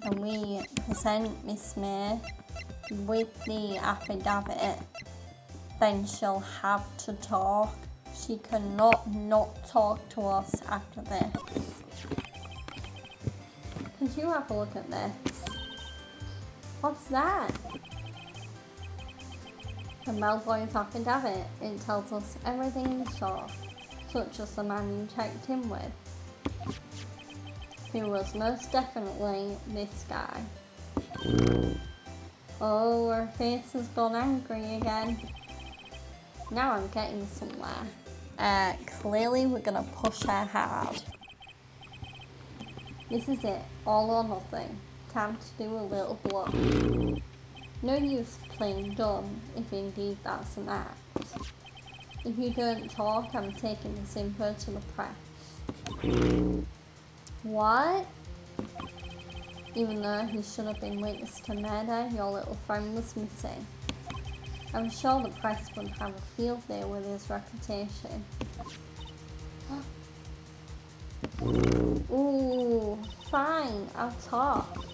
Speaker 1: and we present Miss May with the affidavit, then she'll have to talk. She cannot not talk to us after this. Could you have a look at this? What's that? The bellboy's affidavit. It tells us everything we saw, such as the man you checked in with. He was most definitely this guy. Oh, her face has gone angry again. Now I'm getting somewhere. Clearly we're gonna push her hard. This is it, all or nothing. Time to do a little bluff. No use playing dumb, if indeed that's an act. If you don't talk, I'm taking this info to the press. What? Even though he should have been witness to murder, your little friend was missing. I'm sure the press would have a field day with his reputation. Ooh, fine, I'll talk.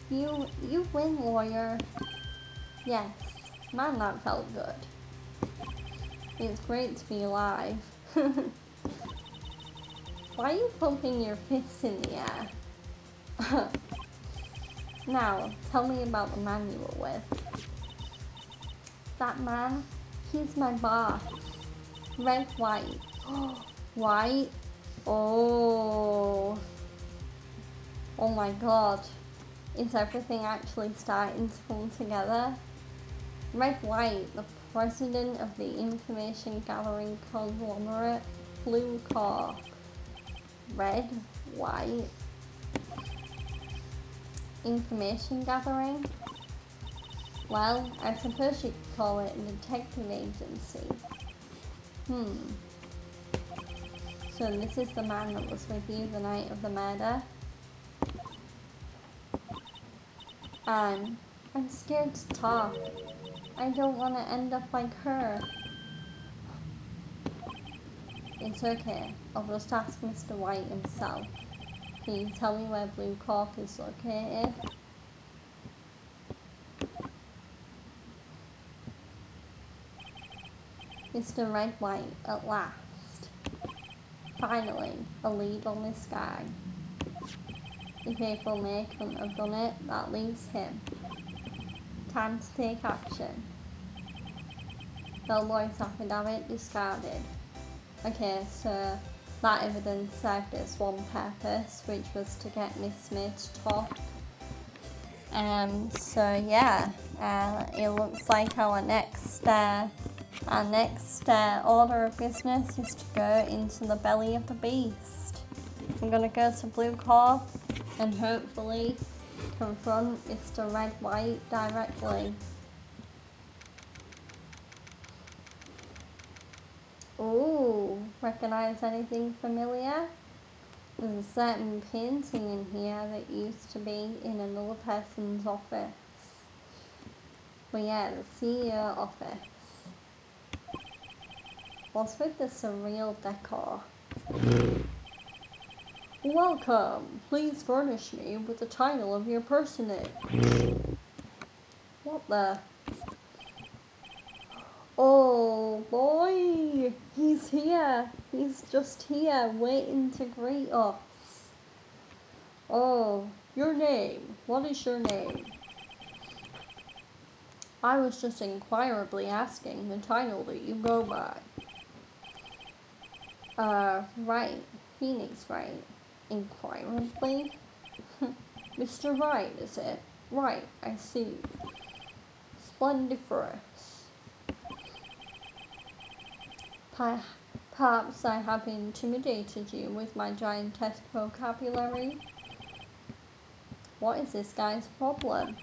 Speaker 1: You win, lawyer. Yes, man, that felt good. It's great to be alive. Why are you pumping your fists in the air? Now, tell me about the man you were with. That man, he's my boss. Red, white. White? Oh. Oh my god. Is everything actually starting to come together? Red White, the president of the information gathering conglomerate Blue Corp. Red White. Information gathering? Well, I suppose you could call it a detective agency. So this is the man that was with you the night of the murder? I'm scared to talk. I don't want to end up like her. It's okay. I'll just ask Mr. White himself. Can you tell me where Blue Corp is located? Mr. Red White, at last. Finally, a lead on this guy. If April May couldn't have done it, that leaves him. Time to take action. Bellboy's affidavit discarded. Okay, so that evidence served its one purpose, which was to get Miss May to talk. So yeah, it looks like our next order of business is to go into the belly of the beast. I'm gonna go to Blue Corp and hopefully confront Mr. Red White directly. Ooh, recognize anything familiar? There's a certain painting in here that used to be in another person's office. Well, yeah, the CEO office. What's with the surreal decor? Welcome. Please furnish me with the title of your personage. What the? Oh boy, he's here. He's just here waiting to greet us. Oh, your name. What is your name? I was just inquirably asking the title that you go by. Right. Phoenix Wright. Inquirably? Mr. Wright, is it? Right, I see. Splendiferous. Perhaps I have intimidated you with my giantesque vocabulary. What is this guy's problem?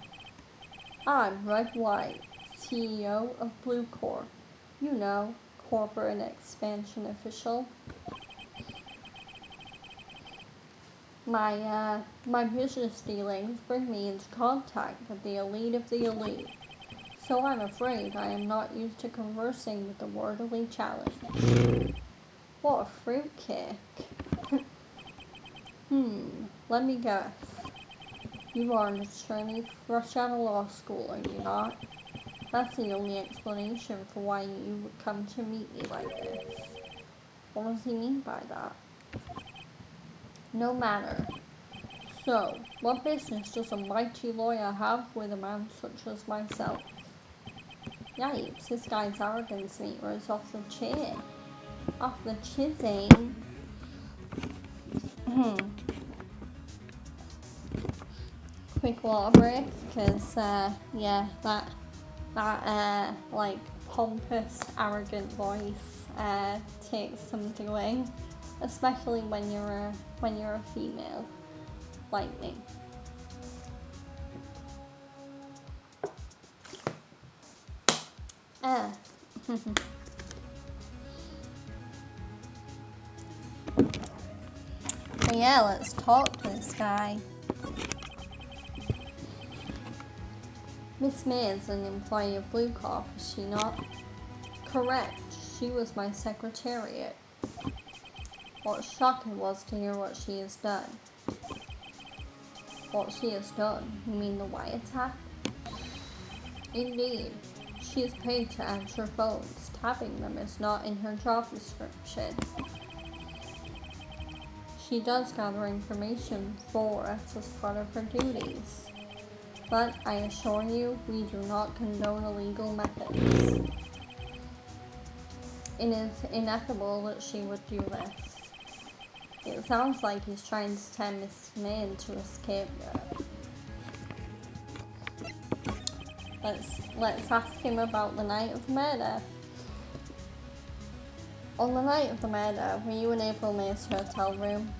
Speaker 1: I'm Red White, CEO of Blue Corp. You know, corporate expansion official. My business dealings bring me into contact with the elite of the elite, so I'm afraid I am not used to conversing with the worldly challenge. What a fruitcake. Let me guess. You are an attorney fresh out of law school, are you not? That's the only explanation for why you would come to meet me like this. What does he mean by that? No matter. So, what business does a mighty lawyer have with a man such as myself? Yipes, this guy's arrogance meter is off the chain. Off the chisel. quick water break, because, yeah, that, like, pompous, arrogant voice, takes some doing, especially when you're a female, like me. So yeah, let's talk to this guy. Miss May is an employee of Blue Corp, is she not? Correct. She was my secretariat. What shocking was to hear what she has done. What she has done? You mean the wiretap? Indeed. She is paid to answer phones. Tapping them is not in her job description. She does gather information for us as part of her duties. But I assure you, we do not condone illegal methods. It is inevitable that she would do this. It sounds like he's trying to tempt Miss May into a scapegoat. Let's ask him about the night of the murder. On the night of the murder, were you in April May's hotel room?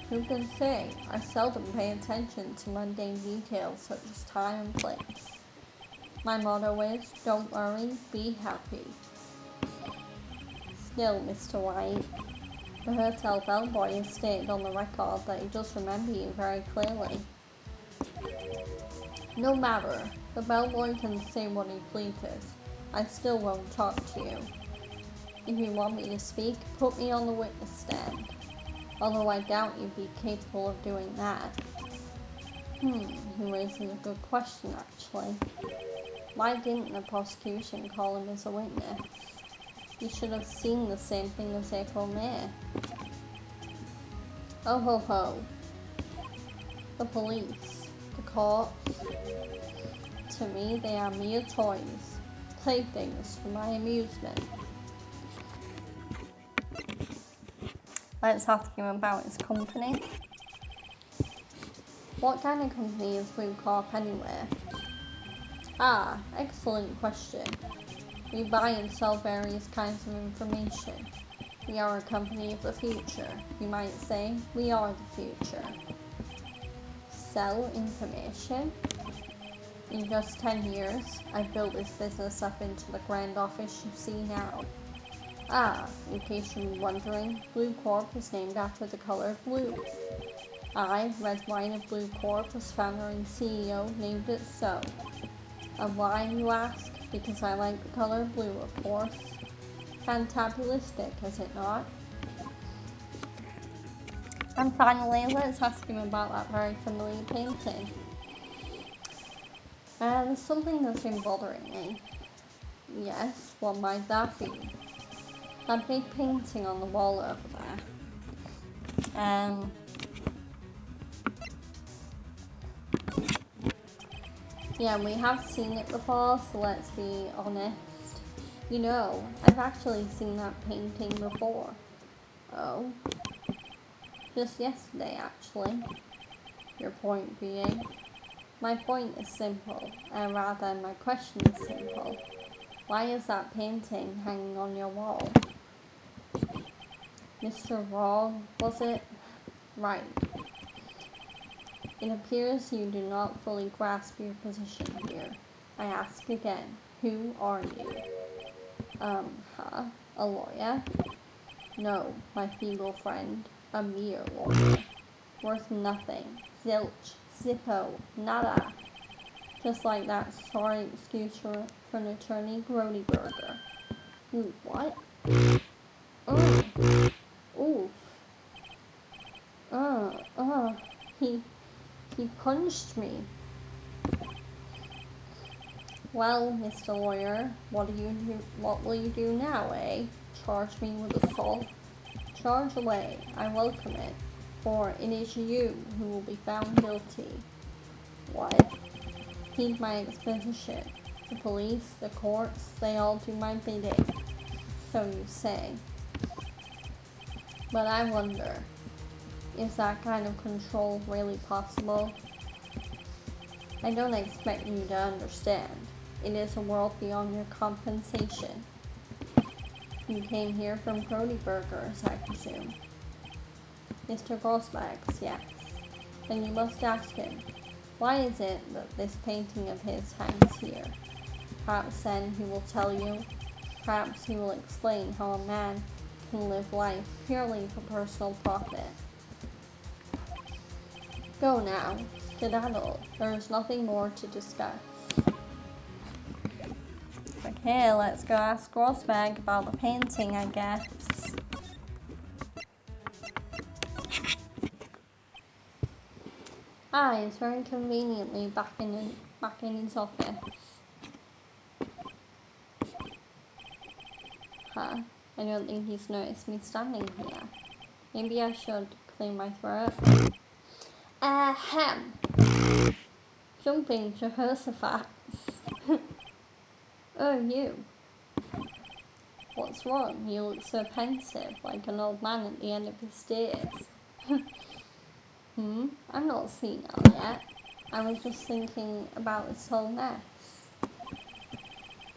Speaker 1: Who can say? I seldom pay attention to mundane details such as time and place. My motto is, don't worry, be happy. Still, Mr. White, the hotel bellboy has stated on the record that he does remember you very clearly. No matter, the bellboy can say what he pleases. I still won't talk to you. If you want me to speak, put me on the witness stand. Although I doubt you'd be capable of doing that. He raises a good question, actually. Why didn't the prosecution call him as a witness? You should have seen the same thing as April May. Oh ho ho. The police, the courts. To me, they are mere toys, playthings for my amusement. Let's ask him about his company. What kind of company is Blue Corp anyway? Ah, excellent question. We buy and sell various kinds of information. We are a company of the future. You might say, we are the future. Sell information? In just 10 years, I've built this business up into the grand office you see now. Ah, in case you were wondering, Blue Corp is named after the color of blue. I, Red Wine of Blue Corp, as founder and CEO, named it so. And why, you ask? Because I like the color blue, of course. Fantabulistic, is it not? And finally, let's ask him about that very familiar painting. There's something that's been bothering me. Yes, what might that be? That big painting on the wall over there. Yeah, we have seen it before, so let's be honest. You know, I've actually seen that painting before. Oh. Just yesterday, actually. Your point being? My point is simple, and rather my question is simple. Why is that painting hanging on your wall? Mr. Wrong, was it? Right. It appears you do not fully grasp your position here. I ask again, who are you? A lawyer? No, my feeble friend, a mere lawyer. Worth nothing. Zilch. Zippo. Nada. Just like that sorry excuse for an attorney, Grody Burger. Ooh, what? Oof. He punched me. Well, Mr. Lawyer, what will you do now, eh? Charge me with assault? Charge away, I welcome it, for it is you who will be found guilty. What? Heed my exposition. The police, the courts, they all do my bidding. So you say. But I wonder, is that kind of control really possible? I don't expect you to understand. It is a world beyond your compensation. You came here from Crody Burgers, I presume. Mr. Grossbags, yes. Then you must ask him, why is it that this painting of his hangs here? Perhaps then he will tell you. Perhaps he will explain how a man can live life purely for personal profit. Go now, skedaddle. There is nothing more to discuss. Okay, let's go ask Grossbag about the painting, I guess. Ah, he's very conveniently back in his office. Huh, I don't think he's noticed me standing here. Maybe I should clear my throat. Ahem. Jumping Jehoshaphat. Oh, you. What's wrong? You look so pensive, like an old man at the end of his days. I'm not senile yet. I was just thinking about this whole mess.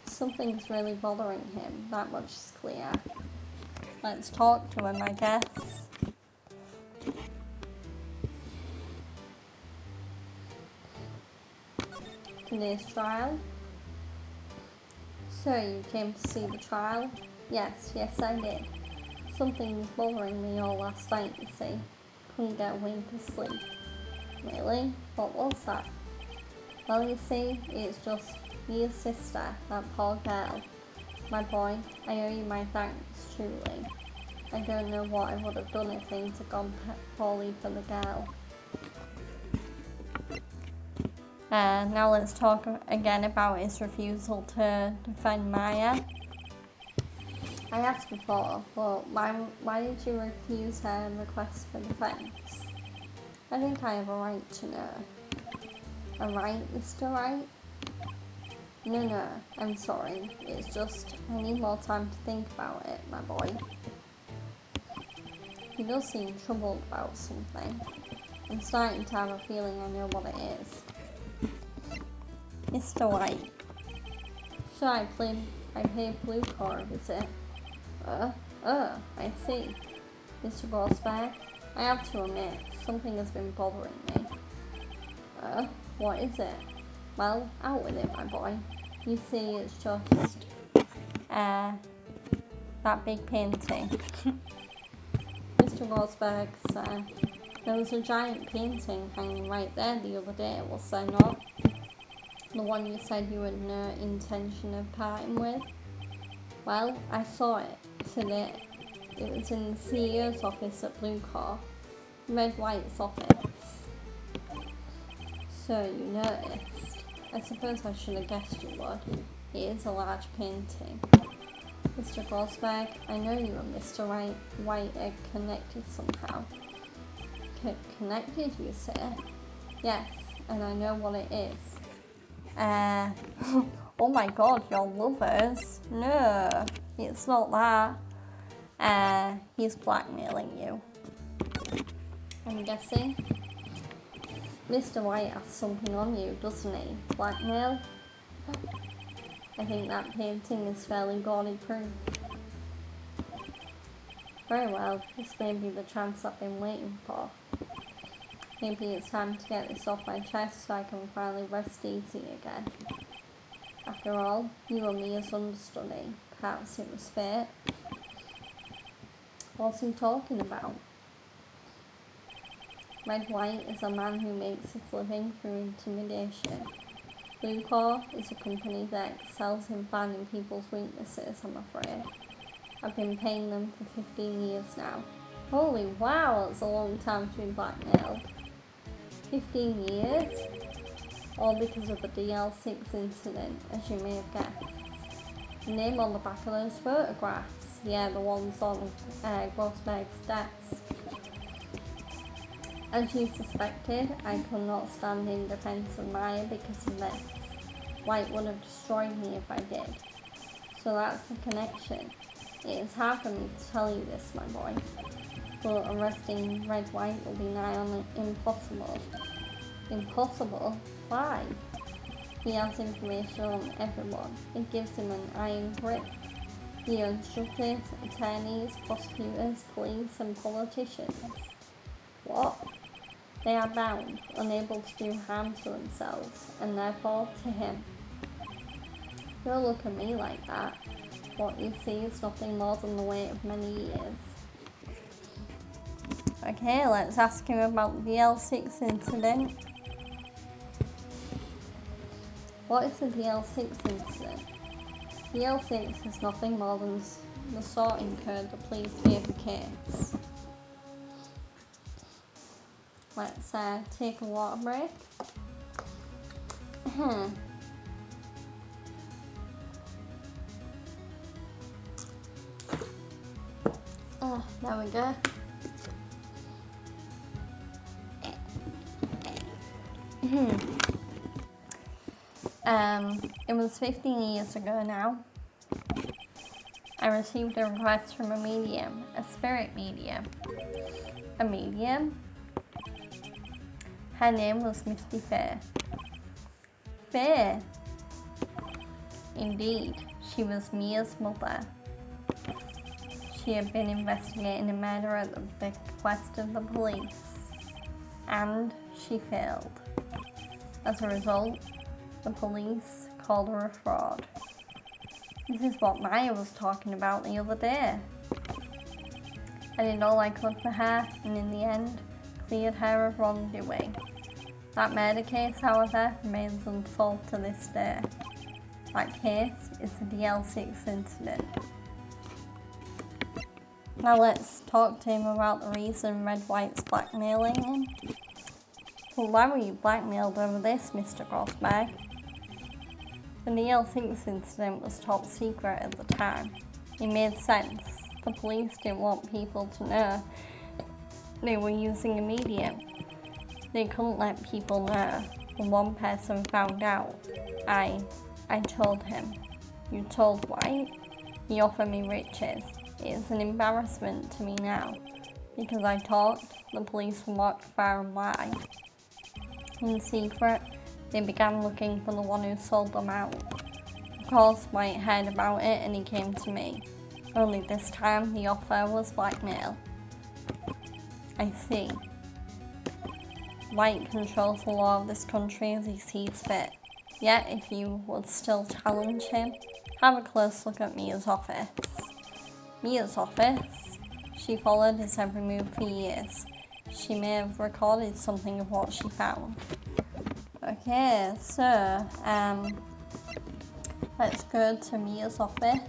Speaker 1: Something's really bothering him, that much is clear. Let's talk to him, I guess. Today's trial? So you came to see the trial? Yes, I did. Something was bothering me all last night, you see. Couldn't get a wink of sleep. Really? What was that? Well, you see, it's just your sister, that poor girl. My boy, I owe you my thanks, truly. I don't know what I would have done if things had gone poorly for the girl. Now let's talk again about his refusal to defend Maya. I asked before, but why did you refuse her request for defense? I think I have a right to know. A right, Mr. Right? No, I'm sorry. It's just, I need more time to think about it, my boy. He does seem troubled about something. I'm starting to have a feeling I know what it is. Mr. White. So I paid Blue Car a visit. I see. Mr. Grossback, I have to admit, something has been bothering me. What is it? Well, out with it, my boy. You see, it's just, that big painting. Mr. Grossback said, there was a giant painting hanging right there the other day, was there not? The one you said you had no intention of parting with? Well, I saw it today. It was in the CEO's office at Blue Car, Red White's office. So you noticed. I suppose I should have guessed you would. It is a large painting. Mr. Grossberg, I know you and Mr. White are connected somehow. Connected, you say? Yes, and I know what it is. Oh my god, you're lovers. No, it's not that. He's blackmailing you. I'm guessing. Mr. White has something on you, doesn't he? Blackmail? I think that painting is fairly gaudy proof. Very well, this may be the chance I've been waiting for. Maybe it's time to get this off my chest so I can finally rest easy again. After all, you and me as understudy. Perhaps it was fate. What's he talking about? Red White is a man who makes his living through intimidation. Blue Core is a company that excels in finding people's weaknesses, I'm afraid. I've been paying them for 15 years now. Holy wow, that's a long time to be blackmailed. 15 years? All because of the DL6 incident, as you may have guessed. The name on the back of those photographs, yeah, the ones on Grossberg's desk. As you suspected, I could not stand in defense of Maya because of this. White would have destroyed me if I did. So that's the connection. It is hard for me to tell you this, my boy. But arresting Red White will be nigh on impossible. Impossible? Why? He has information on everyone. It gives him an iron grip. He owns judges, attorneys, prosecutors, police and politicians. What? They are bound, unable to do harm to themselves, and therefore to him. Don't look at me like that. What you see is nothing more than the weight of many years. Okay, let's ask him about the L6 incident. What is the DL6 incident? The L6 is nothing more than the sorting code the police gave the case. Let's take a water break. There we go. It was 15 years ago now. I received a request from a medium, a spirit medium. A medium? Her name was Misty Fair. Fair? Indeed, she was Mia's mother. She had been investigating a murder at the bequest of the police, and she failed. As a result, the police called her a fraud. This is what Maya was talking about the other day. I did all I could for her, and in the end, cleared her of wrongdoing. That murder case, however, remains unsolved to this day. That case is the DL6 incident. Now let's talk to him about the reason Red White's blackmailing him. Well, why were you blackmailed over this, Mr. Grossberg? The DL6 incident was top secret at the time. It made sense. The police didn't want people to know they were using a medium. They couldn't let people know. When one person found out, I told him. You told White? He offered me riches. It is an embarrassment to me now. Because I talked, the police watched far and wide. In secret, they began looking for the one who sold them out. Of course, White heard about it and he came to me. Only this time, the offer was blackmail. I see. White controls the law of this country as he sees fit. Yet, if you would still challenge him, have a close look at Mia's office. Mia's office? She followed his every move for years. She may have recorded something of what she found. Okay, so, let's go to Mia's office.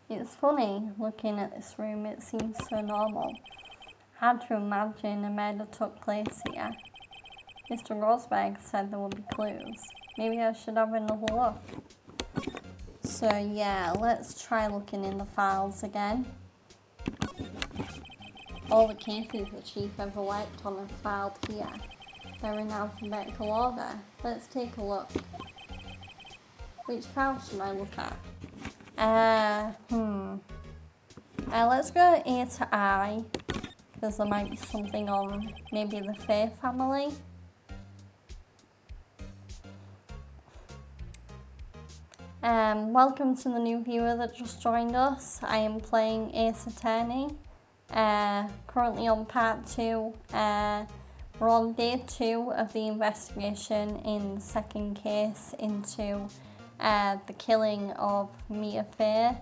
Speaker 1: It's funny, looking at this room, it seems so normal. Hard to imagine a murder took place here. Mr. Rosberg said there would be clues. Maybe I should have another look. So yeah, let's try looking in the files again. All the cases the chief ever worked on are filed here. They're in alphabetical order. Let's take a look. Which file should I look at? Let's go A to I, because there might be something on maybe the Fair family. Welcome to the new viewer that just joined us. I am playing Ace Attorney, currently on part 2. We're on day 2 of the investigation in the second case into the killing of Mia Fair.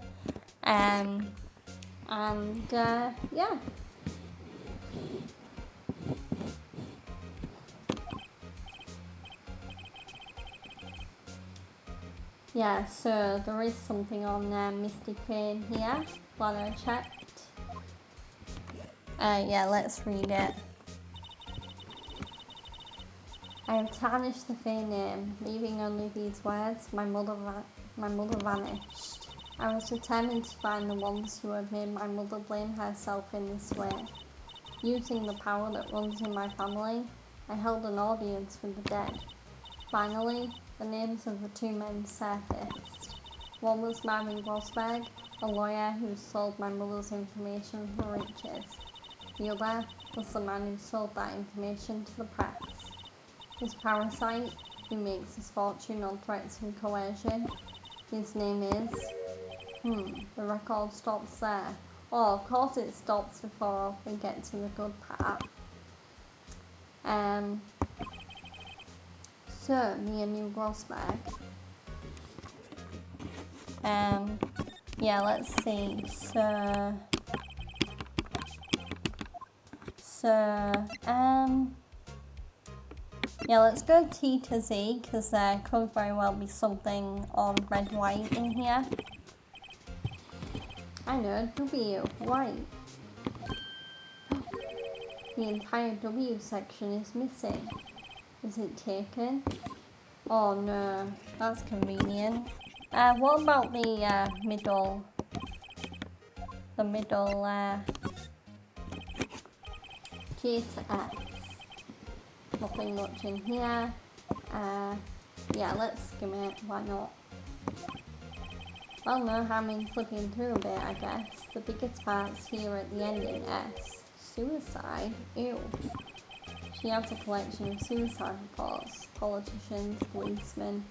Speaker 1: Yeah. Yeah, so there is something on Misty Fair here. Glad I checked. Yeah, let's read it. I have tarnished the Fair name, leaving only these words, my mother vanished. I was determined to find the ones who had made my mother blame herself in this way. Using the power that runs in my family, I held an audience with the dead. Finally, the names of the 2 men surfaced. One was Marvin Rosberg, a lawyer who sold my mother's information for riches. The other was the man who sold that information to the press. His parasite, who makes his fortune on threats and coercion. His name is... the record stops there. Oh, of course it stops before we get to the good part. Sir, me and you Rosberg. Yeah, let's see. Yeah, let's go T to Z, because there could very well be something on red, white in here. I know, W, white. The entire W section is missing. Is it taken? Oh no, that's convenient. What about the middle G to S? Nothing much in here. Yeah, let's skim it, why not? Well, no harm in flipping through a bit, I guess. The biggest part's here at the end in S. Suicide? Ew. She has a collection of suicide reports. Politicians, policemen.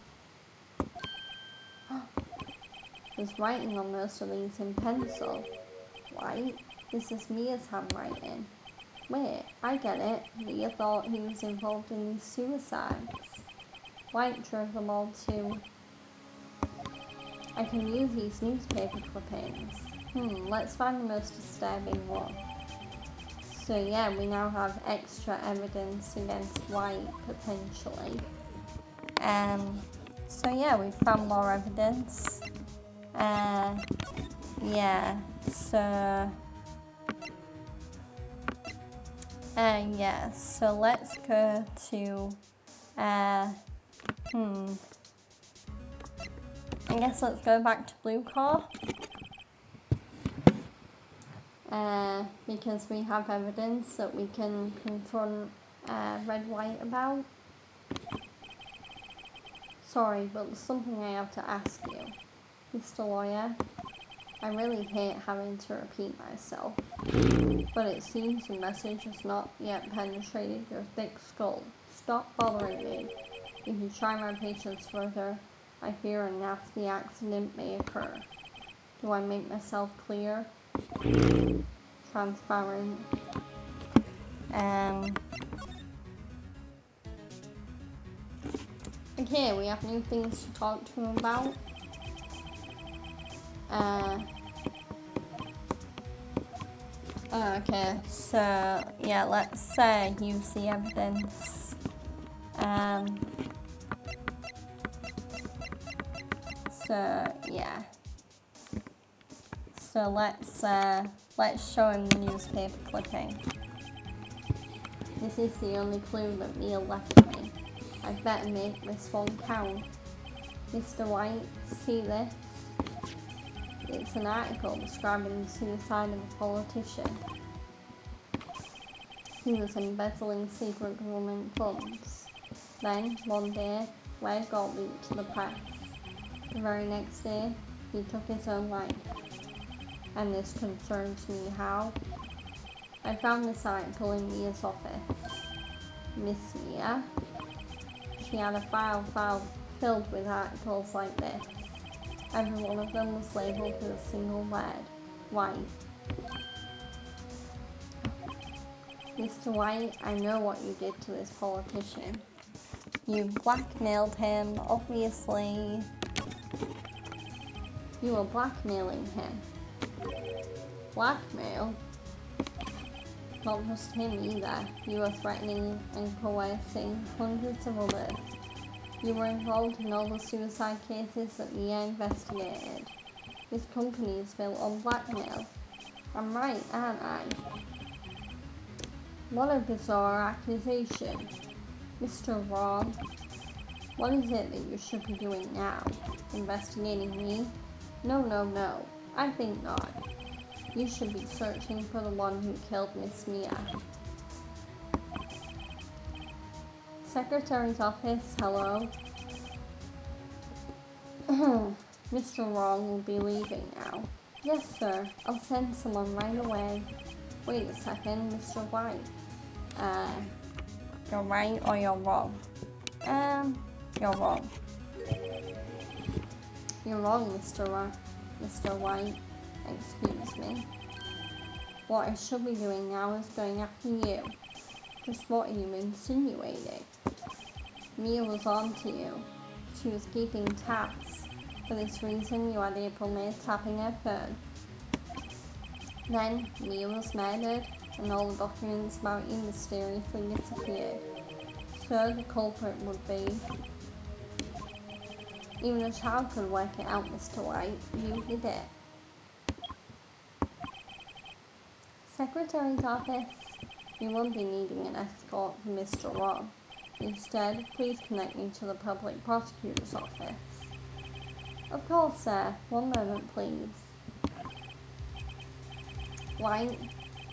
Speaker 1: There's writing on most of these in pencil. White? This is Mia's handwriting. Wait, I get it. Mia thought he was involved in these suicides. White drove them all too. I can use these newspaper clippings. Let's find the most disturbing one. So yeah, we now have extra evidence against White, potentially. So yeah, we've found more evidence. Yeah, so let's go to, I guess let's go back to Blue Core. Because we have evidence that we can confront Red White about. Sorry, but there's something I have to ask you. Mr. Lawyer, I really hate having to repeat myself, but it seems the message has not yet penetrated your thick skull. Stop bothering me. If you try my patience further, I fear a nasty accident may occur. Do I make myself clear? Transparent. Okay, we have new things to talk to him about. Okay, so yeah, let's use the evidence. So yeah. So let's show him the newspaper clipping. This is the only clue that Mia left me. I'd better make this one count. Mr. White, see this? It's an article describing the suicide of a politician. He was embezzling secret government funds. Then, one day, word got leaked to the press. The very next day, he took his own life. And this concerns me how. I found this article in Mia's office. Miss Mia. She had a file filled with articles like this. Every one of them was labelled with a single word, White. Mr. White, I know what you did to this politician. You blackmailed him, obviously. You were blackmailing him. Blackmail? Not just him either. You were threatening and coercing hundreds of others. You were involved in all the suicide cases that Mia investigated. This company is built on blackmail. I'm right, aren't I? What a bizarre accusation. Mr. Wrong. What is it that you should be doing now? Investigating me? No. I think not. You should be searching for the one who killed Miss Mia. Secretary's office, hello. Mr. Wrong will be leaving now. Yes, sir. I'll send someone right away. Wait a second, Mr. White. You're right or you're wrong? You're wrong. You're wrong, Mr. White. Excuse me. What I should be doing now is going after you. Just what are you insinuating? Mia was on to you. She was keeping tabs. For this reason, you had April May tapping her phone. Then, Mia was murdered, and all the documents about you mysteriously disappeared. So, the culprit would be... Even a child could work it out, Mr. White. You did it. Secretary's office. You won't be needing an escort from Mr. Wrong. Instead, please connect me to the public prosecutor's office. Of course, sir. One moment, please. White,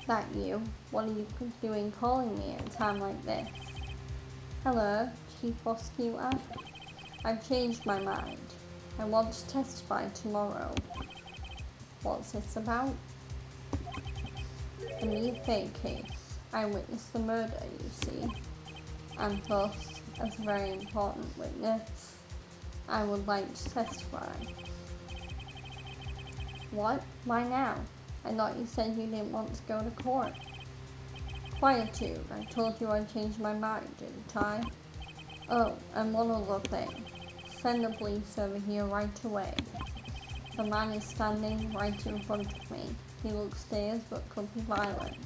Speaker 1: that you? What are you doing calling me at a time like this? Hello, Chief Prosecutor. I've changed my mind. I want to testify tomorrow. What's this about? A Mia Fay case. I witnessed the murder, you see. And thus, as a very important witness, I would like to testify. What? Why now? I thought you said you didn't want to go to court. Quietude. I told you I changed my mind, didn't I? Oh, and one other thing. Send the police over here right away. The man is standing right in front of me. He looks dazed but could be violent.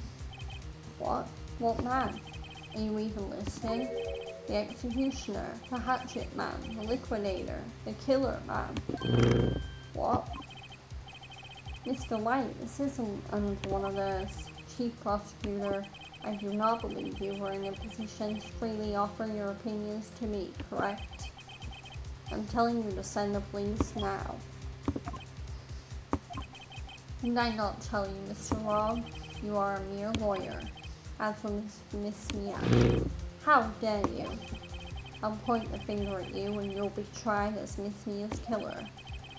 Speaker 1: What? What man? Are you even listening? The executioner, the hatchet man, the liquidator, the killer man. What? Mr. White, this isn't one of those. Chief Prosecutor, I do not believe you were in a position to freely offer your opinions to me, correct? I'm telling you to send the police now. Did I not tell you, Mr. Wrong? You are a mere lawyer. As for Miss Mia, how dare you? I'll point the finger at you and you'll be tried as Miss Mia's killer.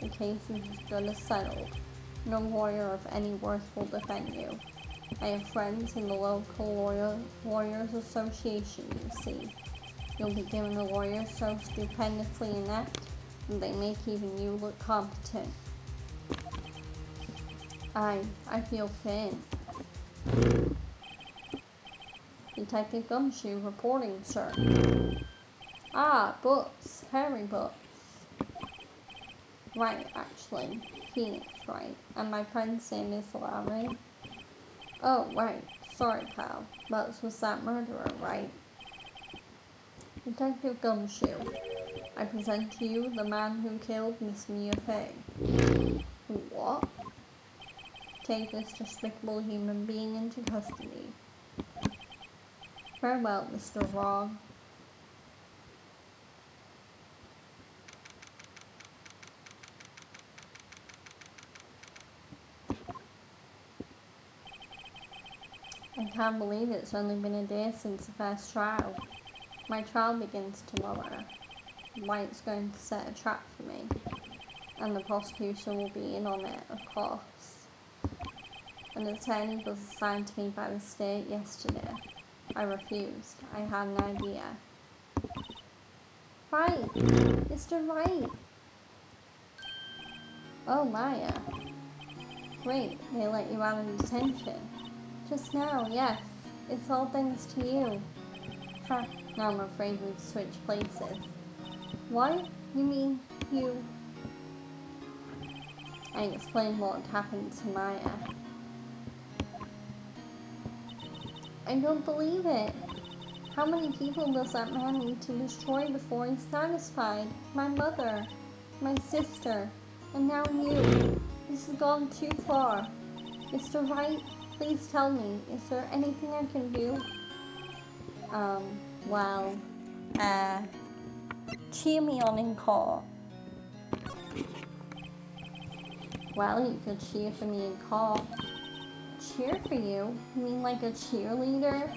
Speaker 1: The case is as good as settled. No lawyer of any worth will defend you. I have friends in the local lawyers association, you see. You'll be given a lawyer so stupendously inept that they make even you look competent. I feel faint. Detective Gumshoe reporting, sir. Ah, books. Harry books. Right, actually. Phoenix, right. And my friend's name is Larry. Oh, right. Sorry, pal. But was that murderer, right? Detective Gumshoe. I present to you the man who killed Miss Mia Fay. What? Take this despicable human being into custody. Farewell, Mr. Wrong. I can't believe it's only been a day since the first trial. My trial begins tomorrow. White's going to set a trap for me. And the prosecution will be in on it, of course. An attorney was assigned to me by the state yesterday. I refused. I had an idea. Right! Mr. Wright! Oh, Maya. Great, they let you out of detention. Just now, yes. It's all thanks to you. Ha, now I'm afraid we've switched places. What? You mean you... I explained what had happened to Maya. I don't believe it. How many people does that man need to destroy before he's satisfied? My mother, my sister, and now you. This has gone too far. Mr. Wright, please tell me, is there anything I can do? Well, cheer me on in court. Well, you could cheer for me in court. Cheer for you? You mean like a cheerleader?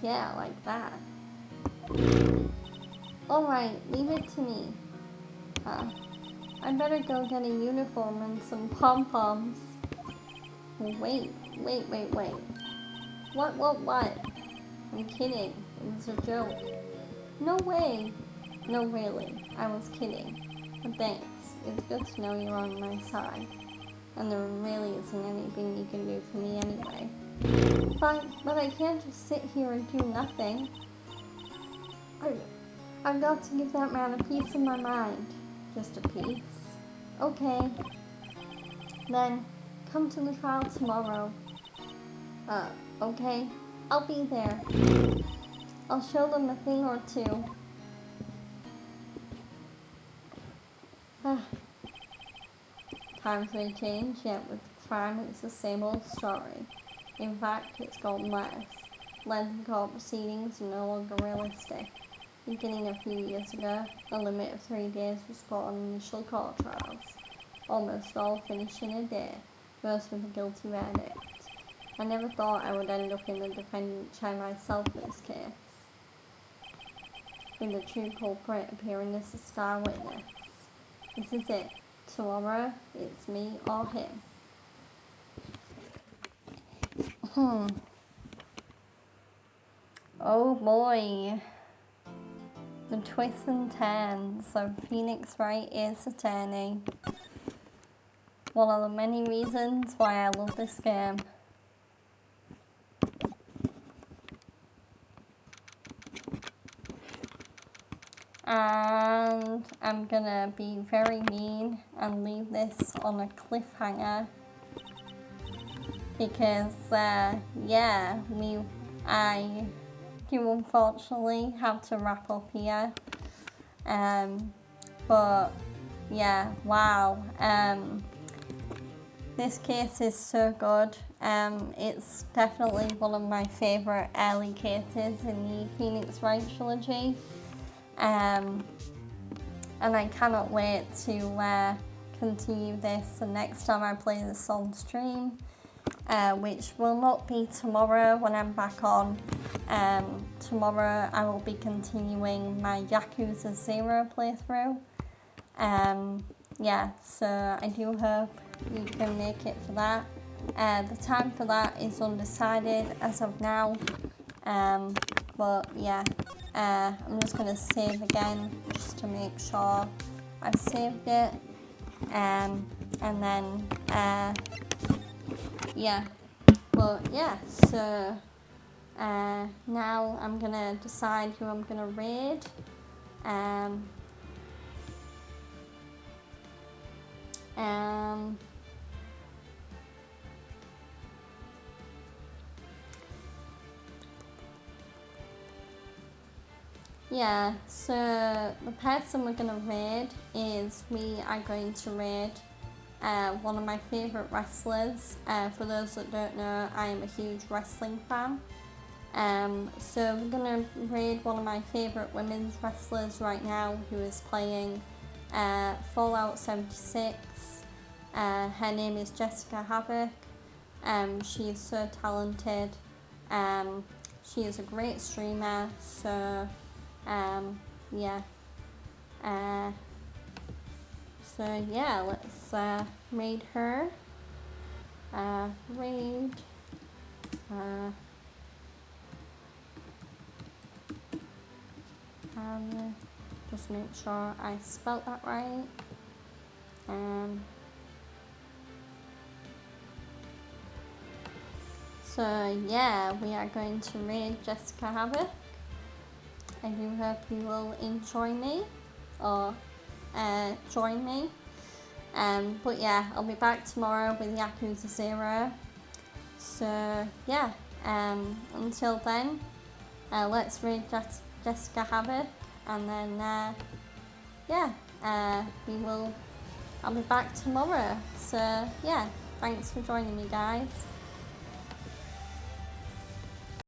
Speaker 1: Yeah, like that. Alright, leave it to me. I better go get a uniform and some pom-poms. Wait. What? I'm kidding. It was a joke. No way. No, really. I was kidding. But thanks. It's good to know you're on my side. And there really isn't anything you can do for me anyway. But I can't just sit here and do nothing. I've got to give that man a piece of my mind. Just a piece. Okay. Then, come to the trial tomorrow. Okay. I'll be there. I'll show them a thing or two. Times may change, yet with crime it's the same old story. In fact, it's gotten less. Length of court proceedings are no longer realistic. Beginning a few years ago, a limit of 3 days was put on initial court trials. Almost all finished in a day, most with a guilty verdict. I never thought I would end up in the defendant chair myself in this case, with the true culprit appearing as a star witness. This is it. Tomorrow, it's me or him. Oh boy. The twists and turns of Phoenix Wright is attorney. One of the many reasons why I love this game. And I'm gonna be very mean and leave this on a cliffhanger because I do unfortunately have to wrap up here. But yeah, wow. This case is so good. It's definitely one of my favourite early cases in the Phoenix Wright trilogy. And I cannot wait to continue this the next time I play this on stream, which will not be tomorrow when I'm back on. Tomorrow I will be continuing my Yakuza 0 playthrough. So I do hope you can make it for that. The time for that is undecided as of now, but yeah. I'm just going to save again just to make sure I've saved it, and then so now I'm going to decide who I'm going to raid. So the person we're going to raid is we are going to raid one of my favourite wrestlers. For those that don't know, I am a huge wrestling fan. So we're going to raid one of my favourite women's wrestlers right now who is playing Fallout 76. Her name is Jessica Havoc. She is so talented. She is a great streamer, so let's raid her. Just make sure I spelt that right. We are going to raid Jessica Havoc. I do hope you will enjoy me or join me. But yeah, I'll be back tomorrow with Yakuza 0. So yeah, until then, let's raid Jessica Havoc, and then I'll be back tomorrow. So yeah, thanks for joining me, guys.